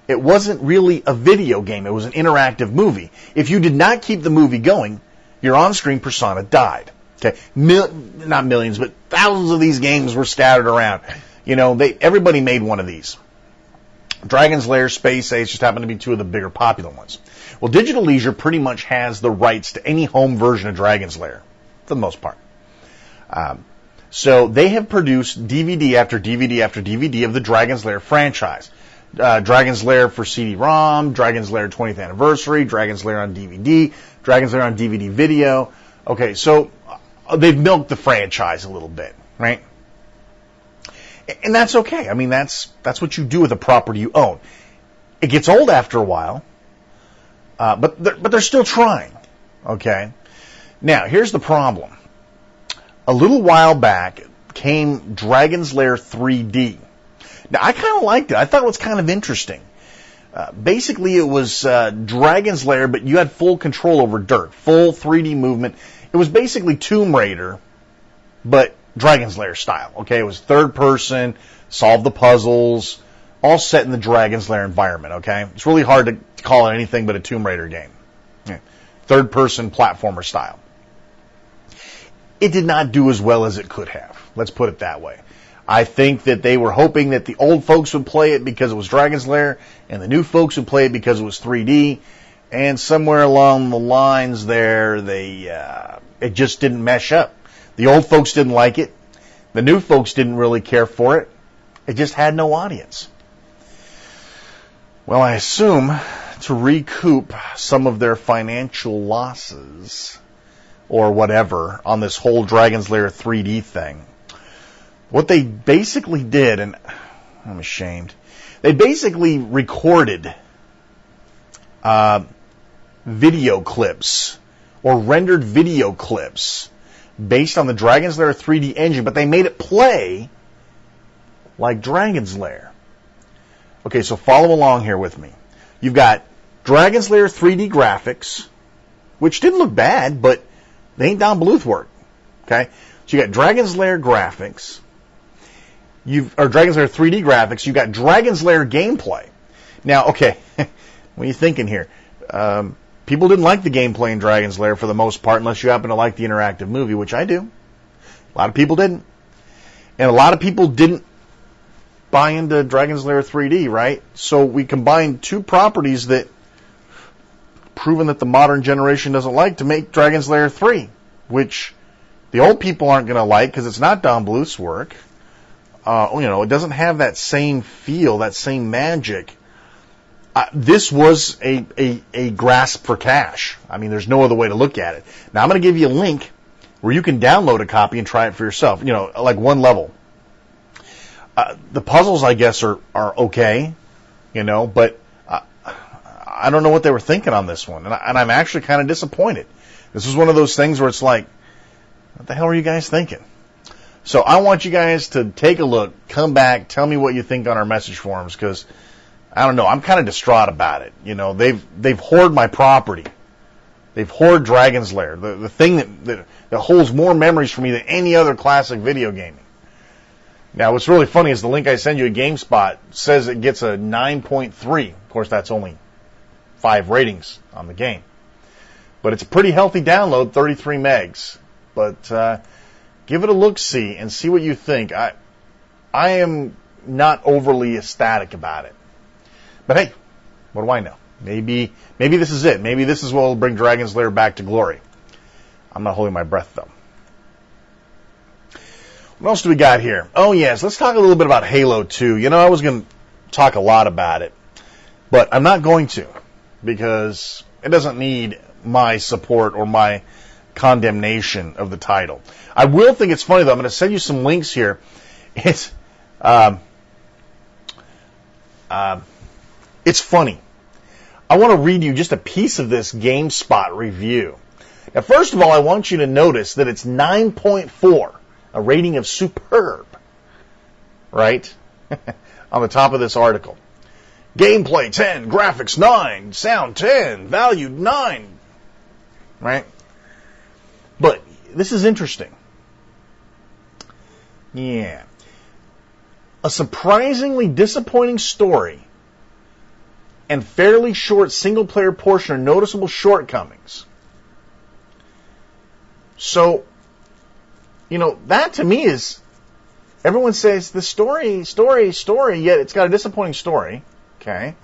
It wasn't really a video game. It was an interactive movie. If you did not keep the movie going, your on-screen persona died. Okay, not millions, but thousands of these games were scattered around. You know, everybody made one of these. Dragon's Lair, Space Ace just happen to be 2 of the bigger popular ones. Well, Digital Leisure pretty much has the rights to any home version of Dragon's Lair, for the most part. So they have produced DVD after DVD after DVD of the Dragon's Lair franchise. Dragon's Lair for CD-ROM, Dragon's Lair 20th Anniversary, Dragon's Lair on DVD, Dragon's Lair on DVD video. Okay, so they've milked the franchise a little bit, right? And that's okay. I mean, that's what you do with a property you own. It gets old after a while, but they're still trying, okay? Now, here's the problem. A little while back came Dragon's Lair 3D. Now, I kind of liked it. I thought it was kind of interesting. Basically, it was Dragon's Lair, but you had full control over dirt, full 3D movement. It was basically Tomb Raider, but Dragon's Lair style. Okay, it was third person, solve the puzzles, all set in the Dragon's Lair environment. Okay, it's really hard to call it anything but a Tomb Raider game. Yeah. Third person platformer style. It did not do as well as it could have. Let's put it that way. I think that they were hoping that the old folks would play it because it was Dragon's Lair, and the new folks would play it because it was 3D. And somewhere along the lines there, it just didn't mesh up. The old folks didn't like it. The new folks didn't really care for it. It just had no audience. Well, I assume to recoup some of their financial losses or whatever on this whole Dragon's Lair 3D thing, what they basically did, and I'm ashamed, they basically recorded video clips or rendered video clips based on the Dragon's Lair 3D engine, but they made it play like Dragon's Lair. Okay, so follow along here with me. You've got Dragon's Lair 3D graphics, which didn't look bad, but they ain't Don Bluth work. Okay, so you got Dragon's Lair graphics, or Dragon's Lair 3D graphics. You got Dragon's Lair gameplay. Now, okay, what are you thinking here? People didn't like the gameplay in Dragon's Lair for the most part, unless you happen to like the interactive movie, which I do. A lot of people didn't. And a lot of people didn't buy into Dragon's Lair 3D, right? So we combined 2 properties that proven that the modern generation doesn't like to make Dragon's Lair 3, which the old people aren't going to like because it's not Don Bluth's work. It doesn't have that same feel, that same magic. This was a grasp for cash. I mean, there's no other way to look at it. Now, I'm going to give you a link where you can download a copy and try it for yourself. Like one level. The puzzles, I guess, are okay, but I don't know what they were thinking on this one. And I'm actually kind of disappointed. This is one of those things where it's like, what the hell are you guys thinking? So I want you guys to take a look, come back, tell me what you think on our message forums, because I don't know. I'm kind of distraught about it. You know, they've hoarded my property. They've hoarded Dragon's Lair, the thing that holds more memories for me than any other classic video gaming. Now, what's really funny is the link I send you at GameSpot says it gets a 9.3. Of course, that's only 5 ratings on the game. But it's a pretty healthy download, 33 megs. But give it a look-see and see what you think. I am not overly ecstatic about it. But hey, what do I know? Maybe this is it. Maybe this is what will bring Dragon's Lair back to glory. I'm not holding my breath, though. What else do we got here? Oh, yes, let's talk a little bit about Halo 2. You know, I was going to talk a lot about it, but I'm not going to, because it doesn't need my support or my condemnation of the title. I will think it's funny, though. I'm going to send you some links here. It's funny. I want to read you just a piece of this GameSpot review. Now, first of all, I want you to notice that it's 9.4, a rating of superb, right? On the top of this article. Gameplay 10, graphics 9, sound 10, value 9, right? But this is interesting. Yeah. A surprisingly disappointing story and fairly short single-player portion are noticeable shortcomings. So, you know, that to me is, everyone says the story, yet it's got a disappointing story. Okay.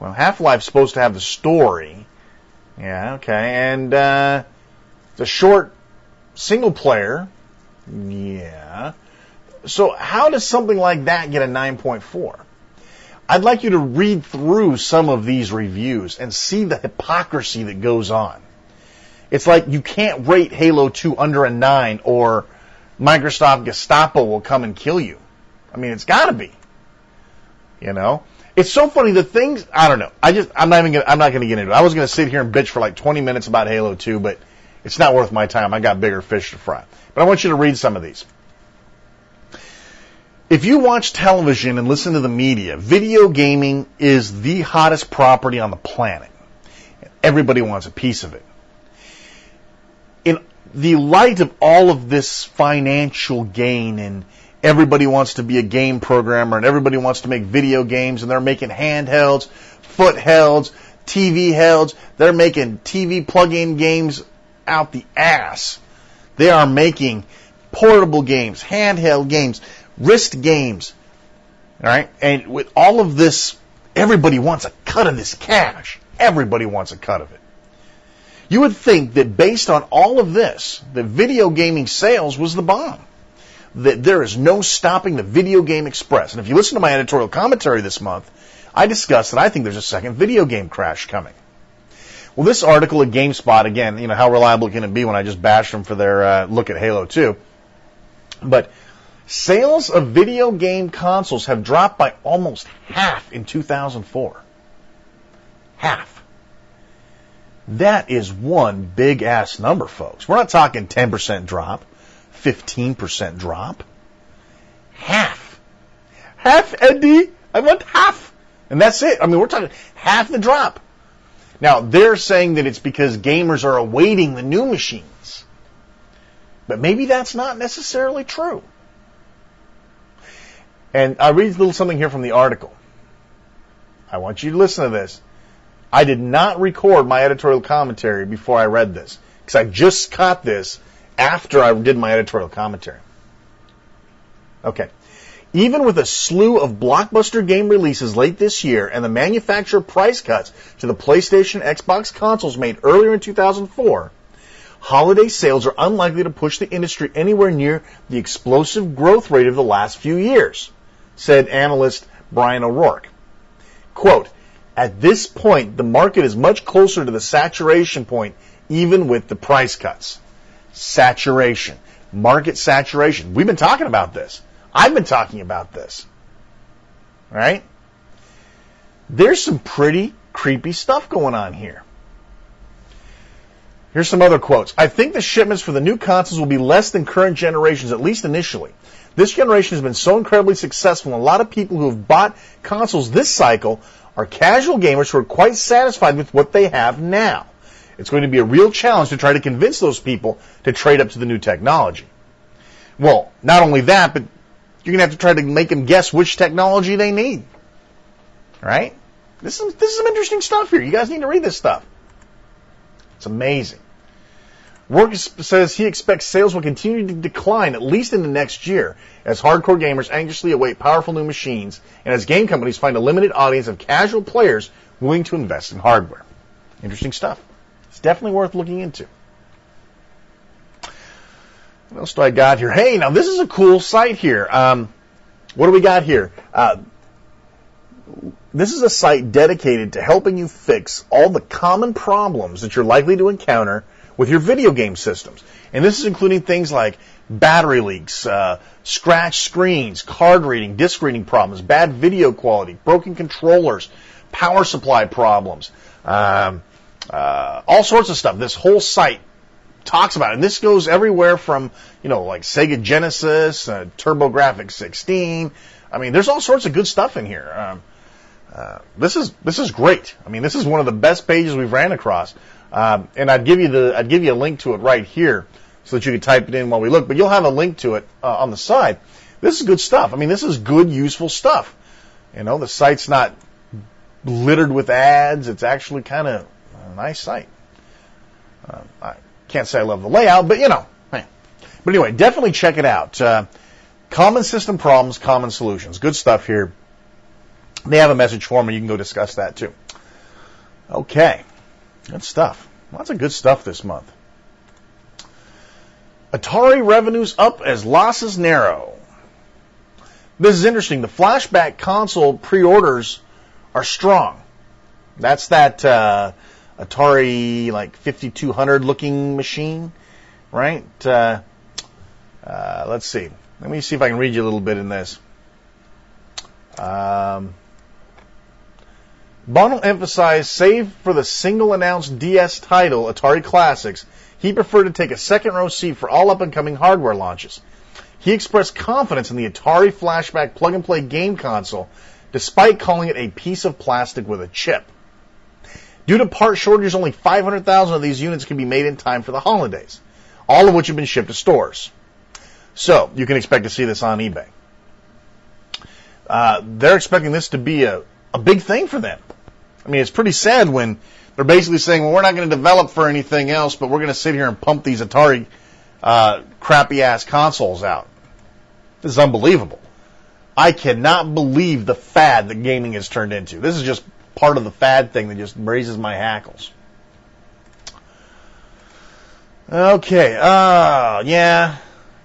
Well, Half-Life's supposed to have the story. Yeah, okay. And the short single-player. Yeah. So how does something like that get a 9.4? I'd like you to read through some of these reviews and see the hypocrisy that goes on. It's like you can't rate Halo 2 under a 9 or Microsoft Gestapo will come and kill you. I mean, it's got to be. You know? It's so funny, the things, I don't know. I'm not going to get into it. I was going to sit here and bitch for like 20 minutes about Halo 2, but it's not worth my time. I got bigger fish to fry. But I want you to read some of these. If you watch television and listen to the media, video gaming is the hottest property on the planet. Everybody wants a piece of it. In the light of all of this financial gain, and everybody wants to be a game programmer, and everybody wants to make video games, and they're making handhelds, foothelds, TV helds, they're making TV plug-in games out the ass. They are making portable games, handheld games, wrist games, all right? And with all of this, everybody wants a cut of this cash. Everybody wants a cut of it. You would think that based on all of this, that video gaming sales was the bomb. That there is no stopping the video game express. And if you listen to my editorial commentary this month, I discussed that I think there's a second video game crash coming. Well, this article at GameSpot, again, you know, how reliable can it be when I just bash them for their look at Halo 2? But sales of video game consoles have dropped by almost half in 2004. Half. That is one big-ass number, folks. We're not talking 10% drop, 15% drop. Half. Half, Eddie. I want half. And that's it. I mean, we're talking half the drop. Now, they're saying that it's because gamers are awaiting the new machines. But maybe that's not necessarily true. And I read a little something here from the article. I want you to listen to this. I did not record my editorial commentary before I read this, because I just caught this after I did my editorial commentary. Okay. Even with a slew of blockbuster game releases late this year and the manufacturer price cuts to the PlayStation and Xbox consoles made earlier in 2004, holiday sales are unlikely to push the industry anywhere near the explosive growth rate of the last few years, said analyst Brian O'Rourke. Quote, at this point, the market is much closer to the saturation point, even with the price cuts. Saturation. Market saturation. We've been talking about this. I've been talking about this. Right? There's some pretty creepy stuff going on here. Here's some other quotes. I think the shipments for the new consoles will be less than current generations, at least initially. This generation has been so incredibly successful, and a lot of people who have bought consoles this cycle are casual gamers who are quite satisfied with what they have now. It's going to be a real challenge to try to convince those people to trade up to the new technology. Well, not only that, but you're going to have to try to make them guess which technology they need. Right? This is some interesting stuff here. You guys need to read this stuff. It's amazing. Work says he expects sales will continue to decline at least in the next year as hardcore gamers anxiously await powerful new machines and as game companies find a limited audience of casual players willing to invest in hardware. Interesting stuff. It's definitely worth looking into. What else do I got here? Hey, now this is a cool site here. What do we got here? This is a site dedicated to helping you fix all the common problems that you're likely to encounter with your video game systems. And this is including things like battery leaks, scratched screens, card reading, disc reading problems, bad video quality, broken controllers, power supply problems, all sorts of stuff. This whole site talks about it. And this goes everywhere from, like Sega Genesis, TurboGrafx 16. I mean, there's all sorts of good stuff in here. This is great. I mean, this is one of the best pages we've ran across. And I'd give you a link to it right here so that you can type it in while we look. But you'll have a link to it on the side. This is good stuff. I mean, this is good, useful stuff. The site's not littered with ads. It's actually kind of a nice site. I can't say I love the layout, but But anyway, definitely check it out. Common system problems, common solutions. Good stuff here. They have a message for me. You can go discuss that too. Okay. Good stuff. Lots of good stuff this month. Atari revenues up as losses narrow. This is interesting. The flashback console pre-orders are strong. That's that Atari 5200 looking machine, right? Let's see. Let me see if I can read you a little bit in this. Bono emphasized, save for the single-announced DS title, Atari Classics, he preferred to take a second-row seat for all up-and-coming hardware launches. He expressed confidence in the Atari Flashback plug-and-play game console, despite calling it a piece of plastic with a chip. Due to part shortages, only 500,000 of these units can be made in time for the holidays, all of which have been shipped to stores. So, you can expect to see this on eBay. They're expecting this to be a big thing for them. I mean, it's pretty sad when they're basically saying, well, we're not going to develop for anything else, but we're going to sit here and pump these Atari crappy-ass consoles out. This is unbelievable. I cannot believe the fad that gaming has turned into. This is just part of the fad thing that just raises my hackles. Okay,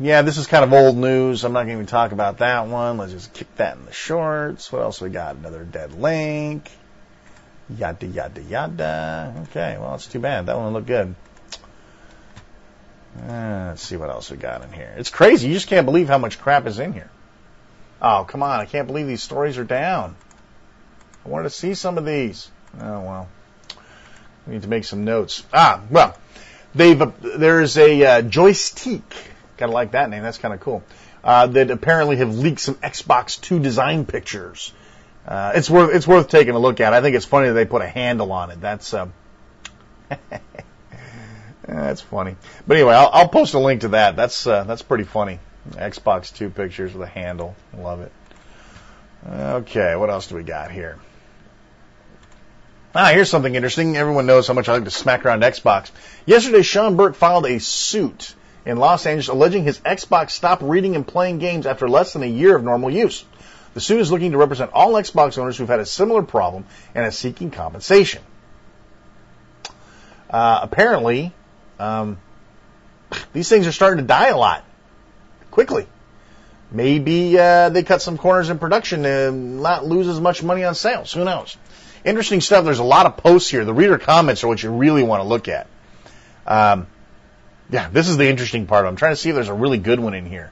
yeah, this is kind of old news. I'm not going to even talk about that one. Let's just kick that in the shorts. What else we got? Another dead link. Yada, yada, yada. Okay, well, it's too bad. That one looked good. Let's see what else we got in here. It's crazy. You just can't believe how much crap is in here. Oh, come on. I can't believe these stories are down. I wanted to see some of these. Oh, well. We need to make some notes. Well, there's a joystick. Gotta like that name. That's kind of cool. That apparently have leaked some Xbox 2 design pictures. It's worth taking a look at. I think it's funny that they put a handle on it. That's that's funny. But anyway, I'll post a link to that. That's pretty funny. Xbox 2 pictures with a handle. Love it. Okay, what else do we got here? Here's something interesting. Everyone knows how much I like to smack around Xbox. Yesterday, Sean Burke filed a suit in Los Angeles alleging his Xbox stopped reading and playing games after less than a year of normal use. The suit is looking to represent all Xbox owners who've had a similar problem and is seeking compensation. Apparently, these things are starting to die a lot quickly. Maybe they cut some corners in production and not lose as much money on sales. Who knows? Interesting stuff. There's a lot of posts here. The reader comments are what you really want to look at. Yeah, this is the interesting part. I'm trying to see if there's a really good one in here.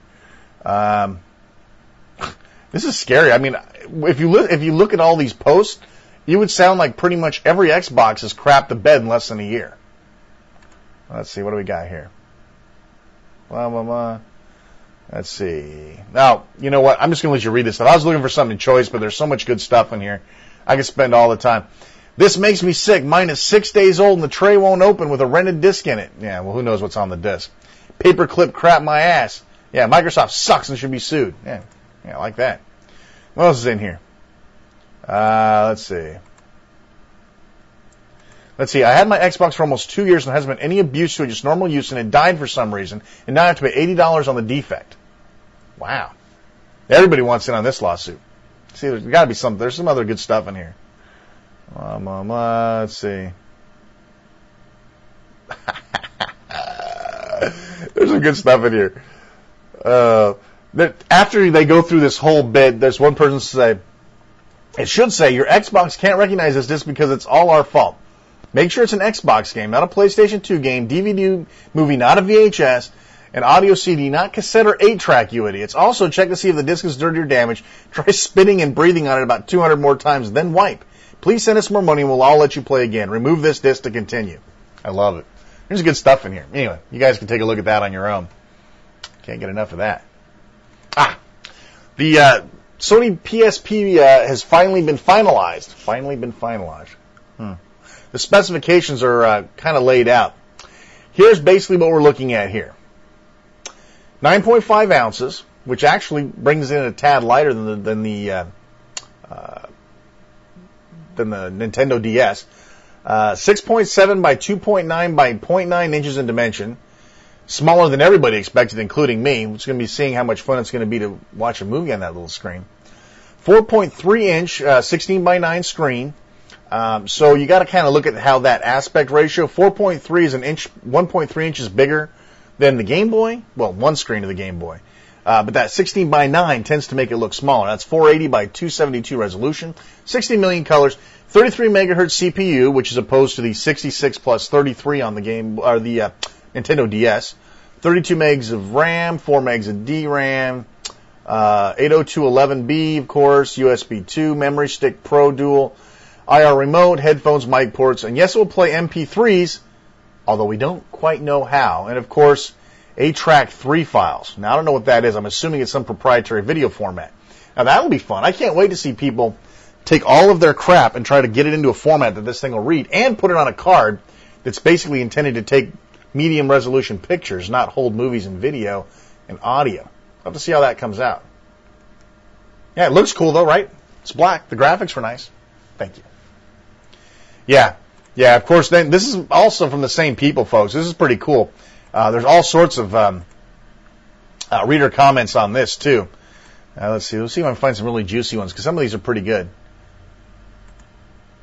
This is scary. I mean, if you look at all these posts, you would sound like pretty much every Xbox has crapped the bed in less than a year. Let's see, what do we got here? Blah, blah, blah. Let's see. Now, you know what? I'm just going to let you read this stuff. I was looking for something choice, but there's so much good stuff in here. I could spend all the time. This makes me sick. Mine is 6 days old and the tray won't open with a rented disc in it. Yeah, well, who knows what's on the disc. Paperclip crap my ass. Yeah, Microsoft sucks and should be sued. Yeah, I like that. What else is in here? Let's see. I had my Xbox for almost 2 years and there hasn't been any abuse to it, just normal use, and it died for some reason, and now I have to pay $80 on the defect. Wow. Everybody wants in on this lawsuit. See, there's got to be there's some other good stuff in here. Let's see. There's some good stuff in here. After they go through this whole bit, there's one person say, it should say, your Xbox can't recognize this disc because it's all our fault. Make sure it's an Xbox game, not a PlayStation 2 game, DVD movie, not a VHS, an audio CD, not cassette or 8-track, you idiots. Also, check to see if the disc is dirty or damaged. Try spitting and breathing on it about 200 more times, then wipe. Please send us more money and we'll all let you play again. Remove this disc to continue. I love it. There's good stuff in here. Anyway, you guys can take a look at that on your own. Can't get enough of that. The Sony PSP has finally been finalized. The specifications are kind of laid out. Here's basically what we're looking at here. 9.5 ounces, which actually brings in a tad lighter than the Nintendo DS. 6.7 by 2.9 by 0.9 inches in dimension. Smaller than everybody expected, including me, which is going to be seeing how much fun it's going to be to watch a movie on that little screen. 4.3 inch, 16 by 9 screen. So you got to kind of look at how that aspect ratio. 4.3 is 1.3 inches bigger than the Game Boy. Well, one screen of the Game Boy. But that 16 by 9 tends to make it look smaller. That's 480 by 272 resolution, 60 million colors, 33 megahertz CPU, which is opposed to the 66 plus 33 on the Nintendo DS, 32 megs of RAM, 4 megs of DRAM, 802.11b, of course, USB 2, memory stick Pro Dual, IR remote, headphones, mic ports, and yes, it will play MP3s, although we don't quite know how. And of course, 8-track 3 files. Now, I don't know what that is. I'm assuming it's some proprietary video format. Now, that'll be fun. I can't wait to see people take all of their crap and try to get it into a format that this thing will read and put it on a card that's basically intended to take medium resolution pictures, not hold movies and video and audio. I'll have to see how that comes out. Yeah, it looks cool though, right? It's black. The graphics were nice. Thank you. Yeah, of course, then this is also from the same people, folks. This is pretty cool. There's all sorts of reader comments on this, too. Let's see if I can find some really juicy ones, because some of these are pretty good.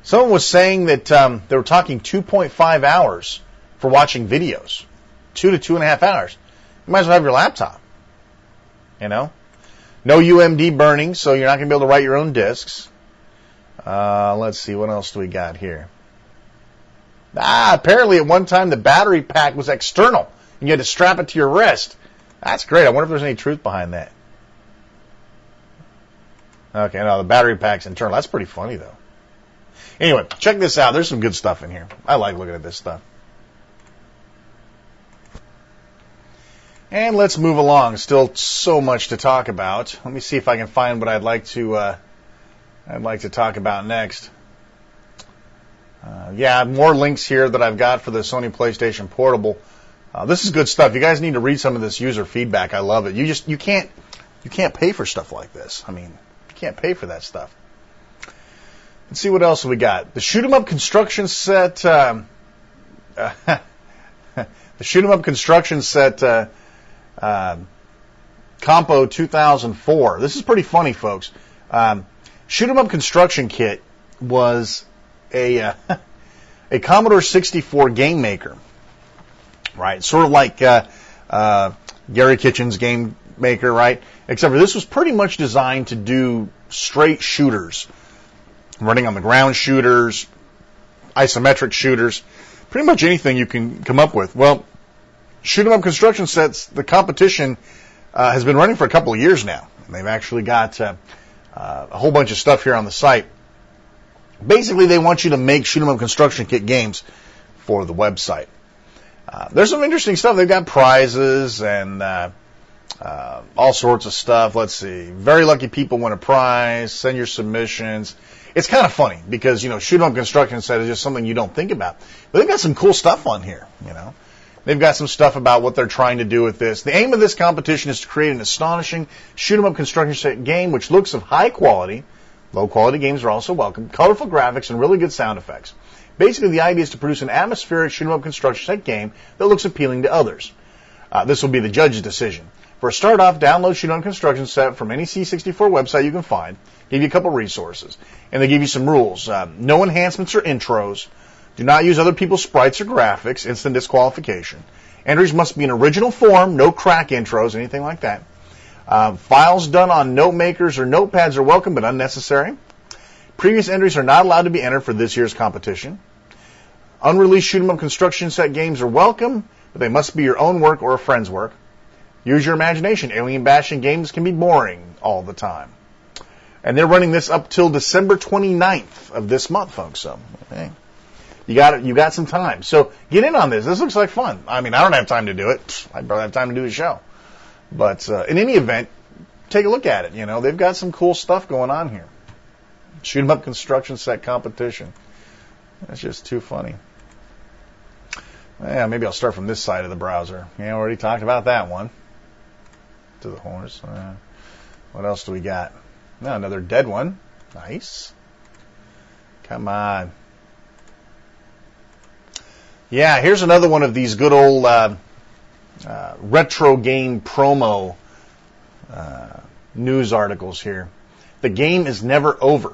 Someone was saying that they were talking 2.5 hours for watching videos. 2 to 2.5 hours. You might as well have your laptop. You know? No UMD burning, so you're not going to be able to write your own discs. Let's see, what else do we got here? Apparently at one time the battery pack was external, and you had to strap it to your wrist. That's great. I wonder if there's any truth behind that. Okay, no, the battery pack's internal. That's pretty funny, though. Anyway, check this out. There's some good stuff in here. I like looking at this stuff. And let's move along. Still so much to talk about. Let me see if I can find what I'd like to talk about next. More links here that I've got for the Sony PlayStation Portable. This is good stuff. You guys need to read some of this user feedback. I love it. You can't pay for stuff like this. I mean, you can't pay for that stuff. Let's see what else we got. The Shoot 'em Up construction set. The Shoot 'em Up construction set. Compo 2004. This is pretty funny, folks. Shoot 'em Up construction kit was a Commodore 64 game maker, right? Sort of like Gary Kitchen's game maker, right? Except for this was pretty much designed to do straight shooters, running on the ground shooters, isometric shooters, pretty much anything you can come up with. Well, Shoot 'em Up construction sets, the competition has been running for a couple of years now, and they've actually got a whole bunch of stuff here on the site. Basically, they want you to make Shoot 'em Up construction kit games for the website. There's some interesting stuff. They've got prizes and all sorts of stuff. Let's see. Very lucky people win a prize. Send your submissions. It's kind of funny because, shoot 'em up construction set is just something you don't think about. But they've got some cool stuff on here, They've got some stuff about what they're trying to do with this. The aim of this competition is to create an astonishing shoot 'em up construction set game which looks of high quality. Low quality games are also welcome. Colorful graphics and really good sound effects. Basically, the idea is to produce an atmospheric shoot 'em up construction set game that looks appealing to others. This will be the judge's decision. For a start off, download Shoot 'em Up Construction Set from any C64 website you can find. Give you a couple resources. And they give you some rules. No enhancements or intros. Do not use other people's sprites or graphics. Instant disqualification. Entries must be in original form. No crack intros, anything like that. Files done on note makers or notepads are welcome but unnecessary. Previous entries are not allowed to be entered for this year's competition. Unreleased Shoot 'em Up Construction Set games are welcome, but they must be your own work or a friend's work. Use your imagination. Alien bashing games can be boring all the time. And they're running this up till December 29th of this month, folks. So, hey, you got some time. So get in on this. This looks like fun. I mean, I don't have time to do it. I barely have time to do the show. But in any event, take a look at it. They've got some cool stuff going on here. Shoot 'em up construction set competition. That's just too funny. Yeah, maybe I'll start from this side of the browser. Yeah, we already talked about that one. To the horse. What else do we got? No, another dead one. Nice. Come on. Yeah, here's another one of these good old retro game promo news articles here. The game is never over.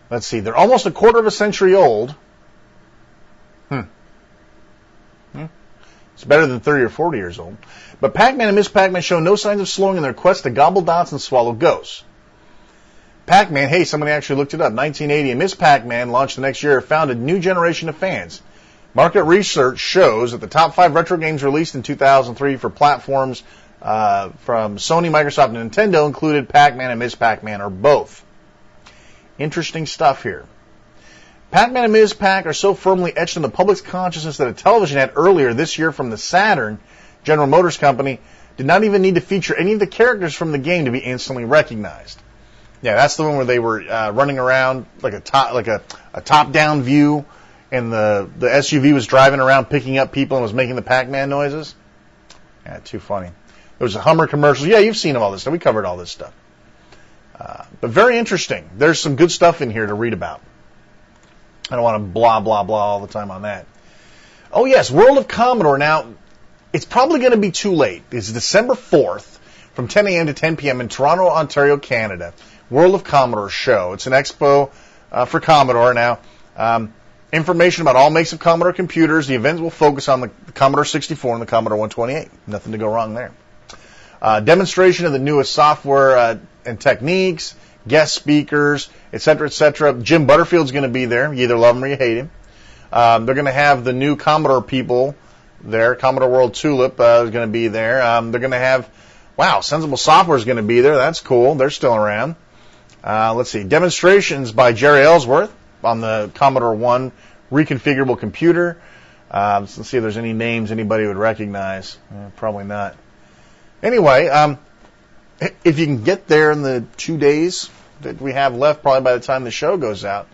Let's see. They're almost a quarter of a century old. It's better than 30 or 40 years old. But Pac-Man and Ms. Pac-Man show no signs of slowing in their quest to gobble dots and swallow ghosts. Pac-Man, hey, somebody actually looked it up. 1980, and Ms. Pac-Man launched the next year, found a new generation of fans. Market research shows that the top 5 retro games released in 2003 for platforms from Sony, Microsoft, and Nintendo included Pac-Man and Ms. Pac-Man, or both. Interesting stuff here. Pac-Man and Ms. Pac are so firmly etched in the public's consciousness that a television ad earlier this year from the Saturn, General Motors Company, did not even need to feature any of the characters from the game to be instantly recognized. Yeah, that's the one where they were running around like a top-down view, and the SUV was driving around picking up people and was making the Pac-Man noises. Yeah, too funny. There was a Hummer commercial. Yeah, you've seen all this stuff. We covered all this stuff. But very interesting. There's some good stuff in here to read about. I don't want to blah, blah, blah all the time on that. Oh, yes, World of Commodore. Now, it's probably going to be too late. It's December 4th from 10 a.m. to 10 p.m. in Toronto, Ontario, Canada. World of Commodore show. It's an expo for Commodore. Now, information about all makes of Commodore computers. The event will focus on the Commodore 64 and the Commodore 128. Nothing to go wrong there. Demonstration of the newest software and techniques, guest speakers, etc., etc. Jim Butterfield's going to be there. You either love him or you hate him. They're going to have the new Commodore people there. Commodore World Tulip is going to be there. They're going to have, Sensible Software is going to be there. That's cool. They're still around. Let's see. Demonstrations by Jerry Ellsworth on the Commodore 1 reconfigurable computer. Let's see if there's any names anybody would recognize. Probably not. Anyway, if you can get there in the 2 days that we have left, probably by the time the show goes out.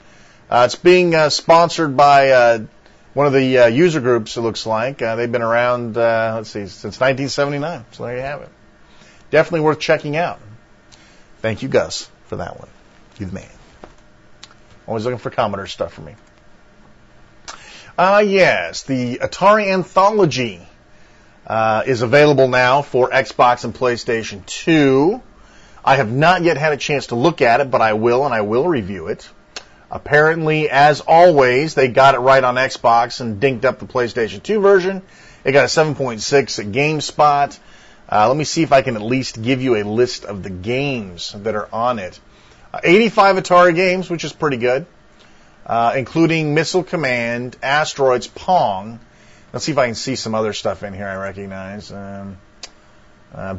It's being sponsored by one of the user groups, it looks like. They've been around, since 1979. So there you have it. Definitely worth checking out. Thank you, Gus, for that one. You're the man. Always looking for Commodore stuff for me. Yes, the Atari Anthology is available now for Xbox and PlayStation 2. I have not yet had a chance to look at it, but I will, and I will review it. Apparently, as always, they got it right on Xbox and dinked up the PlayStation 2 version. It got a 7.6 at GameSpot. Let me see if I can at least give you a list of the games that are on it. 85 Atari games, which is pretty good, including Missile Command, Asteroids, Pong. Let's see if I can see some other stuff in here I recognize.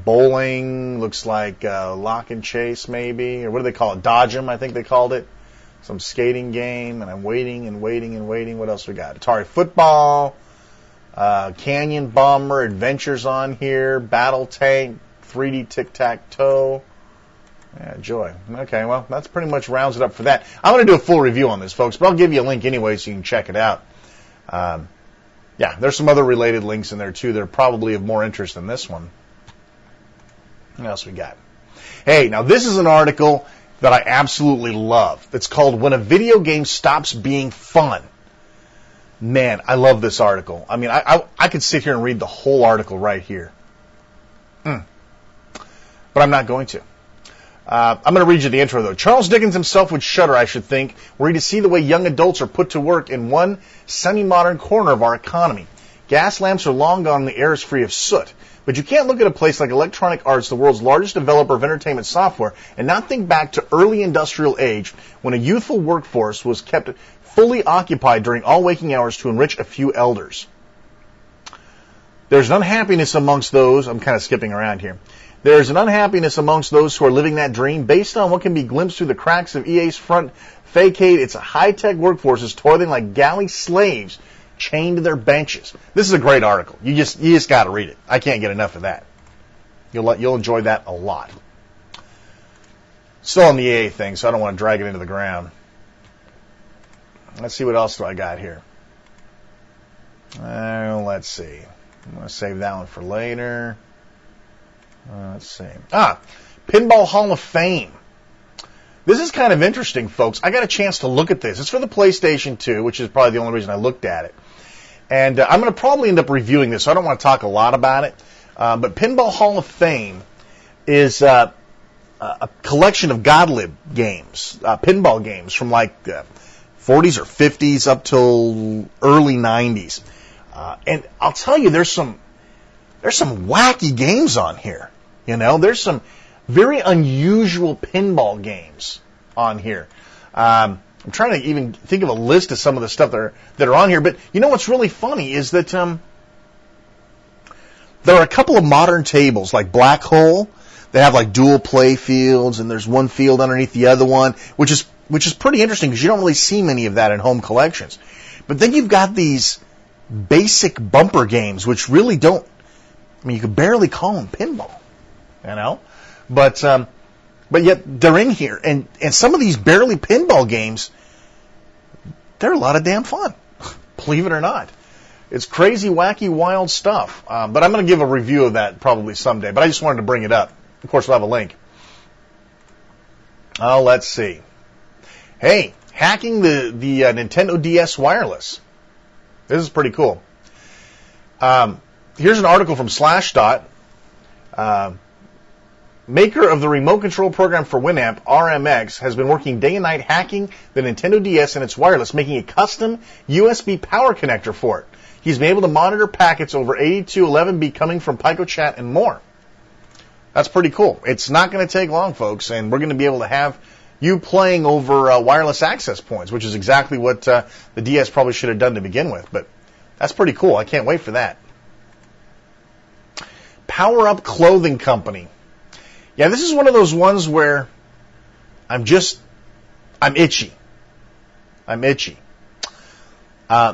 Bowling, looks like Lock and Chase maybe, or what do they call it? Dodge 'em, I think they called it. Some skating game, and I'm waiting and waiting and waiting. What else we got? Atari Football, Canyon Bomber, Adventures on here, Battle Tank, 3D Tic-Tac-Toe. Yeah, joy. Okay, well, that's pretty much rounds it up for that. I'm going to do a full review on this, folks, but I'll give you a link anyway so you can check it out. Yeah, there's some other related links in there, too. They're probably of more interest than this one. What else we got? Hey, now this is an article that I absolutely love. It's called When a Video Game Stops Being Fun. Man, I love this article. I mean, I could sit here and read the whole article right here. But I'm not going to. I'm going to read you the intro, though. Charles Dickens himself would shudder, I should think, were he to see the way young adults are put to work in one semi-modern corner of our economy. Gas lamps are long gone and the air is free of soot. But you can't look at a place like Electronic Arts, the world's largest developer of entertainment software, and not think back to early industrial age when a youthful workforce was kept fully occupied during all waking hours to enrich a few elders. There's an unhappiness amongst those, I'm kind of skipping around here. There's an unhappiness amongst those who are living that dream based on what can be glimpsed through the cracks of EA's front facade. It's a high-tech workforce is toiling like galley slaves chained to their benches. This is a great article. You just got to read it. I can't get enough of that. You'll enjoy that a lot. Still on the EA thing, so I don't want to drag it into the ground. Let's see what else do I got here. Let's see. I'm going to save that one for later. Let's see. Pinball Hall of Fame. This is kind of interesting, folks. I got a chance to look at this. It's for the PlayStation 2, which is probably the only reason I looked at it. And I'm going to probably end up reviewing this, so I don't want to talk a lot about it. But Pinball Hall of Fame is a collection of Godlib games, pinball games from like 40s or 50s up till early 90s. And I'll tell you, there's some wacky games on here. You know, there's some very unusual pinball games on here. I'm trying to even think of a list of some of the stuff that are on here. But you know what's really funny is that there are a couple of modern tables, like Black Hole. They have like dual play fields, and there's one field underneath the other one, which is pretty interesting because you don't really see many of that in home collections. But then you've got these basic bumper games, which really don't. I mean, you could barely call them pinball, you know. But yet they're in here, and some of these barely pinball games, they're a lot of damn fun. Believe it or not, it's crazy, wacky, wild stuff. But I'm going to give a review of that probably someday. But I just wanted to bring it up. Of course, we'll have a link. Oh, let's see. Hey, hacking the Nintendo DS wireless. This is pretty cool. Here's an article from Slashdot. Maker of the remote control program for Winamp, RMX, has been working day and night hacking the Nintendo DS and its wireless, making a custom USB power connector for it. He's been able to monitor packets over 8211B coming from PicoChat and more. That's pretty cool. It's not going to take long, folks, and we're going to be able to have you playing over wireless access points, which is exactly what the DS probably should have done to begin with. But that's pretty cool. I can't wait for that. Power Up Clothing Company. Yeah, this is one of those ones where I'm itchy.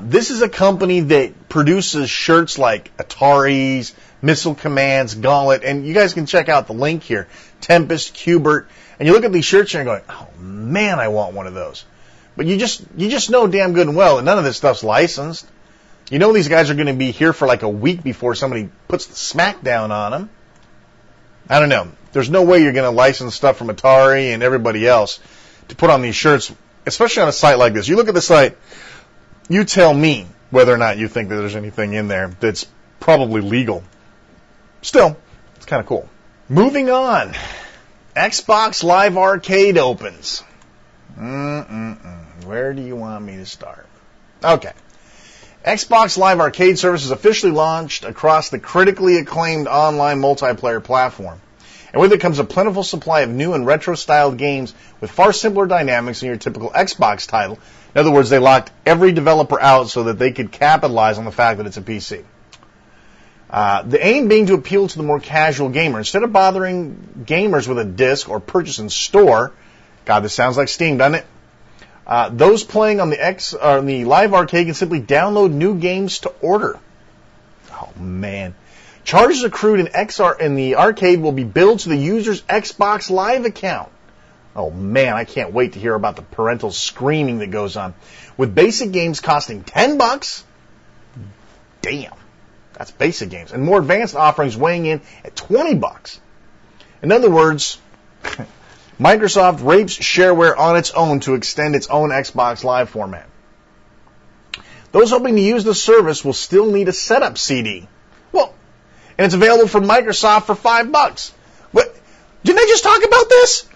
This is a company that produces shirts like Atari's, Missile Command's, Gauntlet, and you guys can check out the link here, Tempest, Cubert, and you look at these shirts and you're going, oh man, I want one of those. But you just know damn good and well that none of this stuff's licensed. You know these guys are going to be here for like a week before somebody puts the smackdown on them. I don't know. There's no way you're going to license stuff from Atari and everybody else to put on these shirts, especially on a site like this. You look at the site, you tell me whether or not you think that there's anything in there that's probably legal. Still, it's kind of cool. Moving on. Xbox Live Arcade opens. Where do you want me to start? Okay. Xbox Live Arcade service is officially launched across the critically acclaimed online multiplayer platform. And with it comes a plentiful supply of new and retro-styled games with far simpler dynamics than your typical Xbox title. In other words, they locked every developer out so that they could capitalize on the fact that it's a PC. The aim being to appeal to the more casual gamer. Instead of bothering gamers with a disc or purchase in store, God, this sounds like Steam, doesn't it? Those playing on the Live Arcade can simply download new games to order. Oh, man. Charges accrued in the arcade will be billed to the user's Xbox Live account. Oh man, I can't wait to hear about the parental screaming that goes on. With basic games costing $10, damn, that's basic games, and more advanced offerings weighing in at $20. In other words, Microsoft rapes shareware on its own to extend its own Xbox Live format. Those hoping to use the service will still need a setup CD. Well, and it's available from Microsoft for $5. What? Didn't I just talk about this?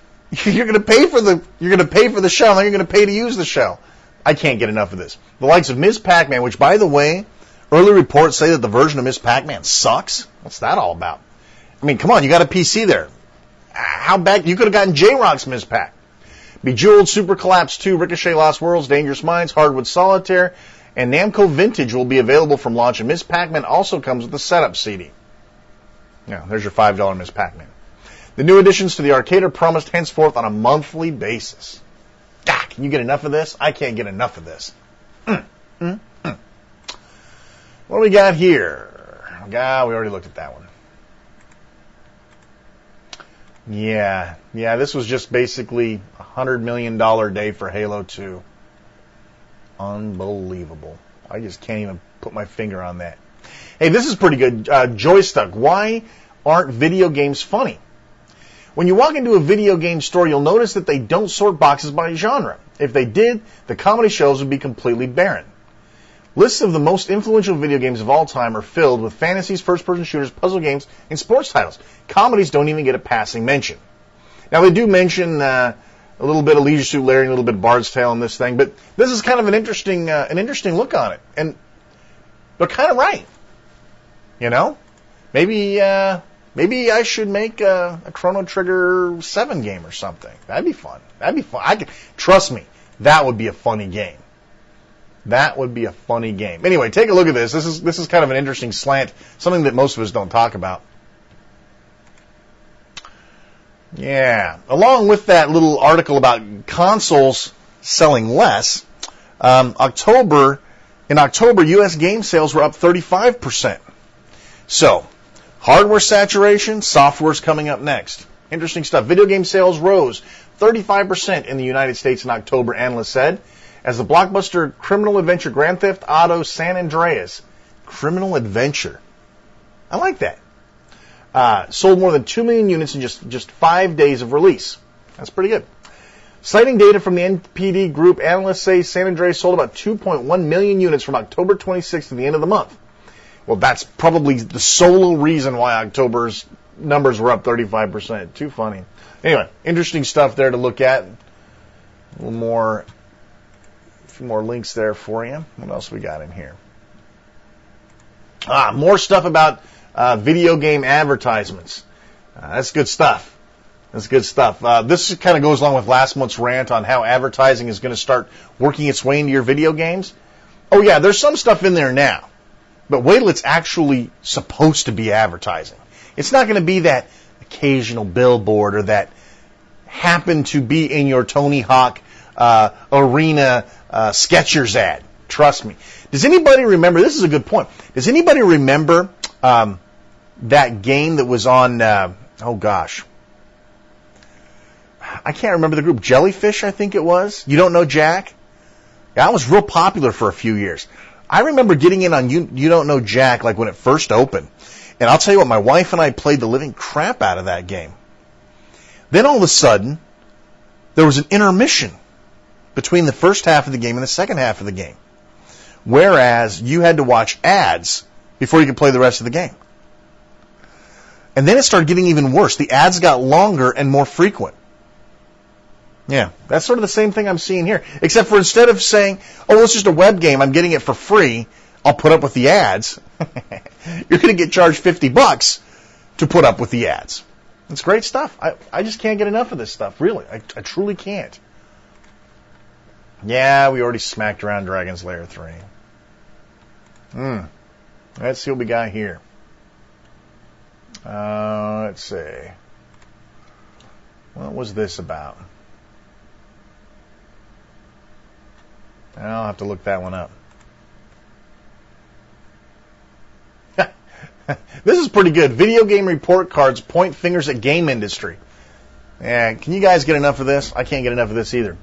You're going to pay for the shell, and you're going to pay to use the shell. I can't get enough of this. The likes of Ms. Pac-Man, which, by the way, early reports say that the version of Ms. Pac-Man sucks. What's that all about? I mean, come on, you got a PC there. How bad? You could have gotten J-Rock's Ms. Pac. Bejeweled, Super Collapse 2, Ricochet Lost Worlds, Dangerous Minds, Hardwood Solitaire, and Namco Vintage will be available from launch, and Ms. Pac-Man also comes with a setup CD. Now, there's your $5 Ms. Pac-Man. The new additions to the arcade are promised henceforth on a monthly basis. Can you get enough of this? I can't get enough of this. What do we got here? We already looked at that one. Yeah, this was just basically a $100 million day for Halo 2. Unbelievable. I just can't even put my finger on that. Hey, this is pretty good. Joystuck. Why aren't video games funny? When you walk into a video game store, you'll notice that they don't sort boxes by genre. If they did, the comedy shelves would be completely barren. Lists of the most influential video games of all time are filled with fantasies, first-person shooters, puzzle games, and sports titles. Comedies don't even get a passing mention. Now, they do mention a little bit of Leisure Suit Larry, a little bit of Bard's Tale in this thing, but this is kind of an interesting look on it. And they're kind of right. You know? Maybe I should make a Chrono Trigger 7 game or something. That'd be fun. Trust me, that would be a funny game. Anyway, take a look at this. This is kind of an interesting slant, something that most of us don't talk about. Yeah. Along with that little article about consoles selling less, in October, U.S. game sales were up 35%. So, hardware saturation, software's coming up next. Interesting stuff. Video game sales rose 35% in the United States in October, analysts said, as the blockbuster criminal adventure Grand Theft Auto San Andreas, criminal adventure, I like that, sold more than 2 million units in just 5 days of release. That's pretty good. Citing data from the NPD Group, analysts say San Andreas sold about 2.1 million units from October 26th to the end of the month. Well, that's probably the sole reason why October's numbers were up 35%. Too funny. Anyway, interesting stuff there to look at. A few more links there for you. What else we got in here? More stuff about video game advertisements. That's good stuff. This kind of goes along with last month's rant on how advertising is going to start working its way into your video games. Oh yeah, there's some stuff in there now. But wait till it's actually supposed to be advertising. It's not going to be that occasional billboard or that happen to be in your Tony Hawk Arena Skechers ad. Trust me. Does anybody remember, this is a good point, does anybody remember that game that was on, oh gosh, I can't remember the group, Jellyfish I think it was? You Don't Know Jack? That was real popular for a few years. I remember getting in on You Don't Know Jack like when it first opened. And I'll tell you what, my wife and I played the living crap out of that game. Then all of a sudden, there was an intermission between the first half of the game and the second half of the game. Whereas you had to watch ads before you could play the rest of the game. And then it started getting even worse. The ads got longer and more frequent. Yeah, that's sort of the same thing I'm seeing here. Except for instead of saying, oh, it's just a web game, I'm getting it for free, I'll put up with the ads. You're going to get charged $50 to put up with the ads. It's great stuff. I just can't get enough of this stuff, really. I truly can't. Yeah, we already smacked around Dragon's Lair 3. Let's see what we got here. Let's see. What was this about? I'll have to look that one up. This is pretty good. Video game report cards point fingers at game industry. Yeah, can you guys get enough of this? I can't get enough of this either.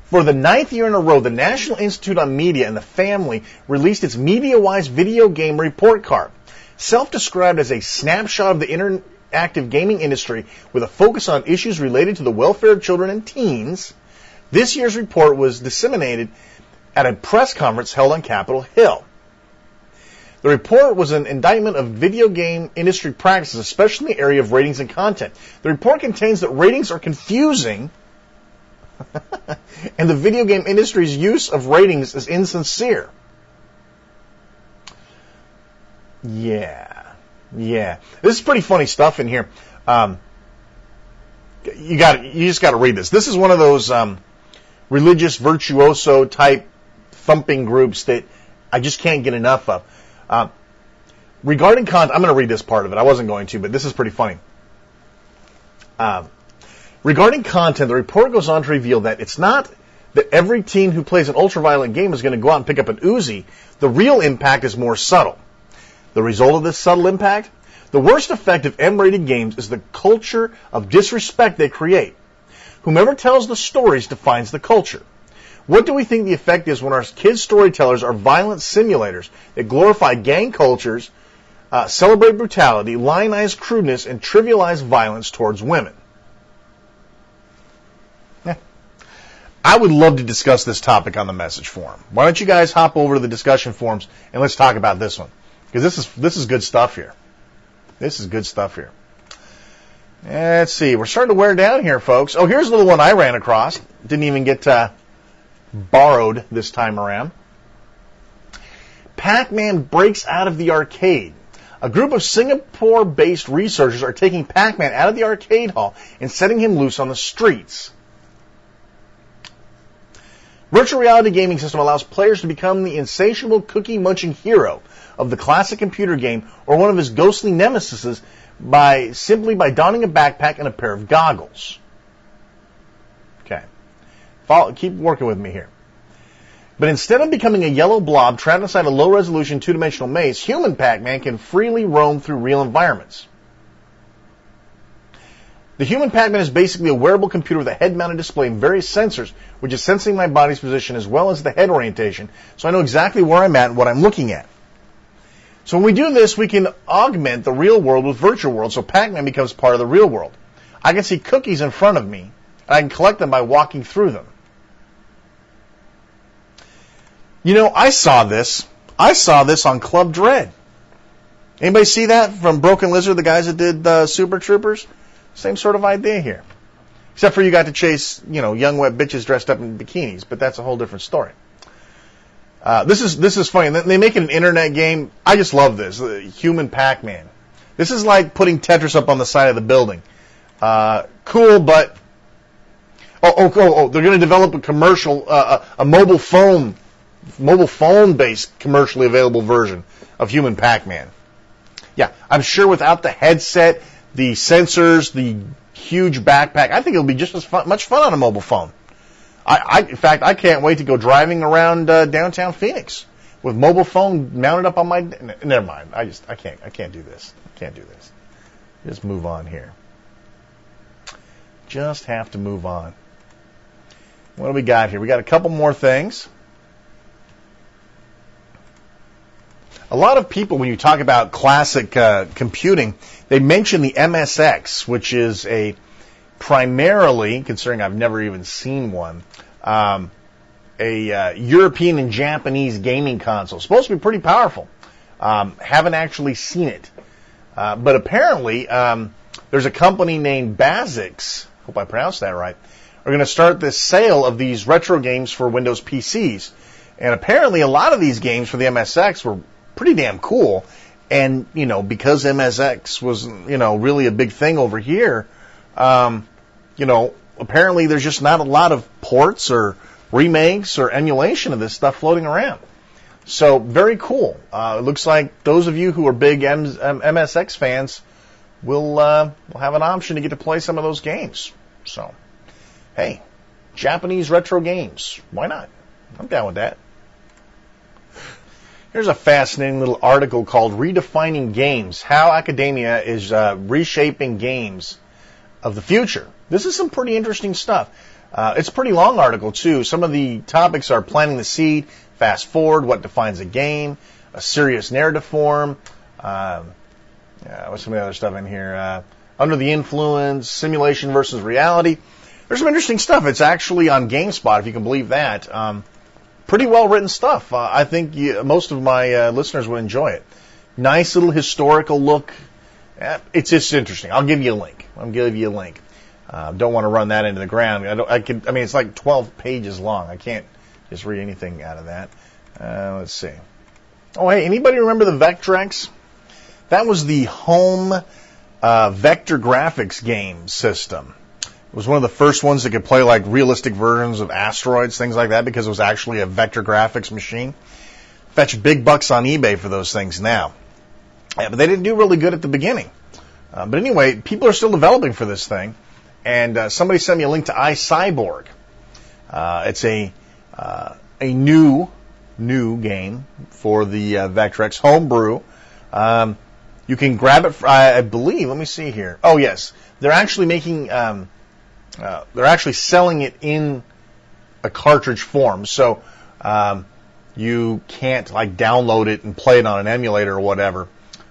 For the 9th year in a row, the National Institute on Media and the Family released its MediaWise video game report card. Self-described as a snapshot of the interactive gaming industry with a focus on issues related to the welfare of children and teens, this year's report was disseminated at a press conference held on Capitol Hill. The report was an indictment of video game industry practices, especially in the area of ratings and content. The report contains that ratings are confusing and the video game industry's use of ratings is insincere. Yeah. This is pretty funny stuff in here. You just got to read this. This is one of those religious virtuoso type thumping groups that I just can't get enough of. Regarding content, I'm going to read this part of it. I wasn't going to, but this is pretty funny. Regarding content, the report goes on to reveal that it's not that every teen who plays an ultra-violent game is going to go out and pick up an Uzi. The real impact is more subtle. The result of this subtle impact? The worst effect of M-rated games is the culture of disrespect they create. Whomever tells the stories defines the culture. What do we think the effect is when our kids' storytellers are violent simulators that glorify gang cultures, celebrate brutality, lionize crudeness, and trivialize violence towards women? I would love to discuss this topic on the message forum. Why don't you guys hop over to the discussion forums and let's talk about this one? Because this is good stuff here. This is good stuff here. Let's see. We're starting to wear down here, folks. Oh, here's a little one I ran across. Didn't even get borrowed this time around. Pac-Man breaks out of the arcade. A group of Singapore-based researchers are taking Pac-Man out of the arcade hall and setting him loose on the streets. Virtual reality gaming system allows players to become the insatiable cookie-munching hero of the classic computer game or one of his ghostly nemesises simply by donning a backpack and a pair of goggles. Okay. Keep working with me here. But instead of becoming a yellow blob trapped inside a low-resolution two-dimensional maze, human Pac-Man can freely roam through real environments. The human Pac-Man is basically a wearable computer with a head-mounted display and various sensors, which is sensing my body's position as well as the head orientation, so I know exactly where I'm at and what I'm looking at. So when we do this, we can augment the real world with virtual world, so Pac-Man becomes part of the real world. I can see cookies in front of me, and I can collect them by walking through them. You know, I saw this on Club Dread. Anybody see that from Broken Lizard, the guys that did Super Troopers? Same sort of idea here. Except for you got to chase, young wet bitches dressed up in bikinis, but that's a whole different story. This is funny. They make it an internet game. I just love this. Human Pac-Man. This is like putting Tetris up on the side of the building. Cool, but they're going to develop a commercial, a mobile phone-based commercially available version of Human Pac-Man. Yeah, I'm sure without the headset, the sensors, the huge backpack, I think it'll be just as much fun on a mobile phone. In fact, I can't wait to go driving around downtown Phoenix with mobile phone mounted up on my. Never mind. I can't do this. I can't do this. Just move on here. Just have to move on. What do we got here? We got a couple more things. A lot of people, when you talk about classic computing, they mention the MSX, which is a primarily, considering I've never even seen one, a European and Japanese gaming console. Supposed to be pretty powerful. Haven't actually seen it. But apparently, there's a company named BASIX, hope I pronounced that right, are going to start this sale of these retro games for Windows PCs. And apparently a lot of these games for the MSX were pretty damn cool. And, because MSX was, really a big thing over here, apparently there's just not a lot of ports or remakes or emulation of this stuff floating around. So, very cool. It looks like those of you who are big MSX fans will have an option to get to play some of those games. So, hey, Japanese retro games. Why not? I'm down with that. Here's a fascinating little article called Redefining Games, How Academia is Reshaping Games of the Future. This is some pretty interesting stuff. It's a pretty long article, too. Some of the topics are planting the seed, fast forward, what defines a game, a serious narrative form, what's some of the other stuff in here? Under the influence, simulation versus reality. There's some interesting stuff. It's actually on GameSpot, if you can believe that. Pretty well-written stuff. I think most of my listeners would enjoy it. Nice little historical look. It's just interesting. I'll give you a link. Don't want to run that into the ground. I mean, it's like 12 pages long. I can't just read anything out of that. Let's see. Oh, hey, anybody remember the Vectrex? That was the home vector graphics game system. It was one of the first ones that could play like realistic versions of asteroids, things like that, because it was actually a vector graphics machine. Fetch big bucks on eBay for those things now. Yeah, but they didn't do really good at the beginning. But anyway, people are still developing for this thing. And somebody sent me a link to iCyborg. It's a new game for the Vectrex homebrew. You can grab it, I believe, let me see here. Oh, yes. They're actually making... they're actually selling it in a cartridge form, so you can't like download it and play it on an emulator or whatever.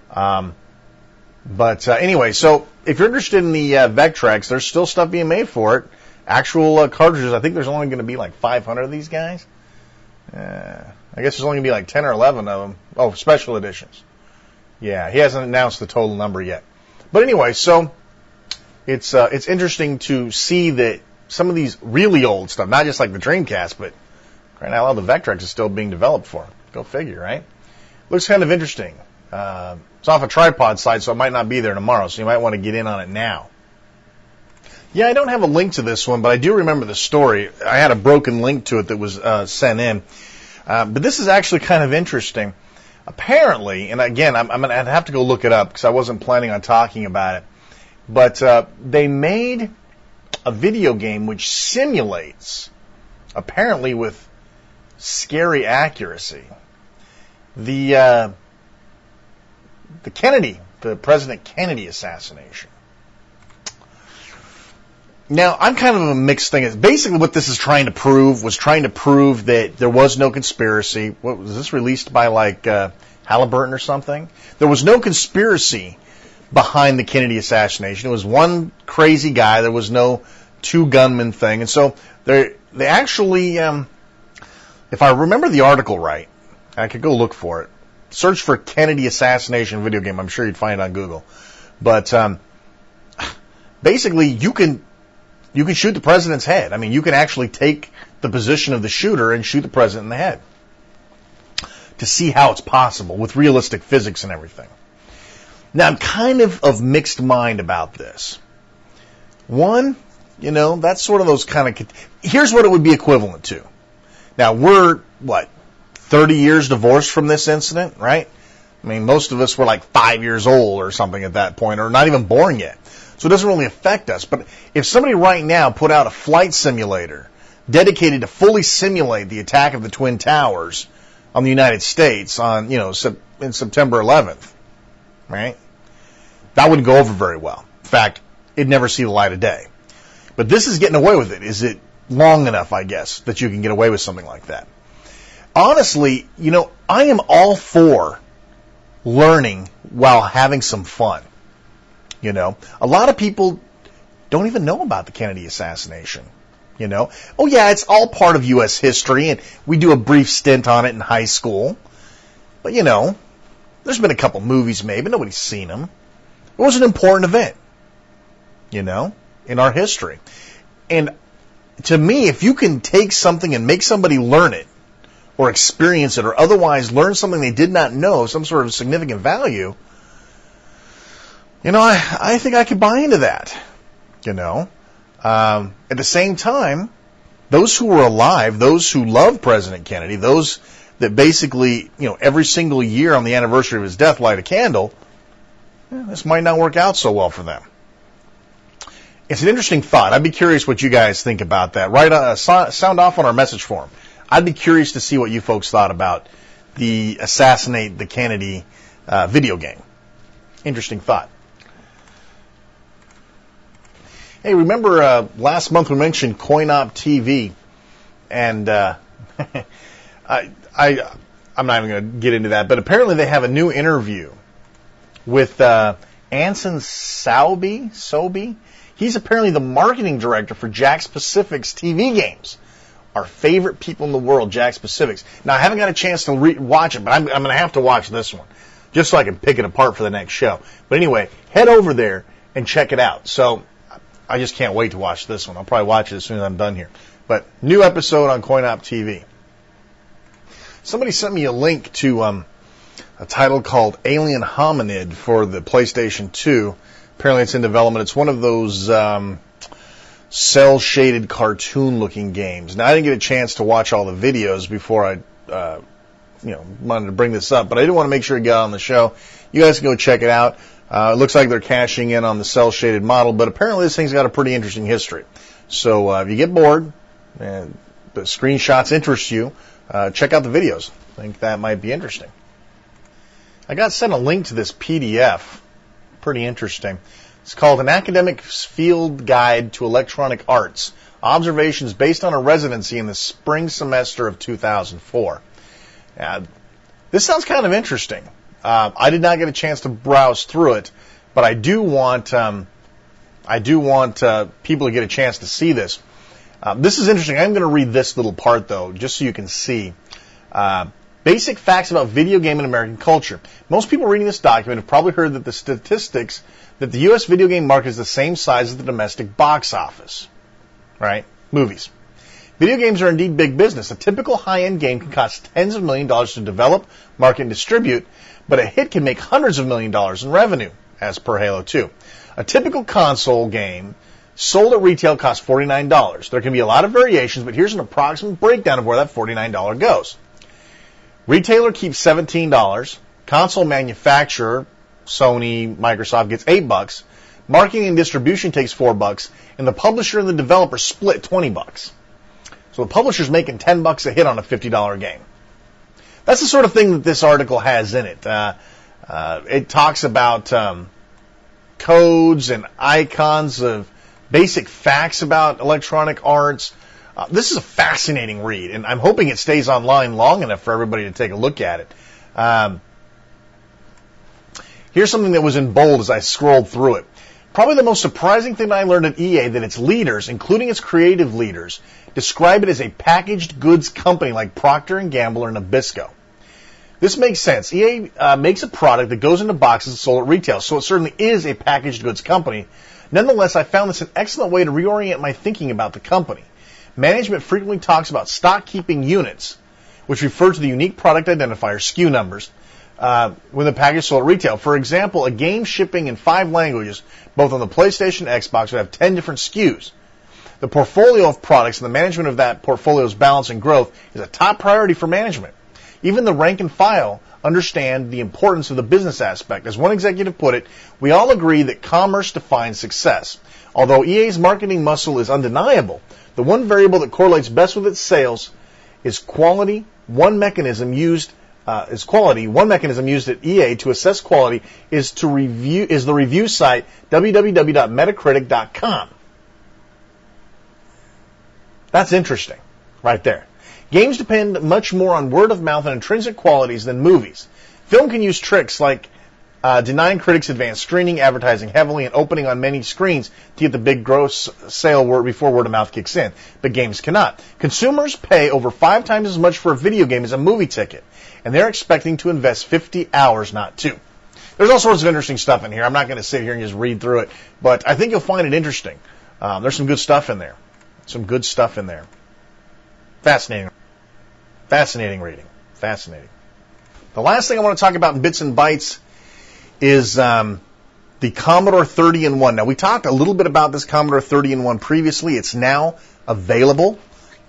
But anyway, so if you're interested in the Vectrex, there's still stuff being made for it. Actual cartridges. I think there's only going to be like 500 of these guys. I guess there's only going to be like 10 or 11 of them. Oh, special editions. Yeah, he hasn't announced the total number yet. But anyway, so. It's interesting to see that some of these really old stuff, not just like the Dreamcast, but right now the Vectrex is still being developed for. Go figure, right? Looks kind of interesting. It's off a tripod site, so it might not be there tomorrow, so you might want to get in on it now. Yeah, I don't have a link to this one, but I do remember the story. I had a broken link to it that was sent in. But this is actually kind of interesting. Apparently, and again, I'm going to have to go look it up because I wasn't planning on talking about it. But they made a video game which simulates, apparently with scary accuracy, the President Kennedy assassination. Now, I'm kind of a mixed thing. Basically, what this is trying to prove that there was no conspiracy. What was this released by, like, Halliburton or something? There was no conspiracy behind the Kennedy assassination. It was one crazy guy. There was no two gunman thing. And so they actually, if I remember the article right, I could go look for it. Search for Kennedy assassination video game. I'm sure you'd find it on Google. But basically, you can shoot the president's head. I mean, you can actually take the position of the shooter and shoot the president in the head to see how it's possible with realistic physics and everything. Now, I'm kind of mixed mind about this. One, that's sort of those kind of... Here's what it would be equivalent to. Now, we're, 30 years divorced from this incident, right? I mean, most of us were like 5 years old or something at that point, or not even born yet. So it doesn't really affect us. But if somebody right now put out a flight simulator dedicated to fully simulate the attack of the Twin Towers on the United States on, in September 11th, right? That wouldn't go over very well. In fact, it'd never see the light of day. But this is getting away with it. Is it long enough, I guess, that you can get away with something like that? Honestly, I am all for learning while having some fun. A lot of people don't even know about the Kennedy assassination. Oh yeah, it's all part of U.S. history, and we do a brief stint on it in high school. But there's been a couple movies made, but nobody's seen them. It was an important event, in our history. And to me, if you can take something and make somebody learn it, or experience it, or otherwise learn something they did not know, some sort of significant value, I think I could buy into that, At the same time, those who were alive, those who loved President Kennedy, those that basically, every single year on the anniversary of his death light a candle, this might not work out so well for them. It's an interesting thought. I'd be curious what you guys think about that. Sound off on our message forum. I'd be curious to see what you folks thought about the Assassinate the Kennedy video game. Interesting thought. Hey, remember last month we mentioned CoinOp TV, and I'm not even going to get into that, but apparently they have a new interview with Anson Sobe. He's apparently the marketing director for Jack's Pacific's TV games. Our favorite people in the world, Jack's Pacific's. Now, I haven't got a chance to watch it, but I'm going to have to watch this one, just so I can pick it apart for the next show. But anyway, head over there and check it out. So I just can't wait to watch this one. I'll probably watch it as soon as I'm done here. But new episode on CoinOp TV. Somebody sent me a link to a title called Alien Hominid for the PlayStation 2. Apparently it's in development. It's one of those cel-shaded cartoon-looking games. Now, I didn't get a chance to watch all the videos before I wanted to bring this up, but I did want to make sure it got on the show. You guys can go check it out. It looks like they're cashing in on the cel-shaded model, but apparently this thing's got a pretty interesting history. So if you get bored and the screenshots interest you, check out the videos. I think that might be interesting. I got sent a link to this PDF. Pretty interesting. It's called An Academic Field Guide to Electronic Arts. Observations based on a residency in the spring semester of 2004. This sounds kind of interesting. I did not get a chance to browse through it, but I do want people to get a chance to see this. This is interesting. I'm going to read this little part, though, just so you can see. Basic facts about video game and American culture. Most people reading this document have probably heard that the statistics that the U.S. video game market is the same size as the domestic box office. Right? Movies. Video games are indeed big business. A typical high-end game can cost tens of millions of dollars to develop, market, and distribute, but a hit can make hundreds of millions of dollars in revenue, as per Halo 2. A typical console game sold at retail costs $49. There can be a lot of variations, but here's an approximate breakdown of where that $49 goes. Retailer keeps $17. Console manufacturer, Sony, Microsoft, gets $8. Marketing and distribution takes $4, and the publisher and the developer split $20. So the publisher's making $10 a hit on a $50 game. That's the sort of thing that this article has in it. It talks about codes and icons of basic facts about electronic arts. This is a fascinating read, and I'm hoping it stays online long enough for everybody to take a look at it. Here's something that was in bold as I scrolled through it. Probably the most surprising thing I learned at EA that its leaders, including its creative leaders, describe it as a packaged goods company like Procter & Gamble or Nabisco. This makes sense. EA makes a product that goes into boxes and sold at retail, so it certainly is a packaged goods company. Nonetheless, I found this an excellent way to reorient my thinking about the company. Management frequently talks about stock-keeping units, which refer to the unique product identifier, SKU numbers, when the package is sold at retail. For example, a game shipping in 5 languages, both on the PlayStation and Xbox, would have 10 different SKUs. The portfolio of products and the management of that portfolio's balance and growth is a top priority for management. Even the rank and file understand the importance of the business aspect. As one executive put it, we all agree that commerce defines success. Although EA's marketing muscle is undeniable, the one variable that correlates best with its sales is quality. One mechanism used at EA to assess quality is the review site www.metacritic.com. That's interesting, right there. Games depend much more on word of mouth and intrinsic qualities than movies. Film can use tricks like denying critics advanced screening, advertising heavily, and opening on many screens to get the big gross sale before word of mouth kicks in. But games cannot. Consumers pay over 5 times as much for a video game as a movie ticket, and they're expecting to invest 50 hours, not 2. There's all sorts of interesting stuff in here. I'm not going to sit here and just read through it, but I think you'll find it interesting. There's some good stuff in there. Fascinating. Fascinating reading. Fascinating. The last thing I want to talk about in Bits and Bytes is the Commodore 30-in-1. Now, we talked a little bit about this Commodore 30-in-1 previously. It's now available.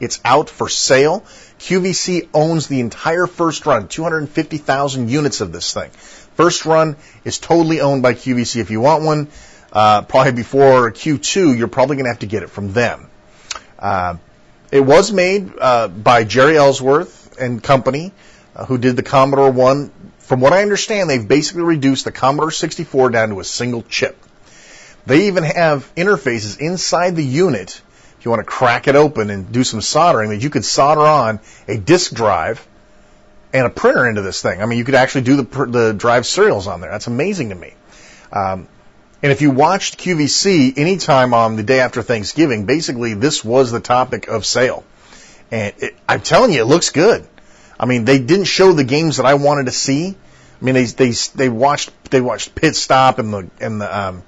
It's out for sale. QVC owns the entire first run, 250,000 units of this thing. First run is totally owned by QVC. If you want one, probably before Q2, you're probably going to have to get it from them. It was made by Jerry Ellsworth and company. who did the Commodore 1. From what I understand, they've basically reduced the Commodore 64 down to a single chip. They even have interfaces inside the unit, if you want to crack it open and do some soldering, that you could solder on a disk drive and a printer into this thing. I mean, you could actually do the drive serials on there. That's amazing to me. And if you watched QVC anytime on the day after Thanksgiving, basically this was the topic of sale. And I'm telling you, it looks good. I mean, they didn't show the games that I wanted to see. I mean, they watched Pit Stop and the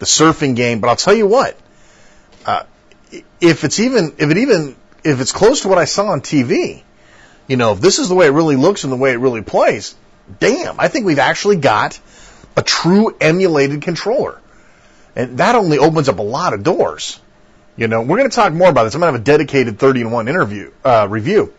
surfing game. But I'll tell you what, if it's close to what I saw on TV, you know, if this is the way it really looks and the way it really plays, damn, I think we've actually got a true emulated controller, and that only opens up a lot of doors. You know, we're going to talk more about this. I'm going to have a dedicated 30-in-1 review.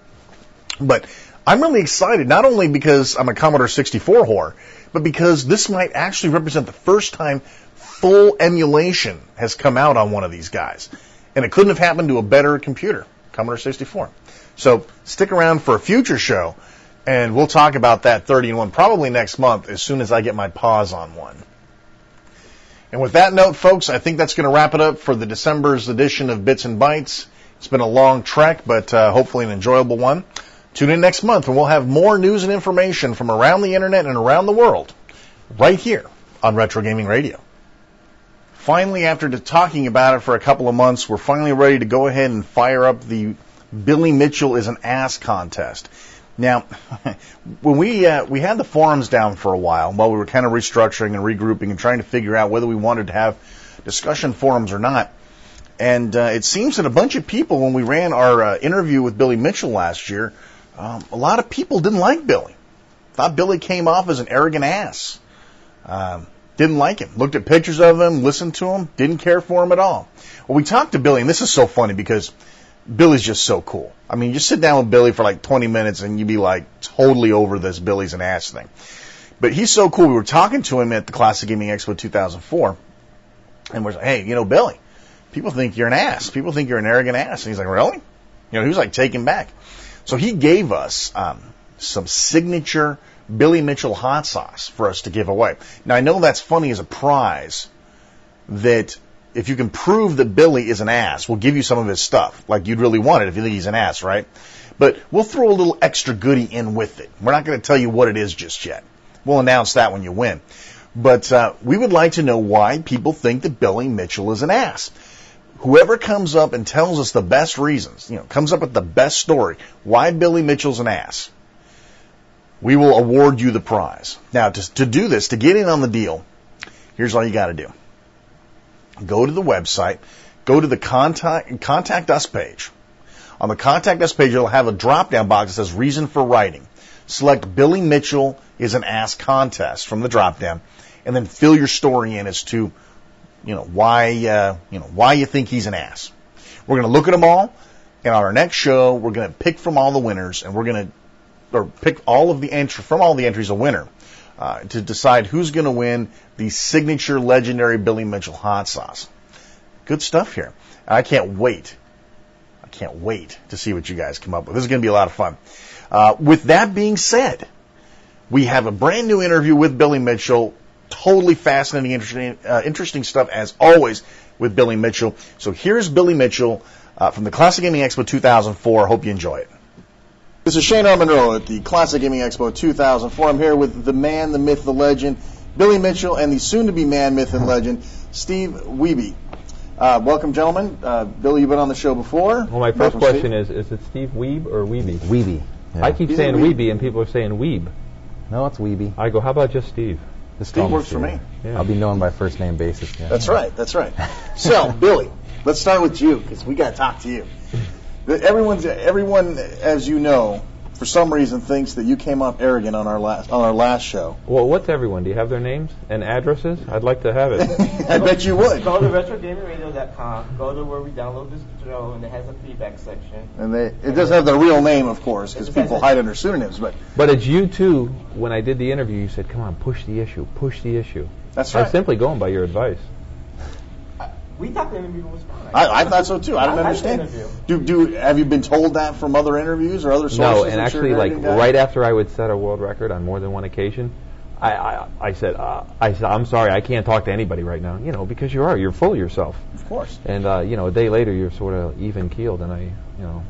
But I'm really excited, not only because I'm a Commodore 64 whore, but because this might actually represent the first time full emulation has come out on one of these guys. And it couldn't have happened to a better computer, Commodore 64. So stick around for a future show, and we'll talk about that 30-in-1 probably next month as soon as I get my paws on one. And with that note, folks, I think that's going to wrap it up for the December's edition of Bits and Bytes. It's been a long trek, but hopefully an enjoyable one. Tune in next month, and we'll have more news and information from around the Internet and around the world right here on Retro Gaming Radio. Finally, after talking about it for a couple of months, we're finally ready to go ahead and fire up the Billy Mitchell is an Ass contest. Now, when we had the forums down for a while we were kind of restructuring and regrouping and trying to figure out whether we wanted to have discussion forums or not. And it seems that a bunch of people, when we ran our interview with Billy Mitchell last year, a lot of people didn't like Billy. Thought Billy came off as an arrogant ass. Didn't like him. Looked at pictures of him, listened to him, didn't care for him at all. Well, we talked to Billy, and this is so funny because Billy's just so cool. I mean, you sit down with Billy for like 20 minutes and you'd be like totally over this Billy's an ass thing. But he's so cool. We were talking to him at the Classic Gaming Expo 2004, and we're like, hey, you know, Billy, people think you're an ass. People think you're an arrogant ass. And he's like, really? You know, he was like taken back. So he gave us some signature Billy Mitchell hot sauce for us to give away. Now, I know that's funny as a prize, that if you can prove that Billy is an ass, we'll give you some of his stuff. Like you'd really want it if you think he's an ass, right? But we'll throw a little extra goodie in with it. We're not going to tell you what it is just yet. We'll announce that when you win. But we would like to know why people think that Billy Mitchell is an ass. Whoever comes up and tells us the best reasons, you know, comes up with the best story, why Billy Mitchell's an ass, we will award you the prize. Now, to do this, to get in on the deal, here's all you got to do. Go to the website, go to the Contact Us page. On the Contact Us page, you'll have a drop-down box that says Reason for Writing. Select Billy Mitchell is an Ass Contest from the drop-down, and then fill your story in as to, why you think he's an ass. We're going to look at them all, and on our next show, we're going to pick from all the winners, and we're going to pick all of the from all the entries a winner to decide who's going to win the signature legendary Billy Mitchell hot sauce. Good stuff here. And I can't wait to see what you guys come up with. This is going to be a lot of fun. With that being said, we have a brand new interview with Billy Mitchell. Totally fascinating, interesting stuff as always with Billy Mitchell. So here's Billy Mitchell from the Classic Gaming Expo 2004. Hope you enjoy it. This is Shane R. Monroe at the Classic Gaming Expo 2004. I'm here with the man, the myth, the legend, Billy Mitchell, and the soon-to-be man, myth, and legend, Steve Wiebe. Welcome, gentlemen. Billy, you've been on the show before. Well, my first question is it Steve Wiebe or Wiebe? Wiebe. Yeah. I keep saying Wiebe, and people are saying Weeb. No, it's Wiebe. I go, how about just Steve? Steve works for me. Yeah. I'll be known by first name basis. Yeah. That's right. So, Billy, let's start with you, because we got to talk to you. Everyone, as you know, for some reason thinks that you came up arrogant on our last show. Well, what's everyone? Do you have their names and addresses? I'd like to have it. I bet you would. Go to RetroGamingRadio.com. Go to where we download this show, and it has a feedback section. And it does have the real name, of course, because people hide under pseudonyms. But it's you too. When I did the interview, you said, "Come on, push the issue." That's right. I'm simply going by your advice. We thought the interview was fine. I thought so too. I didn't understand. Have you been told that from other interviews or other sources? No, and actually, like right after I would set a world record on more than one occasion, I said, I'm sorry, I can't talk to anybody right now, because you're full of yourself. Of course. And a day later, you're sort of even keeled, and I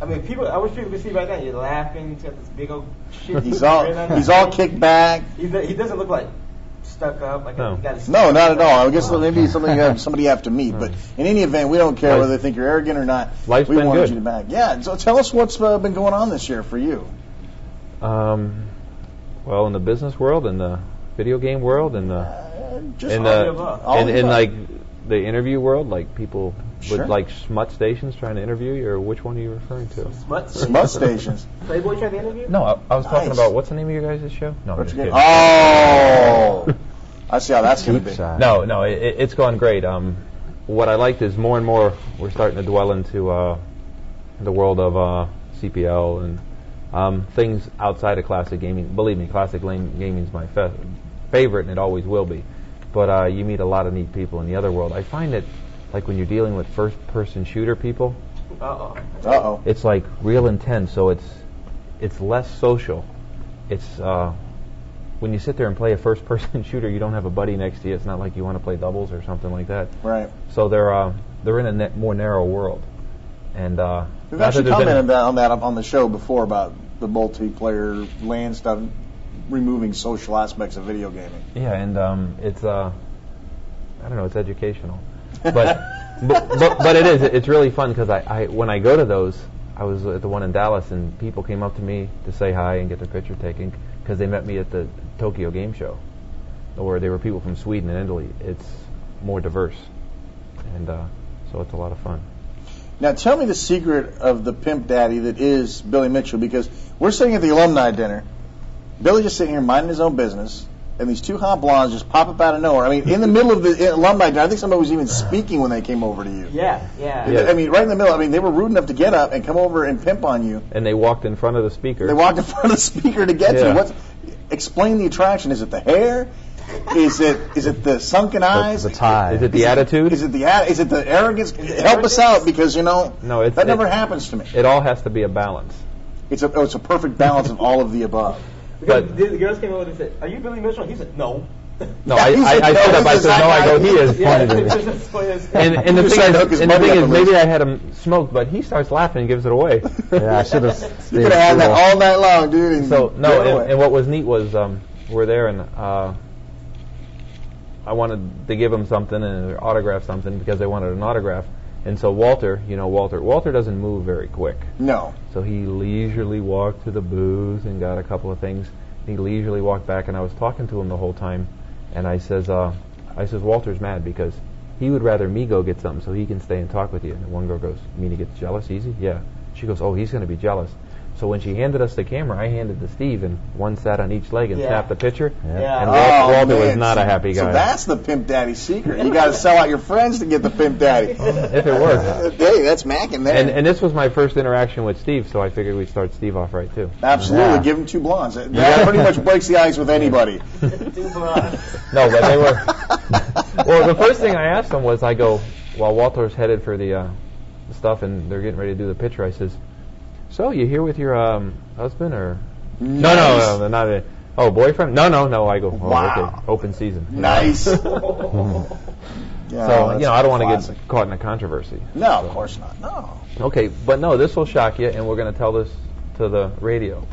mean, I wish people could see right now. You're laughing. He's got this big old shit. He's all kicked back. He doesn't look like stuck up. Like no, not at all. I guess maybe somebody you have to meet. But in any event, we don't care whether they think you're arrogant or not. Life's we been wanted good. you to back. Yeah. So tell us what's been going on this year for you. Well, in the business world, in the video game world, in like the interview world, like people with like smut stations trying to interview you, or which one are you referring to? Smut stations. Playboy trying to interview? No, I was talking about what's the name of your guys' show? No, I'm just kidding. Oh, I see how that's going to be. No, it's gone great. What I liked is more and more we're starting to dwell into the world of CPL and things outside of classic gaming. Believe me, classic gaming is my favorite, and it always will be. But you meet a lot of neat people in the other world. I find that, like when you're dealing with first-person shooter people, it's like real intense. So it's less social. It's when you sit there and play a first-person shooter, you don't have a buddy next to you. It's not like you want to play doubles or something like that. Right. So they're in a more narrow world. And we've actually commented on that on the show before about the multiplayer LAN stuff, removing social aspects of video gaming. Yeah, and it's I don't know, it's educational, but it is. It's really fun because I when I go to those, I was at the one in Dallas, and people came up to me to say hi and get their picture taken because they met me at the Tokyo Game Show, or they were people from Sweden and Italy. It's more diverse, and so it's a lot of fun. Now, tell me the secret of the pimp daddy that is Billy Mitchell, because we're sitting at the alumni dinner. Billy just sitting here minding his own business, and these two hot blondes just pop up out of nowhere. I mean, in the middle of the alumni dinner, I think somebody was even speaking when they came over to you. Yeah. I mean, right in the middle. I mean, they were rude enough to get up and come over and pimp on you. And they walked in front of the speaker. To get you. Explain the attraction. Is it the hair? Is it the sunken eyes? The tie. Is it the attitude? Is it the arrogance? Help us out, because that never happens to me. It all has to be a balance. It's a perfect balance of all of the above. But the girls came over and said, "Are you Billy Mitchell?" He said, "No." No, I stood up. I said, "No." I go, "He is." Pointed at me. And the thing is, maybe I had him smoked, but he starts laughing and gives it away. Yeah, I should have. You could have had that all night long, dude. And what was neat was we're there, and I wanted to give him something and autograph something because they wanted an autograph. And so Walter doesn't move very quick. No. So he leisurely walked to the booth and got a couple of things. He leisurely walked back, and I was talking to him the whole time. And I says, Walter's mad because he would rather me go get something so he can stay and talk with you. And the one girl goes, "You mean he gets jealous easy?" Yeah. She goes, "Oh, he's going to be jealous." So when she handed us the camera, I handed to Steve, and one sat on each leg and snapped the picture. Yeah. And Walter was not a happy guy. So that's the pimp daddy secret. You got to sell out your friends to get the pimp daddy. If it works. Hey, that's macking there. And this was my first interaction with Steve, so I figured we'd start Steve off right too. Absolutely. Yeah. Give him two blondes. That pretty much breaks the ice with anybody. No, but they were. Well, the first thing I asked them was, I go, while Walter's headed for the stuff and they're getting ready to do the picture, I says, "So, you here with your husband or?" Nice. No, not a. Oh, boyfriend? No. I go, wow. Okay, open season. Nice. Yeah, so, I don't want to get caught in a controversy. No, of course not. No. Okay, but no, this will shock you, and we're going to tell this to the radio.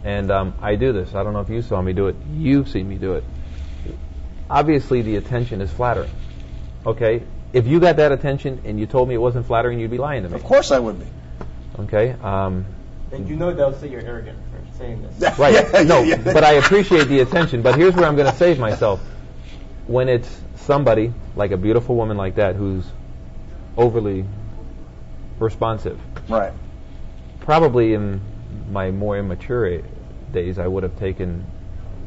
And I do this. I don't know if you saw me do it. You've seen me do it. Obviously, the attention is flattering. Okay? If you got that attention and you told me it wasn't flattering, you'd be lying to me. Of course I would be. Okay? And they'll say you're arrogant for saying this. Right. But I appreciate the attention. But here's where I'm going to save myself. When it's somebody, like a beautiful woman like that, who's overly responsive. Right. Probably in my more immature days, I would have taken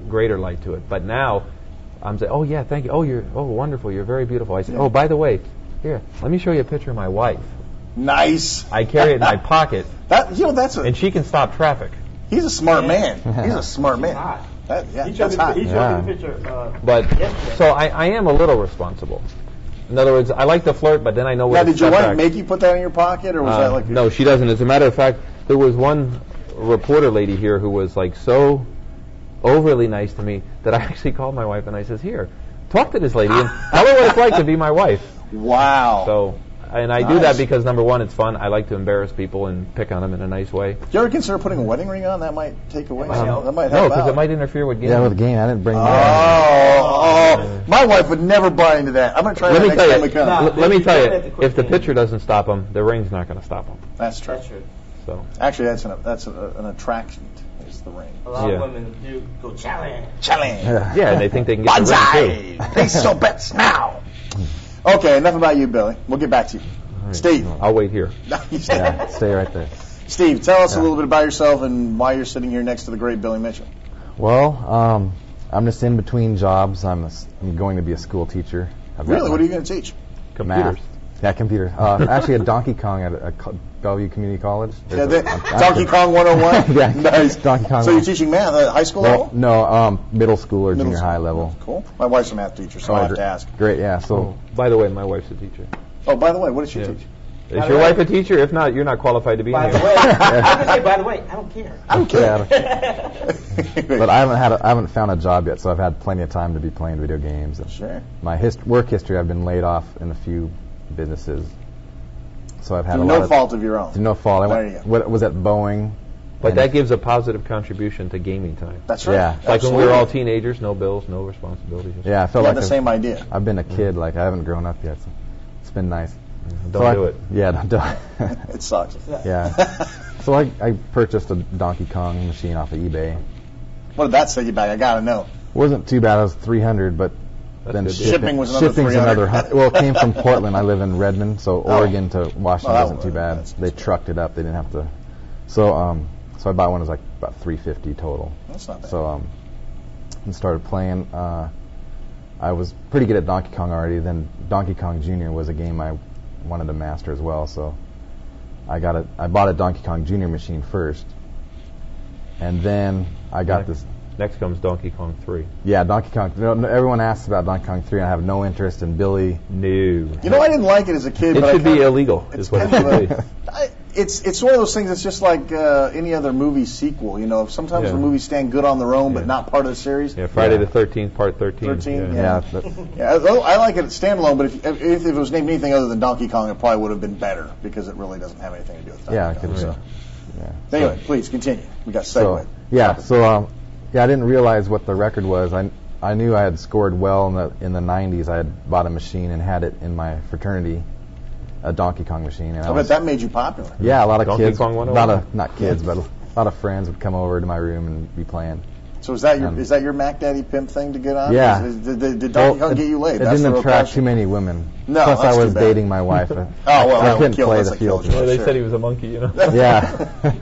greater light to it. But now, I'm saying, "Oh, yeah, thank you. Oh, wonderful. You're very beautiful." I say, "Oh, by the way, here, let me show you a picture of my wife." Nice. I carry it in my pocket. And she can stop traffic. He's a smart man. He's a smart man. Hot. That's hot. He showed me the picture. But so I am a little responsible, In other words, I like to flirt, but then I know Now, what. did your wife make you put that in your pocket, or was that like? No, she doesn't. As a matter of fact, there was one reporter lady here who was like so overly nice to me that I actually called my wife and I says, "Here, talk to this lady and tell her what it's like to be my wife." Wow. So, and I do that because number one, it's fun. I like to embarrass people and pick on them in a nice way. Do you ever consider putting a wedding ring on? That might take away. That might no, help because out. it might interfere with games. Yeah, with the game, I didn't bring mine. Oh, my wife would never buy into that. I'm going to try that next time we come. Let me tell you, if the pitcher doesn't stop them, the ring's not going to stop them. That's true. So actually, that's an attraction. Is the ring. A lot of women do go challenge. Yeah, and they think they can get the ring too. Place your bets now. Okay, enough about you, Billy. We'll get back to you. Right. Steve. I'll wait here. Yeah, stay right there. Steve, tell us a little bit about yourself and why you're sitting here next to the great Billy Mitchell. Well, I'm just in between jobs. I'm going to be a school teacher. Really? What are you going to teach? Computers. Math. Yeah, computers. Actually, at Donkey Kong at Bellevue Community College. Donkey Kong 101? Yeah, nice. Donkey Kong. So you're teaching math at high school level? No, middle school or junior high level. Cool. My wife's a math teacher, so I have to ask. Great, yeah. So, by the way, my wife's a teacher. Oh, by the way, what does she teach? Is your wife a teacher? If not, you're not qualified to be By in the here. way, I was going to say, by the way, I don't care. I don't care. But I haven't found a job yet, so I've had plenty of time to be playing video games. And sure. My work history, I've been laid off in a few businesses, so I've had no fault of your own. To no fault. There you go. What was at Boeing? But that gives a positive contribution to gaming time. That's right. Yeah. Like when we were all teenagers, no bills, no responsibilities. Yeah, I felt like the same idea. I've been a kid, like I haven't grown up yet. So it's been nice. Don't do it. Yeah, don't do it. It sucks. Yeah. So I purchased a Donkey Kong machine off of eBay. What did that set you back? I gotta know. Wasn't too bad. It was $300, but then shipping was another shipping's $300. another. Well, it came from Portland. I live in Redmond, so Oregon to Washington wasn't too bad. They trucked it up. They didn't have to. So I bought one. It was like about $350 total. That's not bad. So and started playing. I was pretty good at Donkey Kong already. Then Donkey Kong Jr. was a game I wanted to master as well. So I bought a Donkey Kong Jr. machine first, and then I got this. Next comes Donkey Kong 3. Yeah, Donkey Kong. Everyone asks about Donkey Kong 3, and I have no interest in Billy. No. You know, I didn't like it as a kid. It but should be illegal, is what it should be. It's one of those things. It's just like any other movie sequel. You know, sometimes the movies stand good on their own, but not part of the series. Yeah, Friday the 13th, Part 13. 13. Yeah. I like it standalone, but if it was named anything other than Donkey Kong, it probably would have been better because it really doesn't have anything to do with Donkey Kong. Yeah. Anyway, please continue. We got segued. I didn't realize what the record was. I knew I had scored well in the 90s. I had bought a machine and had it in my fraternity, a Donkey Kong machine. And I bet that made you popular. Yeah, a lot of Donkey kids, Kong 101? not kids, but a lot of friends would come over to my room and be playing. So is that your Mac Daddy pimp thing to get on? Yeah. Did Donkey Kong get you laid? It didn't attract too many women. No, Plus, that's I was too bad. dating my wife. I couldn't play the field. They said he was a monkey, you know. Yeah.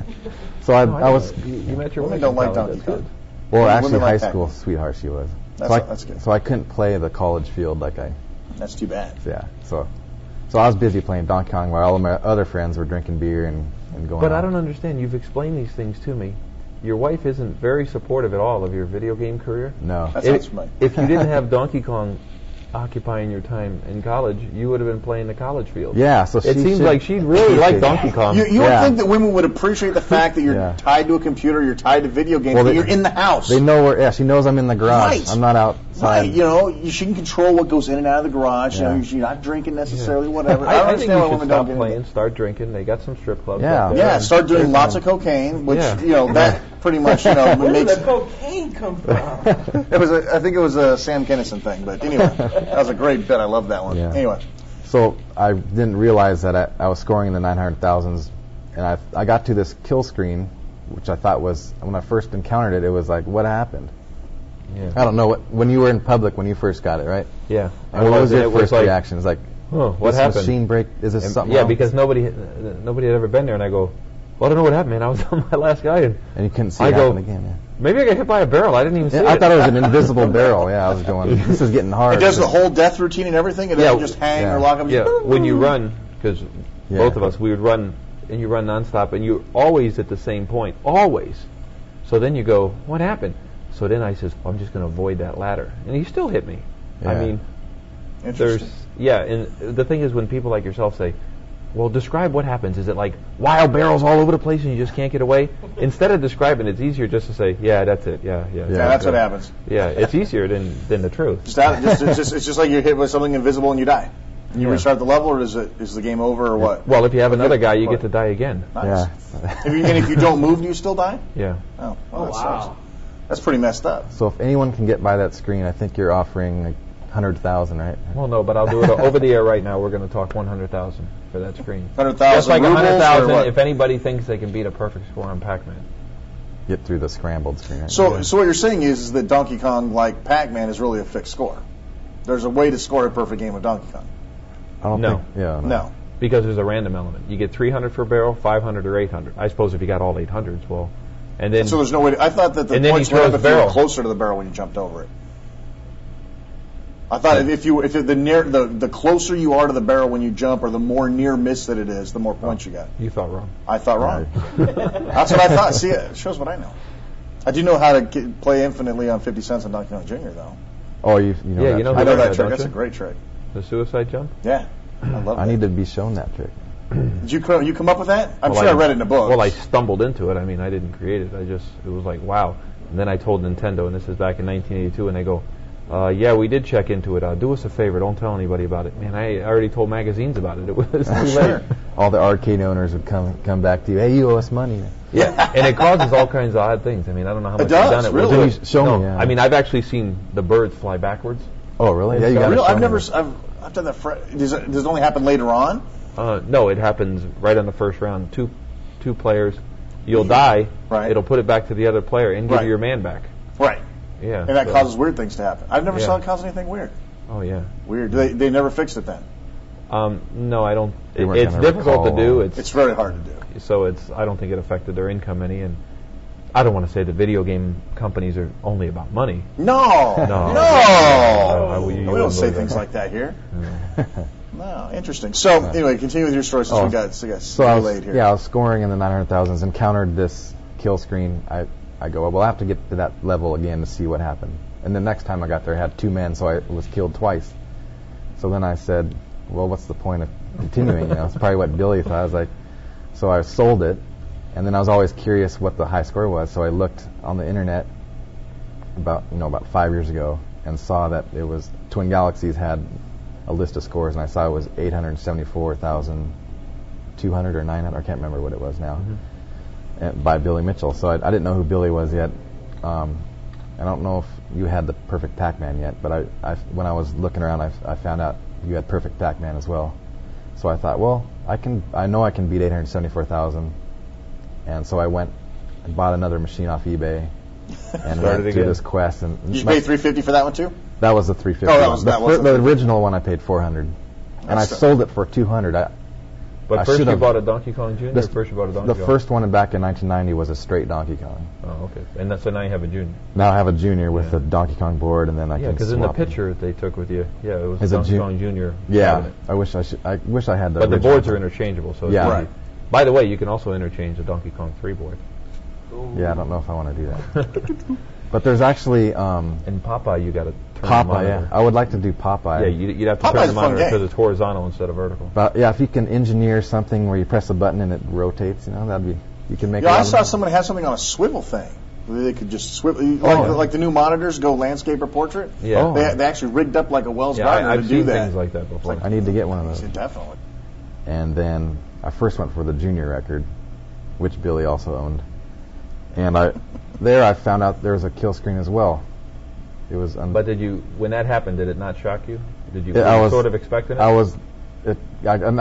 So I was. You met your women wife. don't like Donkey Kong. Well, actually, Women like high school sweetheart she was. That's good. So I couldn't play the college field like I. That's too bad. Yeah. So I was busy playing Donkey Kong while all of my other friends were drinking beer and going. But out. I don't understand. You've explained these things to me. Your wife isn't very supportive at all of your video game career. No. That sounds right. If you didn't have Donkey Kong occupying your time in college, you would have been playing the college field. Yeah, so it seems like she really liked Donkey Kong. You would think that women would appreciate the fact that you're tied to a computer, you're tied to video games, but you're in the house. They know where. Yeah, she knows I'm in the garage. Right. I'm not outside. Right, you know, she can control what goes in and out of the garage. You know, you're not drinking necessarily, whatever. I don't I think understand you why should women stop don't playing, start drinking. They got some strip clubs. Yeah. out there. Yeah, start doing lots of cocaine, which you know that pretty much Where makes. did the cocaine come from? I think it was a Sam Kinison thing, but anyway, that was a great bit. I love that one. Yeah. Anyway, so I didn't realize that I was scoring in the 900,000s, and I got to this kill screen, which I thought was, when I first encountered it, it was like, what happened? Yeah. I don't know, when you were in public when you first got it, right? Yeah. And what was your first like, reaction? It's like, what this happened? Machine break? Is this something Yeah, wrong? because nobody had ever been there, and I go, well, I don't know what happened, man. I was on my last guy, and you couldn't see it happen again. Yeah. Maybe I got hit by a barrel. I didn't even see it. I thought it was an invisible barrel. Yeah, I was going, this is getting hard. it does the whole death routine and everything. It doesn't just hang or lock up. Yeah, when you run, because both of us, we would run, and you run nonstop, and you're always at the same point, always. So then you go, what happened? So then I says, I'm just going to avoid that ladder, and he still hit me. Yeah. I mean, Yeah, and the thing is, when people like yourself say, well, describe what happens. Is it like wild barrels all over the place and you just can't get away? Instead of describing, it's easier just to say, yeah, that's it. Yeah, that's what happens. Yeah, it's easier than the truth. It's just like you're hit with something invisible and you die. And you restart the level, or is the game over, or what? Well, if you have another guy, you get to die again. Nice. Yeah. If you don't move, do you still die? Yeah. Oh, well, that sucks. That's pretty messed up. So if anyone can get by that screen, I think you're offering like 100,000, right? Well, no, but I'll do it over the air right now. We're going to talk 100,000 for that screen. 100,000. Just like 100,000 if anybody thinks they can beat a perfect score on Pac-Man. Get through the scrambled screen. Right? So what you're saying is that Donkey Kong, like Pac-Man, is really a fixed score. There's a way to score a perfect game of Donkey Kong. I don't think. Yeah. No. Because there's a random element. You get 300 for a barrel, 500 or 800. I suppose if you got all 800s, well, and then so there's no way. I thought that the points were up if you were closer to the barrel when you jumped over it. I thought if the closer you are to the barrel when you jump, or the more near miss that it is, the more points you got. You thought wrong. I thought wrong. That's what I thought. See, it shows what I know. I do know how to play infinitely on 50 cents on Donkey Kong Jr. though. Oh, you know that. You know I know that trick. That's a great trick. The suicide jump? Yeah. I love I need to be shown that trick. Did you come up with that? I'm sure I read it in a book. Well, I stumbled into it. I mean, I didn't create it. It was like, wow. And then I told Nintendo, and this is back in 1982, and they go, yeah, we did check into it. Do us a favor. Don't tell anybody about it. Man, I already told magazines about it. It was too late. All the arcade owners would come back to you. Hey, you owe us money. Yeah, and it causes all kinds of odd things. I mean, I don't know how much you've done it. Really? Show me. Yeah. I mean, I've actually seen the birds fly backwards. Oh, really? Yeah, you got to I've done that. Does it only happen later on? No, it happens right on the first round. Two players. You'll die. Right. It'll put it back to the other player and give you your man back. Right. Yeah. And that causes weird things to happen. I've never saw it cause anything weird. Oh, yeah. Weird. They never fixed it then? No, I don't. It's difficult to do. It's very hard to do. So I don't think it affected their income any. And I don't want to say the video game companies are only about money. No. We don't say things like that here. No, interesting. So anyway, continue with your story since we got delayed here. Yeah, I was scoring in the 900,000s, encountered this kill screen. I go, well, I have to get to that level again to see what happened. And the next time I got there, I had 2 men, so I was killed twice. So then I said, well, what's the point of continuing? It's probably what Billy thought. I was like, so I sold it. And then I was always curious what the high score was, so I looked on the internet about 5 years ago and saw that it was Twin Galaxies had a list of scores, and I saw it was 874,200 or 900. I can't remember what it was now. By Billy Mitchell. So I didn't know who Billy was yet. I don't know if you had the Perfect Pac-Man yet, but when I was looking around, I found out you had Perfect Pac-Man as well. So I thought, well, I know I can beat 874,000. And so I went and bought another machine off eBay and went through this quest. And did you pay $350 for that one too? That was the $350. Oh, the original one I paid $400, and I sold it for $200. But first you bought a Donkey Kong Jr. or first you bought a Donkey Kong? The first one back in 1990 was a straight Donkey Kong. Oh, okay. And so now you have a Junior. Now I have a Junior with the Donkey Kong board, and then I can swap. Yeah, because in the picture they took with you, it was a Donkey Kong Junior. Yeah, cabinet. I wish I had the. But the boards are interchangeable, so it's easy. By the way, you can also interchange the Donkey Kong 3 board. Ooh. Yeah, I don't know if I want to do that. But there's actually in Popeye you got to turn Popeye. the monitor. Yeah, I would like to do Popeye. Yeah, you'd have to turn the monitor because it's horizontal instead of vertical. But yeah, if you can engineer something where you press a button and it rotates, that'd be you can make. Yeah, I saw somebody have something on a swivel thing. They could just swivel, like the new monitors go landscape or portrait. Yeah, they actually rigged up like a Wells Gardner to do that. Things like that before. I need to get one of those. Definitely. And then I first went for the Junior record, which Billy also owned. And I found out there was a kill screen as well. It was. But when that happened, did it not shock you? Did you sort of expecting it? I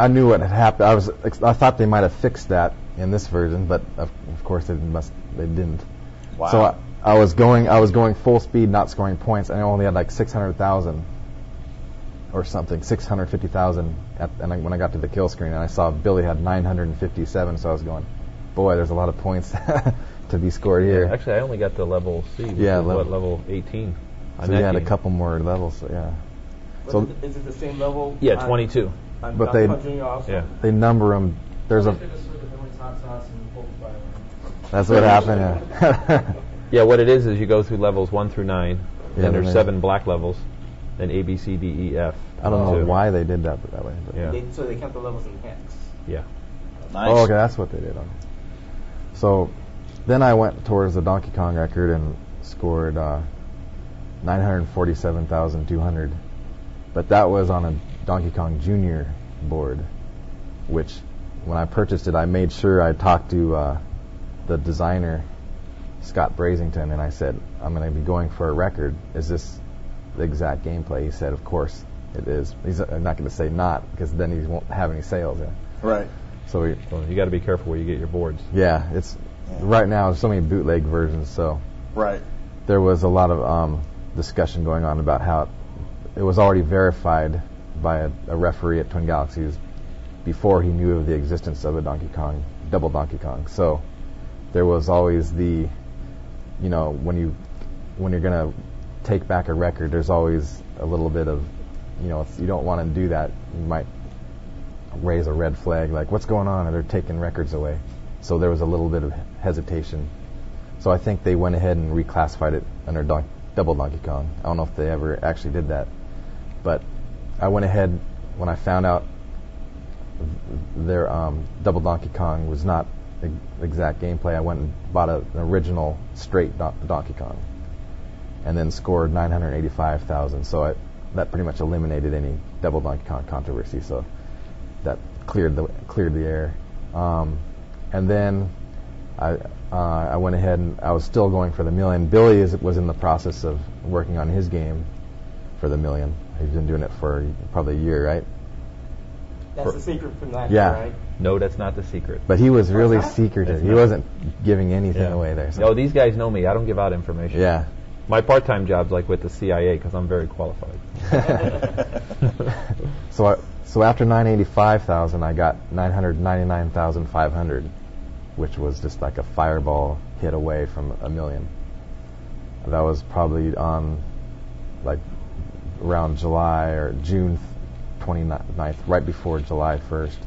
knew what had happened. I thought they might have fixed that in this version, but of course they didn't. Wow. So I was going full speed, not scoring points, and I only had like 600,000 or something, 650,000. And when I got to the kill screen, and I saw Billy had 957, so I was going, boy, there's a lot of points to be scored here. Yeah, actually, I only got to level C. Level 18. So you had a couple more levels. So yeah. So is it the same level? Yeah, 22. But they number them. There's a. That's what happened. Yeah. Yeah, what it is you go through levels 1 through 9. Then there's 7 black levels. Then A, B, C, D, E, F, I don't know why they did that way. But Yeah. So they count the levels in hex. Yeah. Nice. Oh, okay, that's what they did. So then I went towards the Donkey Kong record and scored 947,200. But that was on a Donkey Kong Junior board, which when I purchased it, I made sure I talked to the designer, Scott Brazington, and I said, I'm going to be going for a record. Is this the exact gameplay? He said, of course it is. He's not going to say not, because then he won't have any sales. Right. So you got to be careful where you get your boards. Yeah, right now there's so many bootleg versions, so right. There was a lot of discussion going on about how it was already verified by a referee at Twin Galaxies before he knew of the existence of a double Donkey Kong. So there was always the, when you're gonna take back a record, there's always a little bit of, if you don't want to do that, you might raise a red flag, like, what's going on? They're taking records away. So there was a little bit of hesitation. So I think they went ahead and reclassified it under double Donkey Kong. I don't know if they ever actually did that. But I went ahead, when I found out their double Donkey Kong was not exact gameplay, I went and bought an original straight Donkey Kong. And then scored 985,000. So that pretty much eliminated any double Donkey Kong controversy. So that cleared the air. And then I went ahead and I was still going for the million. Billy was in the process of working on his game for the million. He's been doing it for probably a year, right? That's the secret from that, right? No, that's not the secret. But he was really secretive. He wasn't giving anything away there. So. No, these guys know me. I don't give out information. Yeah. My part-time job's like with the CIA because I'm very qualified. So after 985,000, I got 999,500, which was just like a fireball hit away from a million. That was probably on like around July or June 29th, right before July 1st.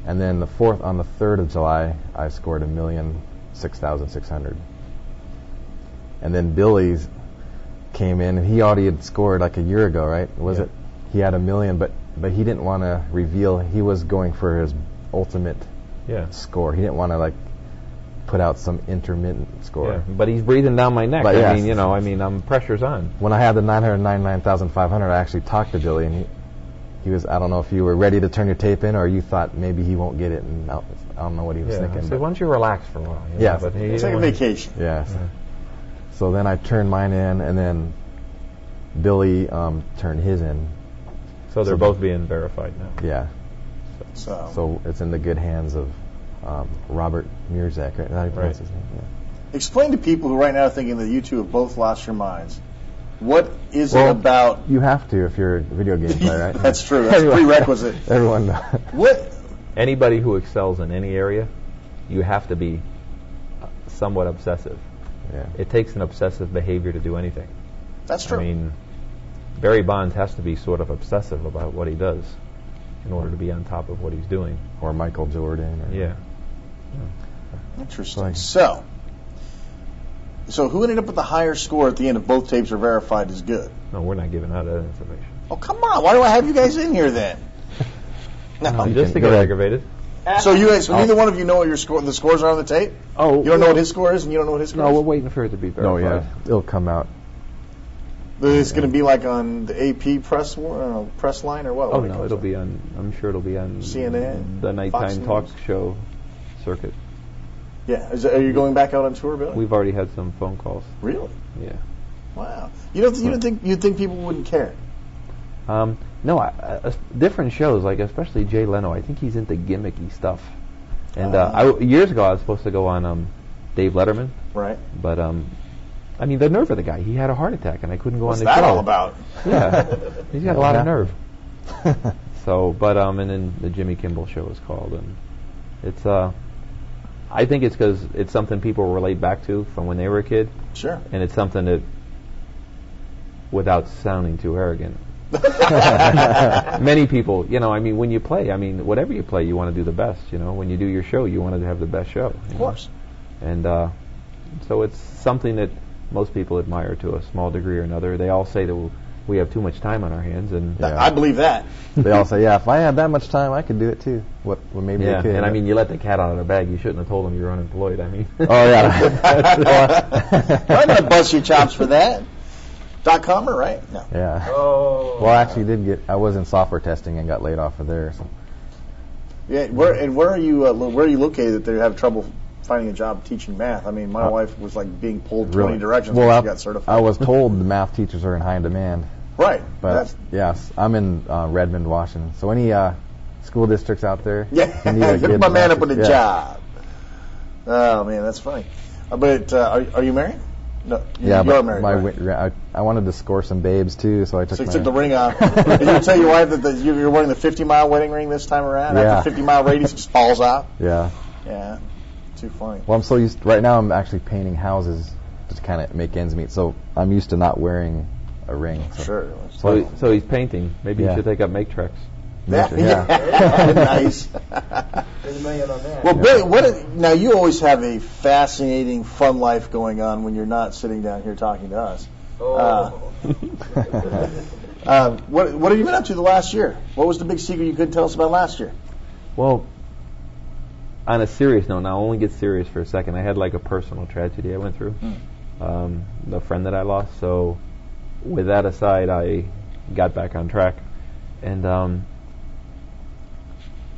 And then on the 3rd of July, I scored 1,006,600. And then Billy's came in, and he already had scored like a year ago, right? Was it? He had 1 million, but he didn't want to reveal. He was going for his ultimate score. He didn't want to like put out some intermittent score. Yeah, but he's breathing down my neck. But pressure's on. When I had the 999,500, I actually talked to Billy, and he was. I don't know if you were ready to turn your tape in, or you thought maybe he won't get it, and I don't know what he was thinking. So why don't you relax for a while? But take a vacation. Yes. Yeah. So then I turned mine in, and then Billy turned his in. So they're both being verified now. Yeah. So it's in the good hands of Robert Mierzak, right? How do you pronounce his name? Yeah. Explain to people who right now are thinking that you two have both lost your minds. What is it about? You have to if you're a video game player, right? That's true. That's a prerequisite. Everyone knows. What? Anybody who excels in any area, you have to be somewhat obsessive. Yeah. It takes an obsessive behavior to do anything. That's true. I mean, Barry Bonds has to be sort of obsessive about what he does in order to be on top of what he's doing. Or Michael Jordan. Yeah. Interesting. So who ended up with the higher score at the end if both tapes are verified is good? No, we're not giving out that information. Oh, come on. Why do I have you guys in here then? No, just to get aggravated. So neither one of you know what the scores are on the tape? Oh, you don't know what his score is, and you don't know what his score is? No, we're waiting for it to be verified. No, yeah, it'll come out. It's going to be like on the AP press line or what? Oh no, it'll be on. I'm sure it'll be on CNN, the nighttime talk show circuit. Yeah, are you going back out on tour, Billy? We've already had some phone calls. Really? Yeah. Wow. You don't think people wouldn't care? No, different shows, like especially Jay Leno. I think he's into gimmicky stuff. And years ago, I was supposed to go on Dave Letterman. Right. But I mean, the nerve of the guy. He had a heart attack, and I couldn't go on the show. What's that all about? Yeah, he's got a lot of nerve. So, but and then the Jimmy Kimmel show is called, and it's I think it's because it's something people relate back to from when they were a kid. Sure. And it's something that, without sounding too arrogant, many people, I mean, when you play, whatever you play, you want to do the best. When you do your show, you want to have the best show. Of course. And so it's something that most people admire to a small degree or another. They all say that we have too much time on our hands, and I believe that. They all say, if I had that much time, I could do it too. What maybe they could. And I mean, you let the cat out of the bag. You shouldn't have told them you were unemployed. I mean, oh yeah. I'm gonna bust your chops for that. .comer, right? No. Yeah. Oh. Well, I actually I was in software testing and got laid off of there. So. Yeah. Where are you located that they have trouble finding a job teaching math? I mean, my wife was like being pulled 20 directions when she got certified. I was told the math teachers are in high demand. Right. But yes, I'm in Redmond, Washington. So any school districts out there? Yeah. Hook my man up with a job. Oh man, that's funny. But are you married? No. You're married. Right? I wanted to score some babes too, so I took. So you took the ring off. Did you tell your wife that you're wearing the 50-mile wedding ring this time around? Yeah. After 50-mile radius, it just falls out. Yeah. Yeah. Too funny. Well, I'm so used. Right now, I'm actually painting houses to kind of make ends meet. So I'm used to not wearing a ring. So. Sure. So he's painting. Maybe you should take up Matrix. Yeah. Nice. There's $1 million on that. Well, Billy, now you always have a fascinating, fun life going on when you're not sitting down here talking to us. What have you been up to the last year? What was the big secret you couldn't tell us about last year? Well, on a serious note, now I'll only get serious for a second. I had like a personal tragedy I went through. The friend that I lost. So with that aside, I got back on track. And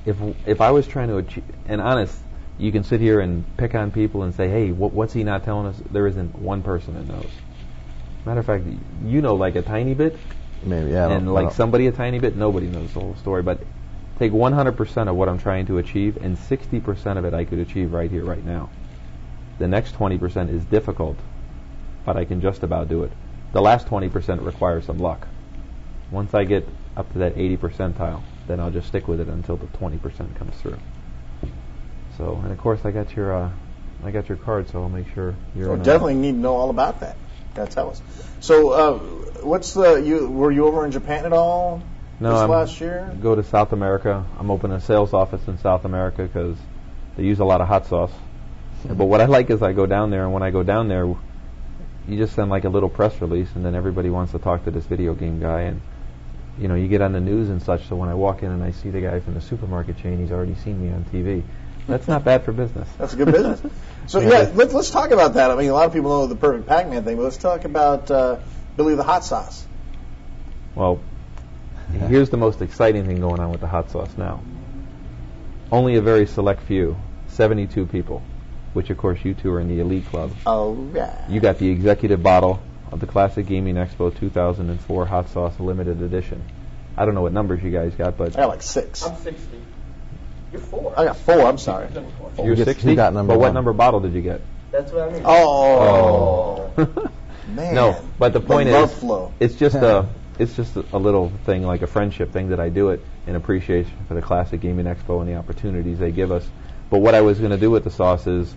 if I was trying to achieve, and honest, you can sit here and pick on people and say, hey, what's he not telling us? There isn't one person that knows. Matter of fact, you know like a tiny bit. Maybe, yeah. And somebody a tiny bit, nobody knows the whole story. But take 100% of what I'm trying to achieve, and 60% of it I could achieve right here, right now. The next 20% is difficult, but I can just about do it. The last 20% requires some luck. Once I get up to that 80 percentile, then I'll just stick with it until the 20% comes through. So, and of course, I got your card, so I'll make sure you're. So definitely need to know all about that. Gotta tell us. So, were you over in Japan at all? No, last year. Go to South America. I'm opening a sales office in South America because they use a lot of hot sauce. But what I like is I go down there, and when I go down there, you just send like a little press release, and then everybody wants to talk to this video game guy, and you get on the news and such. So when I walk in and I see the guy from the supermarket chain, he's already seen me on TV. That's not bad for business. That's a good business. So let's talk about that. I mean, a lot of people know the Perfect Pac-Man thing, but let's talk about Billy the Hot Sauce. Well, here's the most exciting thing going on with the hot sauce now. Only a very select few, 72 people, which of course you two are in the elite club. Oh, yeah. You got the executive bottle of the Classic Gaming Expo 2004 Hot Sauce Limited Edition. I don't know what numbers you guys got, but I got like 6. I'm 60. You're 4. I got 4. I'm sorry. You're 60. But what number bottle did you get? That's what I mean. Oh. Man. No, but the point is, flow. It's just a little thing, like a friendship thing that I do it in appreciation for the Classic Gaming Expo and the opportunities they give us. But what I was going to do with the sauce is,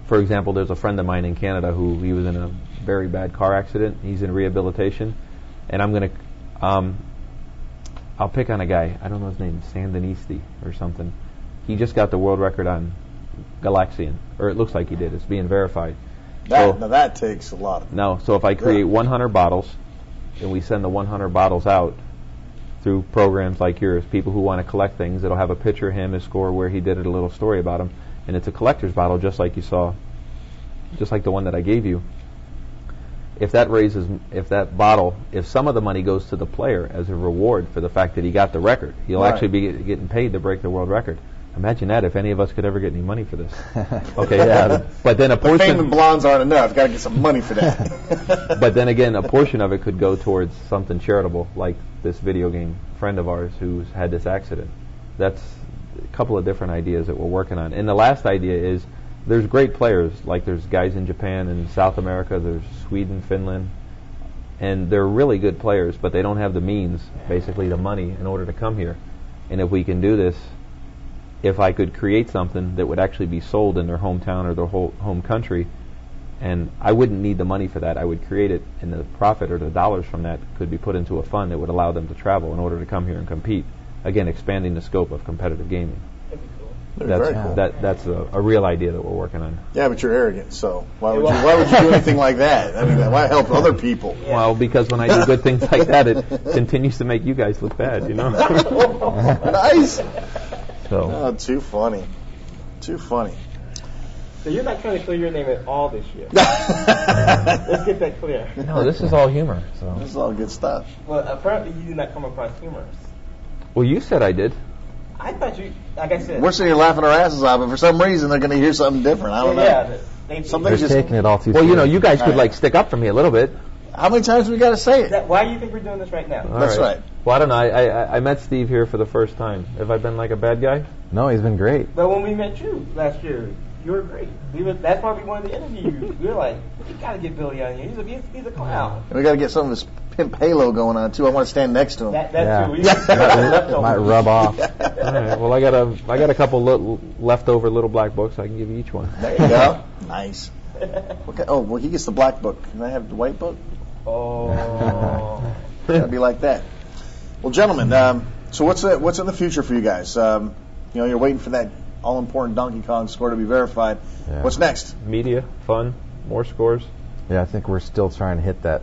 for example, there's a friend of mine in Canada who he was in a very bad car accident. He's in rehabilitation, and I'm going to, I'll pick on a guy. I don't know his name, Sandinisti or something. He just got the world record on Galaxian, or it looks like he did. It's being verified. Now that takes a lot. So if I create 100 bottles, and we send the 100 bottles out through programs like yours, people who want to collect things, it'll have a picture of him, his score, where he did it, a little story about him, and it's a collector's bottle, just like you saw, just like the one that I gave you. If some of the money goes to the player as a reward for the fact that he got the record, he'll actually be getting paid to break the world record. Imagine that, if any of us could ever get any money for this. Okay, yeah. But then a portion. The fame and blondes aren't enough. Got to get some money for that. But then again, a portion of it could go towards something charitable, like this video game friend of ours who's had this accident. That's a couple of different ideas that we're working on. And the last idea is, there's great players, like there's guys in Japan and South America, there's Sweden, Finland, and they're really good players, but they don't have the means, basically the money, in order to come here. And if we can do this, if I could create something that would actually be sold in their hometown or their whole home country, and I wouldn't need the money for that, I would create it, and the profit or the dollars from that could be put into a fund that would allow them to travel in order to come here and compete. Again, expanding the scope of competitive gaming. Very cool. That's a real idea that we're working on. Yeah, but you're arrogant, so why would you do anything like that? I mean, why help other people? Well, because when I do good things like that, it continues to make you guys look bad, you know? Nice. So. Oh, too funny. Too funny. So you're not trying to clear your name at all this year. Let's get that clear. No, this is all humor. So. This is all good stuff. Well, apparently you did not come across humorous. Well, you said I did. I thought you, like I said. We're sitting here laughing our asses off, but for some reason they're going to hear something different. I don't know. Yeah, they're just taking it all too Well, you know, seriously. you guys could like stick up for me a little bit. How many times have we got to say it? Why do you think we're doing this right now? That's right. Well, I don't know. I met Steve here for the first time. Have I been like a bad guy? No, he's been great. But when we met you last year, you were great. That's why we wanted to interview you. We were like, we got to get Billy on here. He's a clown. And we got to get some of his pimp halo going on too. I want to stand next to him. That too. It might rub off. All right. Well, I got a couple leftover little black books. I can give you each one. There you go. Nice. Okay. Oh, well, he gets the black book. Can I have the white book? Oh. Gotta be like that. Well, gentlemen, so what's in the future for you guys? You're waiting for that all-important Donkey Kong score to be verified. Yeah. What's next? Media, fun, more scores. Yeah, I think we're still trying to hit that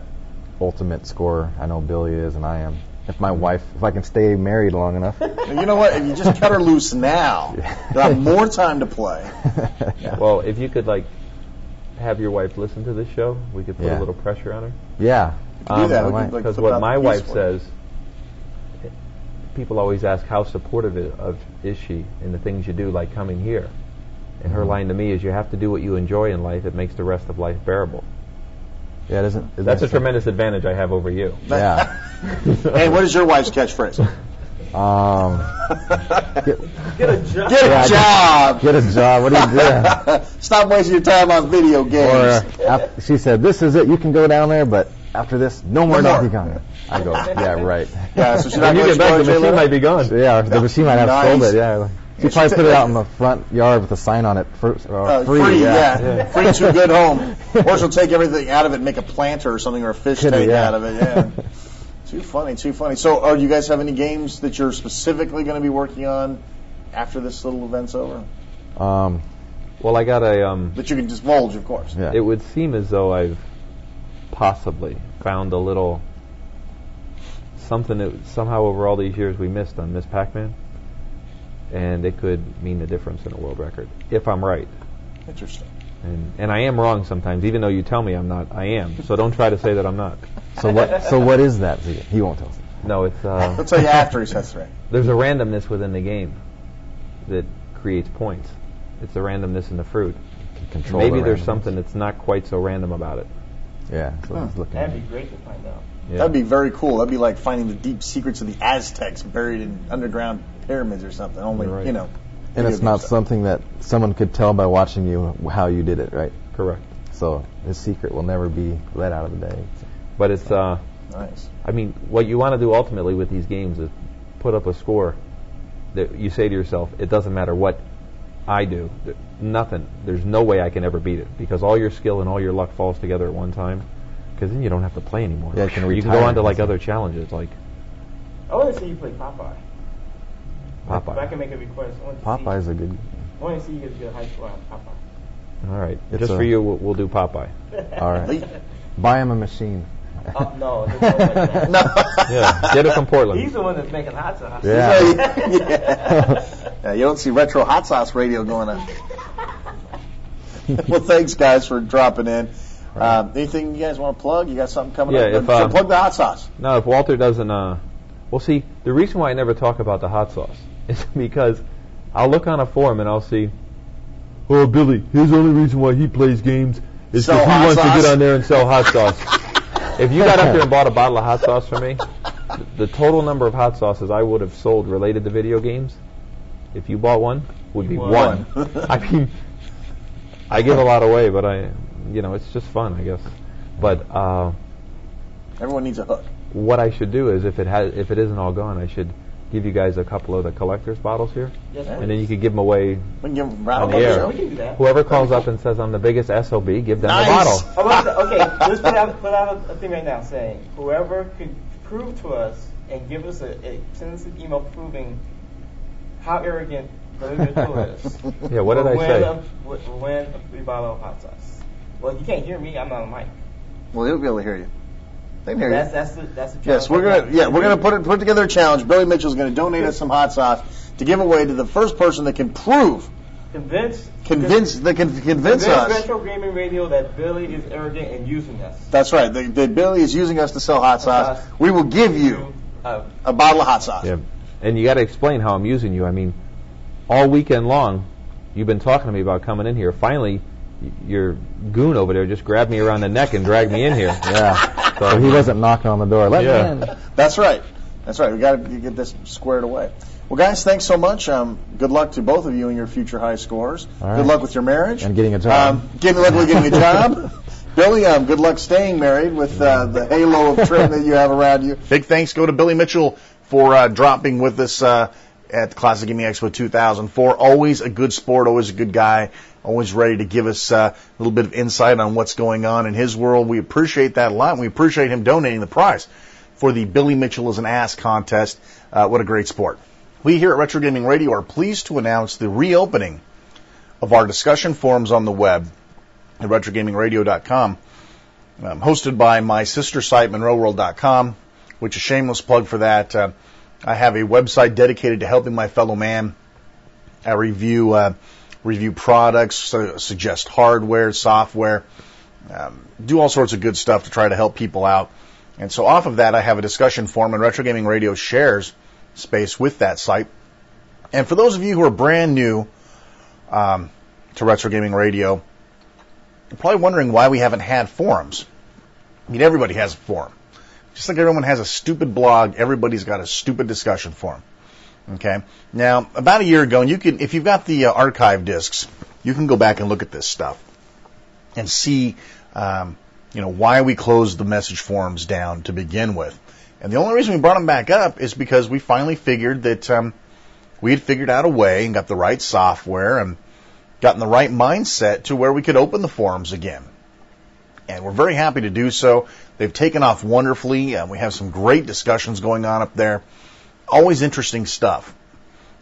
ultimate score. I know Billy is, and I am. If I can stay married long enough. You know what? If you just cut her loose now, you'll have more time to play. Yeah. Well, if you could have your wife listen to this show, we could put a little pressure on her. Yeah. Do that. Because what my wife says, people always ask how supportive is she in the things you do, like coming here. And her line to me is, you have to do what you enjoy in life. It makes the rest of life bearable. Yeah, it isn't. That's a tremendous advantage I have over you. Yeah. Hey, what is your wife's catchphrase? Get a job. Get a job. Get a job. What are you doing? Stop wasting your time on video games. Or she said, "This is it. You can go down there, but after this, no more Donkey Kong." I go, "Yeah, right." Yeah, so she's not when you get back, the machine might be gone. Yeah, the machine might have sold it. Yeah. She probably put it out in the front yard with a sign on it for free. Yeah. Free to good home. Or she'll take everything out of it and make a planter or something, or a fish tank out of it. Yeah. Too funny. So, do you guys have any games that you're specifically going to be working on after this little event's over? Well, I got a that you can divulge, of course. Yeah. It would seem as though I've possibly found a little something that somehow over all these years we missed on Miss Pac-Man. And it could mean the difference in a world record, if I'm right. Interesting. And I am wrong sometimes, even though you tell me I'm not. I am. So don't try to say that I'm not. So what is that? He won't tell us. No, it's. He'll tell you after he says right. There's a randomness within the game that creates points. It's the randomness in the fruit. Control Maybe the there's randomness. something that's not quite so random about it. Yeah. So he's looking. That'd be great to find out. Yeah. That'd be very cool. That'd be like finding the deep secrets of the Aztecs buried in underground pyramids or something. Only, Right. And it's not something that someone could tell by watching you how you did it, right? Correct. So his secret will never be let out of the day. But it's. Nice. I mean, what you want to do ultimately with these games is put up a score that you say to yourself, it doesn't matter what I do, nothing. There's no way I can ever beat it, because all your skill and all your luck falls together at one time. Because then you don't have to play anymore. Yeah, you can go on to other challenges like. I want to see you play Popeye. Popeye. If I can make a request, I want to Popeye's a good. I want to see you get a high score on Popeye. All right, It's just for you, we'll do Popeye. All right. Buy him a machine. No, there's no way that. No. Yeah, get it from Portland. He's the one that's making hot sauce. Yeah, you don't see Retro Hot Sauce Radio going on. Well, thanks, guys, for dropping in. Anything you guys want to plug? You got something coming up? So plug the hot sauce. No, if Walter doesn't... well, see, the reason why I never talk about the hot sauce is because I'll look on a forum and I'll see, oh, Billy, his only reason why he plays games is because he wants to get on there and sell hot sauce. If you got up there and bought a bottle of hot sauce from me, the total number of hot sauces I would have sold related to video games, if you bought one, would be one. I mean, I give a lot away, but it's just fun, I guess. But everyone needs a hook. What I should do is, if it isn't all gone, I should give you guys a couple of the collector's bottles here, and then you could give them away on the air. We can do that. Whoever calls up and says I'm the biggest SOB, give them a bottle. Okay, let's put out a thing right now saying whoever could prove to us and give us send us an email proving how arrogant Billy Mitchell is. Yeah, what did I say? Win a free bottle of hot sauce. Well, you can't hear me. I'm not on mic. Well, he'll be able to hear you. They can hear you. That's the challenge. Yes, we're gonna put together a challenge. Billy Mitchell's gonna donate us some hot sauce to give away to the first person that can convince us. Retro Gaming Radio that Billy is arrogant and using us. That's right. That Billy is using us to sell hot sauce. We will give you a bottle of hot sauce. Yeah. And you got to explain how I'm using you. I mean, all weekend long, you've been talking to me about coming in here. Finally, your goon over there just grabbed me around the neck and dragged me in here. Yeah. So he wasn't knocking on the door. Let me in. That's right. We got to get this squared away. Well, guys, thanks so much. Good luck to both of you in your future high scores. Right. Good luck with your marriage. And getting a job. Good luck with getting a job. Billy, good luck staying married with the halo of trim that you have around you. Big thanks go to Billy Mitchell for dropping with us at the Classic Gaming Expo 2004. Always a good sport, always a good guy, always ready to give us a little bit of insight on what's going on in his world. We appreciate that a lot, and we appreciate him donating the prize for the Billy Mitchell is an Ass contest. What a great sport. We here at Retro Gaming Radio are pleased to announce the reopening of our discussion forums on the web at RetroGamingRadio.com, hosted by my sister site, MonroeWorld.com, which is a shameless plug for that. I have a website dedicated to helping my fellow man. I review products, suggest hardware, software, do all sorts of good stuff to try to help people out. And so off of that, I have a discussion forum, and Retro Gaming Radio shares space with that site. And for those of you who are brand new to Retro Gaming Radio, you're probably wondering why we haven't had forums. I mean, everybody has a forum. Just like everyone has a stupid blog, everybody's got a stupid discussion forum. Okay? Now, about a year ago, and you can, if you've got the archive discs, you can go back and look at this stuff and see, why we closed the message forums down to begin with. And the only reason we brought them back up is because we finally figured that we had figured out a way and got the right software and gotten the right mindset to where we could open the forums again. And we're very happy to do so. They've taken off wonderfully. We have some great discussions going on up there. Always interesting stuff.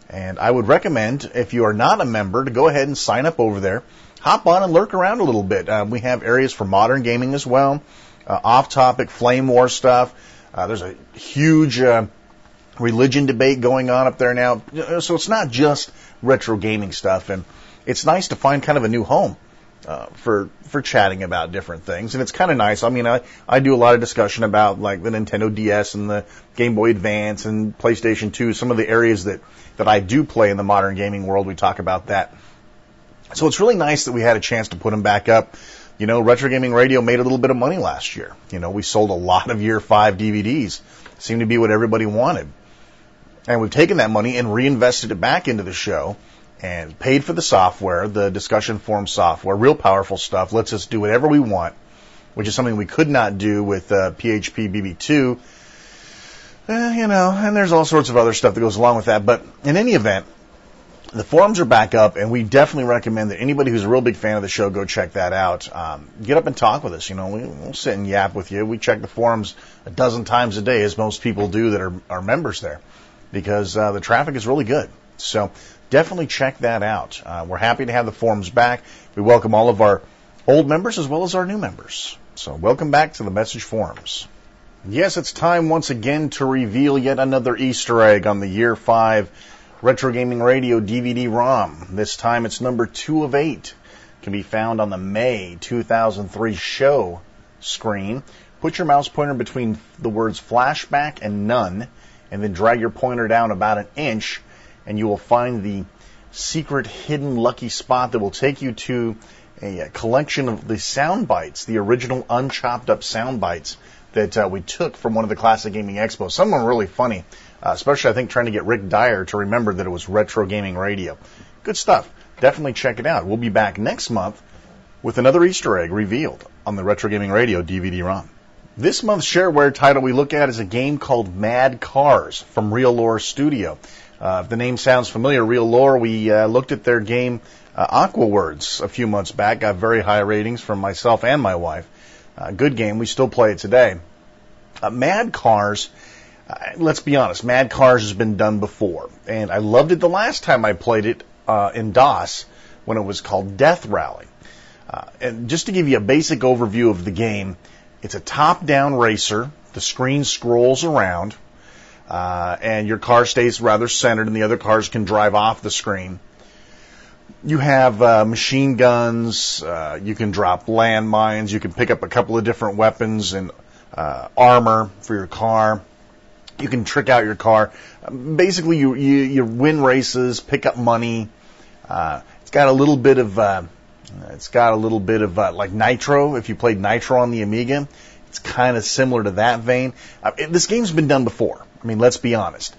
And I would recommend, if you are not a member, to go ahead and sign up over there. Hop on and lurk around a little bit. We have areas for modern gaming as well, off-topic flame war stuff. There's a huge religion debate going on up there now. So it's not just retro gaming stuff. And it's nice to find kind of a new home for chatting about different things. And it's kind of nice. I mean, I do a lot of discussion about like the Nintendo DS and the Game Boy Advance and PlayStation 2, some of the areas that I do play in the modern gaming world. We talk about that. So it's really nice that we had a chance to put them back up. Retro Gaming Radio made a little bit of money last year. We sold a lot of Year 5 DVDs. Seemed to be what everybody wanted. And we've taken that money and reinvested it back into the show and paid for the software, the discussion forum software, real powerful stuff, lets us do whatever we want, which is something we could not do with PHP BB2. And there's all sorts of other stuff that goes along with that. But in any event, the forums are back up, and we definitely recommend that anybody who's a real big fan of the show go check that out. Get up and talk with us. We'll sit and yap with you. We check the forums a dozen times a day, as most people do that are members there, because the traffic is really good. So definitely check that out. We're happy to have the forums back. We welcome all of our old members as well as our new members. So welcome back to the message forums. Yes, it's time once again to reveal yet another Easter egg on the Year 5 Retro Gaming Radio DVD-ROM. This time it's number 2 of 8. It can be found on the May 2003 show screen. Put your mouse pointer between the words flashback and none, and then drag your pointer down about an inch, and you will find the secret hidden lucky spot that will take you to a collection of the sound bites, the original unchopped up sound bites that we took from one of the Classic Gaming Expos. Some were really funny. Especially, I think, trying to get Rick Dyer to remember that it was Retro Gaming Radio. Good stuff. Definitely check it out. We'll be back next month with another Easter egg revealed on the Retro Gaming Radio DVD-ROM. This month's shareware title we look at is a game called Mad Cars from Real Lore Studio. If the name sounds familiar, Real Lore, we looked at their game Aqua Words a few months back. Got very high ratings from myself and my wife. Good game. We still play it today. Mad Cars let's be honest, Mad Cars has been done before, and I loved it the last time I played it in DOS when it was called Death Rally. And just to give you a basic overview of the game, it's a top-down racer. The screen scrolls around, and your car stays rather centered, and the other cars can drive off the screen. You have machine guns, you can drop landmines, you can pick up a couple of different weapons and armor for your car. You can trick out your car. Basically, you win races, pick up money. It's got a little bit of like Nitro. If you played Nitro on the Amiga, it's kind of similar to that vein. This game's been done before. I mean, let's be honest.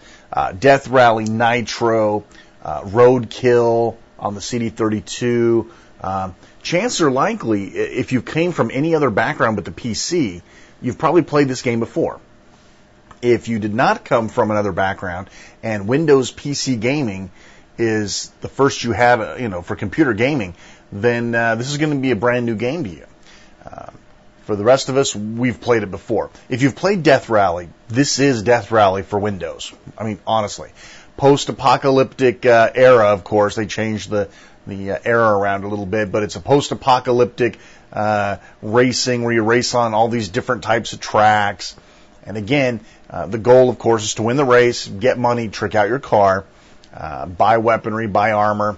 Death Rally, Nitro, Roadkill on the CD32. Chances are likely, if you came from any other background but the PC, you've probably played this game before. If you did not come from another background and Windows PC gaming is the first you have, for computer gaming, then this is going to be a brand new game to you. For the rest of us, we've played it before. If you've played Death Rally, this is Death Rally for Windows. I mean, honestly. Post-apocalyptic era, of course. They changed the era around a little bit, but it's a post-apocalyptic racing where you race on all these different types of tracks. And again, the goal, of course, is to win the race, get money, trick out your car, buy weaponry, buy armor,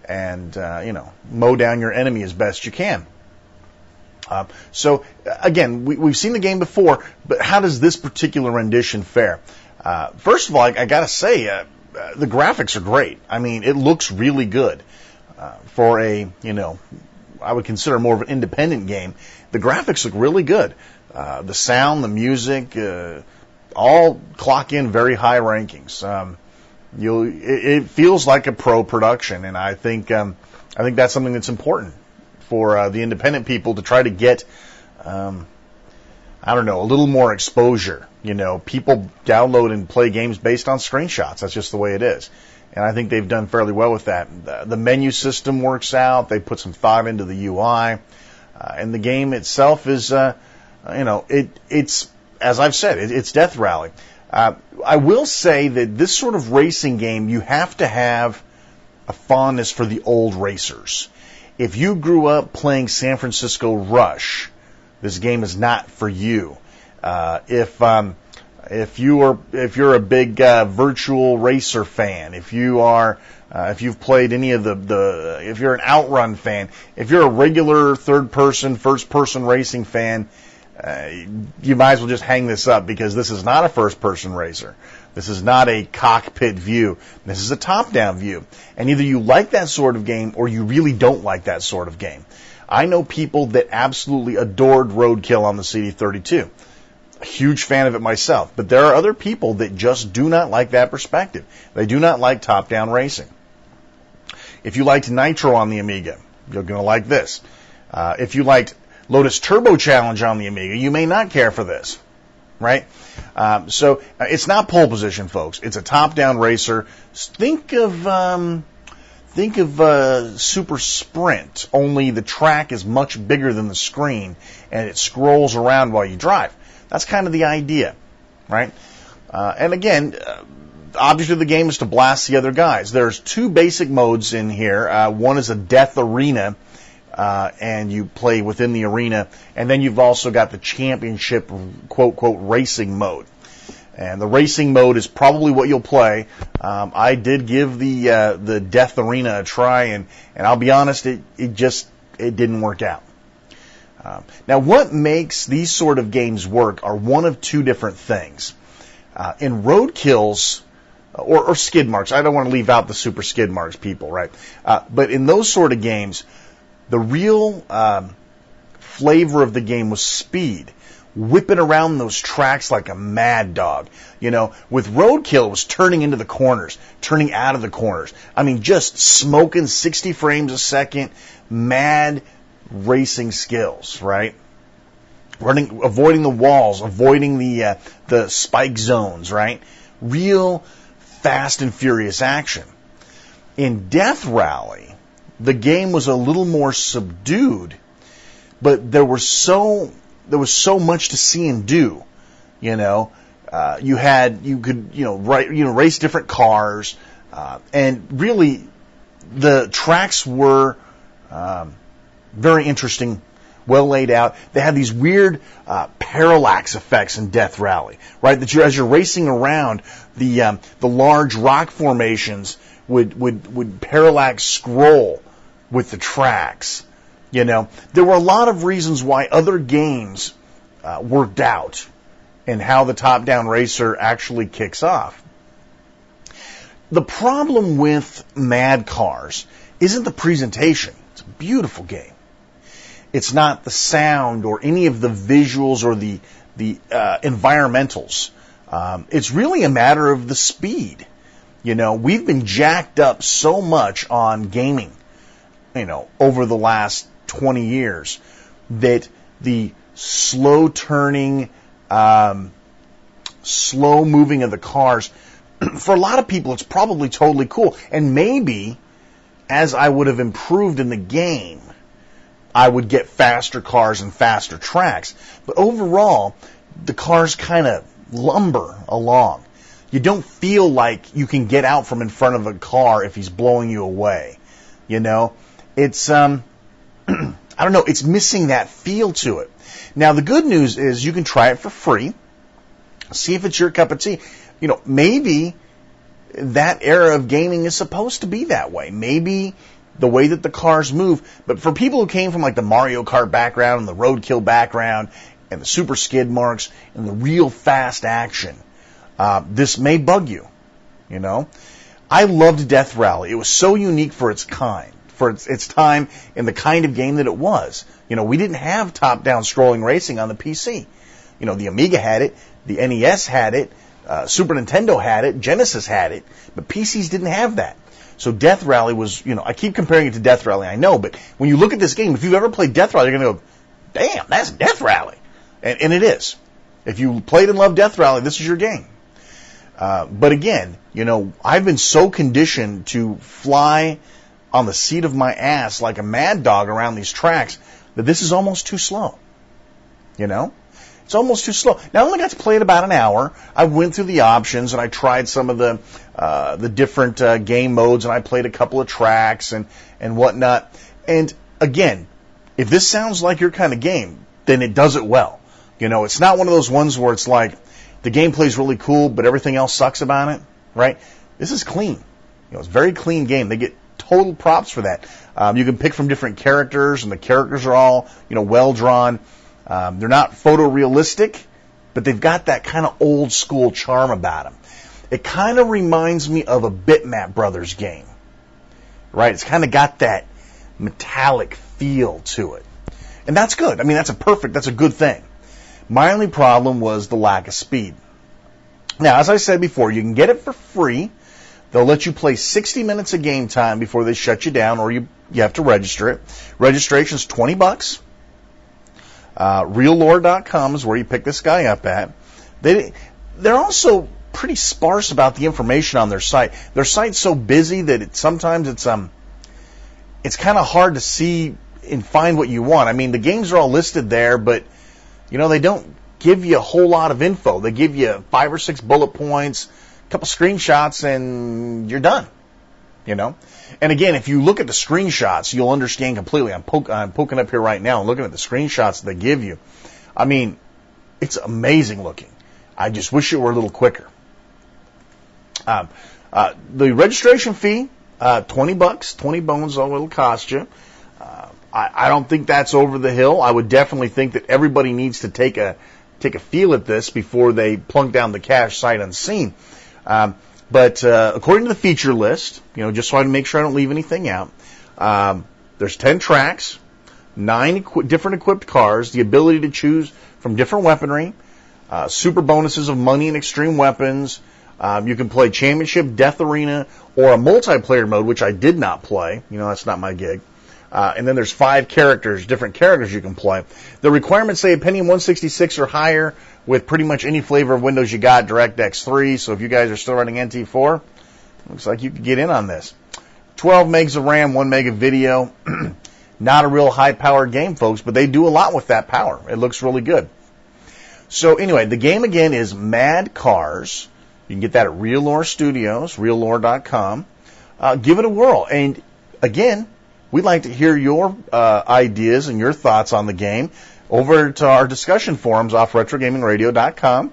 and, mow down your enemy as best you can. So, again, we've seen the game before, but how does this particular rendition fare? First of all, I got to say, the graphics are great. I mean, it looks really good. For I would consider more of an independent game. The graphics look really good. The sound, the music, all clock in very high rankings. It feels like a pro production, and I think that's something that's important for the independent people to try to get, a little more exposure. People download and play games based on screenshots. That's just the way it is. And I think they've done fairly well with that. The menu system works out. They put some thought into the UI. And the game itself is, it's, as I've said, it's Death Rally. I will say that this sort of racing game, you have to have a fondness for the old racers. If you grew up playing San Francisco Rush, this game is not for you. If you're a big virtual racer fan, if you've played any of if you're an Outrun fan, if you're a regular first person racing fan, you might as well just hang this up, because this is not a first person racer. This is not a cockpit view. This is a top-down view. And either you like that sort of game or you really don't like that sort of game. I know people that absolutely adored Roadkill on the CD32. A huge fan of it myself. But there are other people that just do not like that perspective. They do not like top-down racing. If you liked Nitro on the Amiga, you're going to like this. If you liked Lotus Turbo Challenge on the Amiga, you may not care for this. Right? So it's not pole position, folks. It's a top-down racer. Think of Super Sprint, only the track is much bigger than the screen, and it scrolls around while you drive. That's kind of the idea, right? And again, the object of the game is to blast the other guys. There's two basic modes in here. One is a death arena, and you play within the arena, and then you've also got the championship, quote, racing mode. And the racing mode is probably what you'll play. I did give the Death Arena a try, and I'll be honest, it didn't work out. Now, what makes these sort of games work are one of two different things. In Roadkills, or skid marks, I don't want to leave out the super skid marks people, right? But in those sort of games, the real flavor of the game was speed. Whipping around those tracks like a mad dog. With Roadkill, it was turning into the corners, turning out of the corners. I mean, just smoking 60 frames a second, mad racing skills, right? Avoiding the walls, avoiding the spike zones, right? Real fast and furious action. In Death Rally, the game was a little more subdued, but there was so much to see and do, You could race different cars, and really the tracks were very interesting, well laid out. They had these weird parallax effects in Death Rally, right? That as you're racing around, the large rock formations would parallax scroll with the tracks. You know, there were a lot of reasons why other games worked out and how the top-down racer actually kicks off. The problem with Mad Cars isn't the presentation. It's a beautiful game. It's not the sound or any of the visuals or the environmentals. It's really a matter of the speed. You know, we've been jacked up so much on gaming, over the last 20 years that the slow turning, slow moving of the cars, for a lot of people, it's probably totally cool. And maybe as I would have improved in the game, I would get faster cars and faster tracks. But overall, the cars kind of lumber along. You don't feel like you can get out from in front of a car if he's blowing you away. It's, I don't know, it's missing that feel to it. Now, the good news is you can try it for free. See if it's your cup of tea. Maybe that era of gaming is supposed to be that way. Maybe the way that the cars move. But for people who came from like the Mario Kart background and the Roadkill background and the super skid marks and the real fast action, this may bug you. I loved Death Rally. It was so unique for its kind, for its time and the kind of game that it was. We didn't have top-down scrolling racing on the PC. The Amiga had it, the NES had it, Super Nintendo had it, Genesis had it, but PCs didn't have that. So Death Rally was, I keep comparing it to Death Rally, I know, but when you look at this game, if you've ever played Death Rally, you're going to go, damn, that's Death Rally. And it is. If you played and loved Death Rally, this is your game. But again, I've been so conditioned to fly on the seat of my ass like a mad dog around these tracks that this is almost too slow. It's almost too slow. Now, I only got to play it about an hour. I went through the options and I tried some of the different game modes, and I played a couple of tracks and whatnot. And again, if this sounds like your kind of game, then it does it well. It's not one of those ones where it's like the gameplay's really cool, but everything else sucks about it, right? This is clean. It's a very clean game. They get total props for that. You can pick from different characters, and the characters are all, well drawn. They're not photorealistic, but they've got that kind of old school charm about them. It kind of reminds me of a Bitmap Brothers game, right? It's kind of got that metallic feel to it. And that's good. I mean, that's a good thing. My only problem was the lack of speed. Now, as I said before, you can get it for free. They'll let you play 60 minutes of game time before they shut you down, or you have to register it. Registration's $20. Reallore.com is where you pick this guy up at. They're also pretty sparse about the information on their site. Their site's so busy that sometimes it's kind of hard to see and find what you want. I mean, the games are all listed there, but they don't give you a whole lot of info. They give you 5 or 6 bullet points, a couple screenshots, and you're done. And again, if you look at the screenshots, you'll understand completely. I'm poking up here right now and looking at the screenshots they give you. I mean, it's amazing looking. I just wish it were a little quicker. The registration fee, $20, 20 bones, all it'll cost you. I don't think that's over the hill. I would definitely think that everybody needs to take a feel at this before they plunk down the cash sight unseen. But according to the feature list, just so I can make sure I don't leave anything out, there's 10 tracks, 9 different equipped cars, the ability to choose from different weaponry, super bonuses of money and extreme weapons. You can play Championship, Death Arena, or a multiplayer mode, which I did not play. That's not my gig. And then there's 5 different characters you can play. The requirements say a Pentium 166 or higher with pretty much any flavor of Windows you got, DirectX 3. So if you guys are still running NT4, looks like you could get in on this. 12 megs of RAM, 1 meg of video. Not a real high-powered game, folks, but they do a lot with that power. It looks really good. So anyway, the game again is Mad Cars. You can get that at Real Lore Studios, reallore.com. Give it a whirl. And again, we'd like to hear your ideas and your thoughts on the game over to our discussion forums off RetroGamingRadio.com.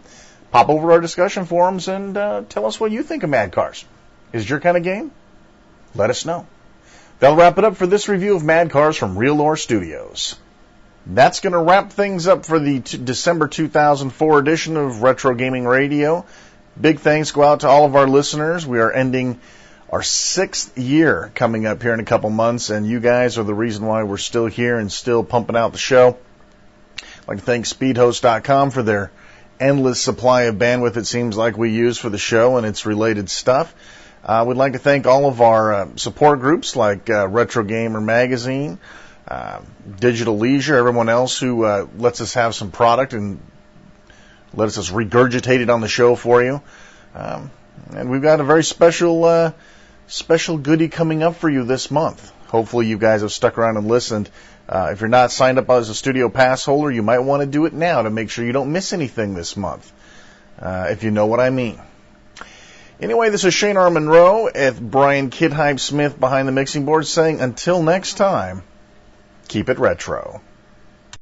Pop over to our discussion forums and tell us what you think of Mad Cars. Is it your kind of game? Let us know. That'll wrap it up for this review of Mad Cars from Real Lore Studios. That's going to wrap things up for the December 2004 edition of Retro Gaming Radio. Big thanks go out to all of our listeners. We are ending our 6th year coming up here in a couple months, and you guys are the reason why we're still here and still pumping out the show. I'd like to thank speedhost.com for their endless supply of bandwidth it seems like we use for the show and its related stuff. We'd like to thank all of our support groups like Retro Gamer Magazine, Digital Leisure, everyone else who lets us have some product and lets us regurgitate it on the show for you. And we've got a very special goodie coming up for you this month. Hopefully you guys have stuck around and listened. If you're not signed up as a studio pass holder, you might want to do it now to make sure you don't miss anything this month, if you know what I mean. Anyway, this is Shane R. Monroe at Brian Kid Hype Smith behind the mixing board saying until next time, keep it retro.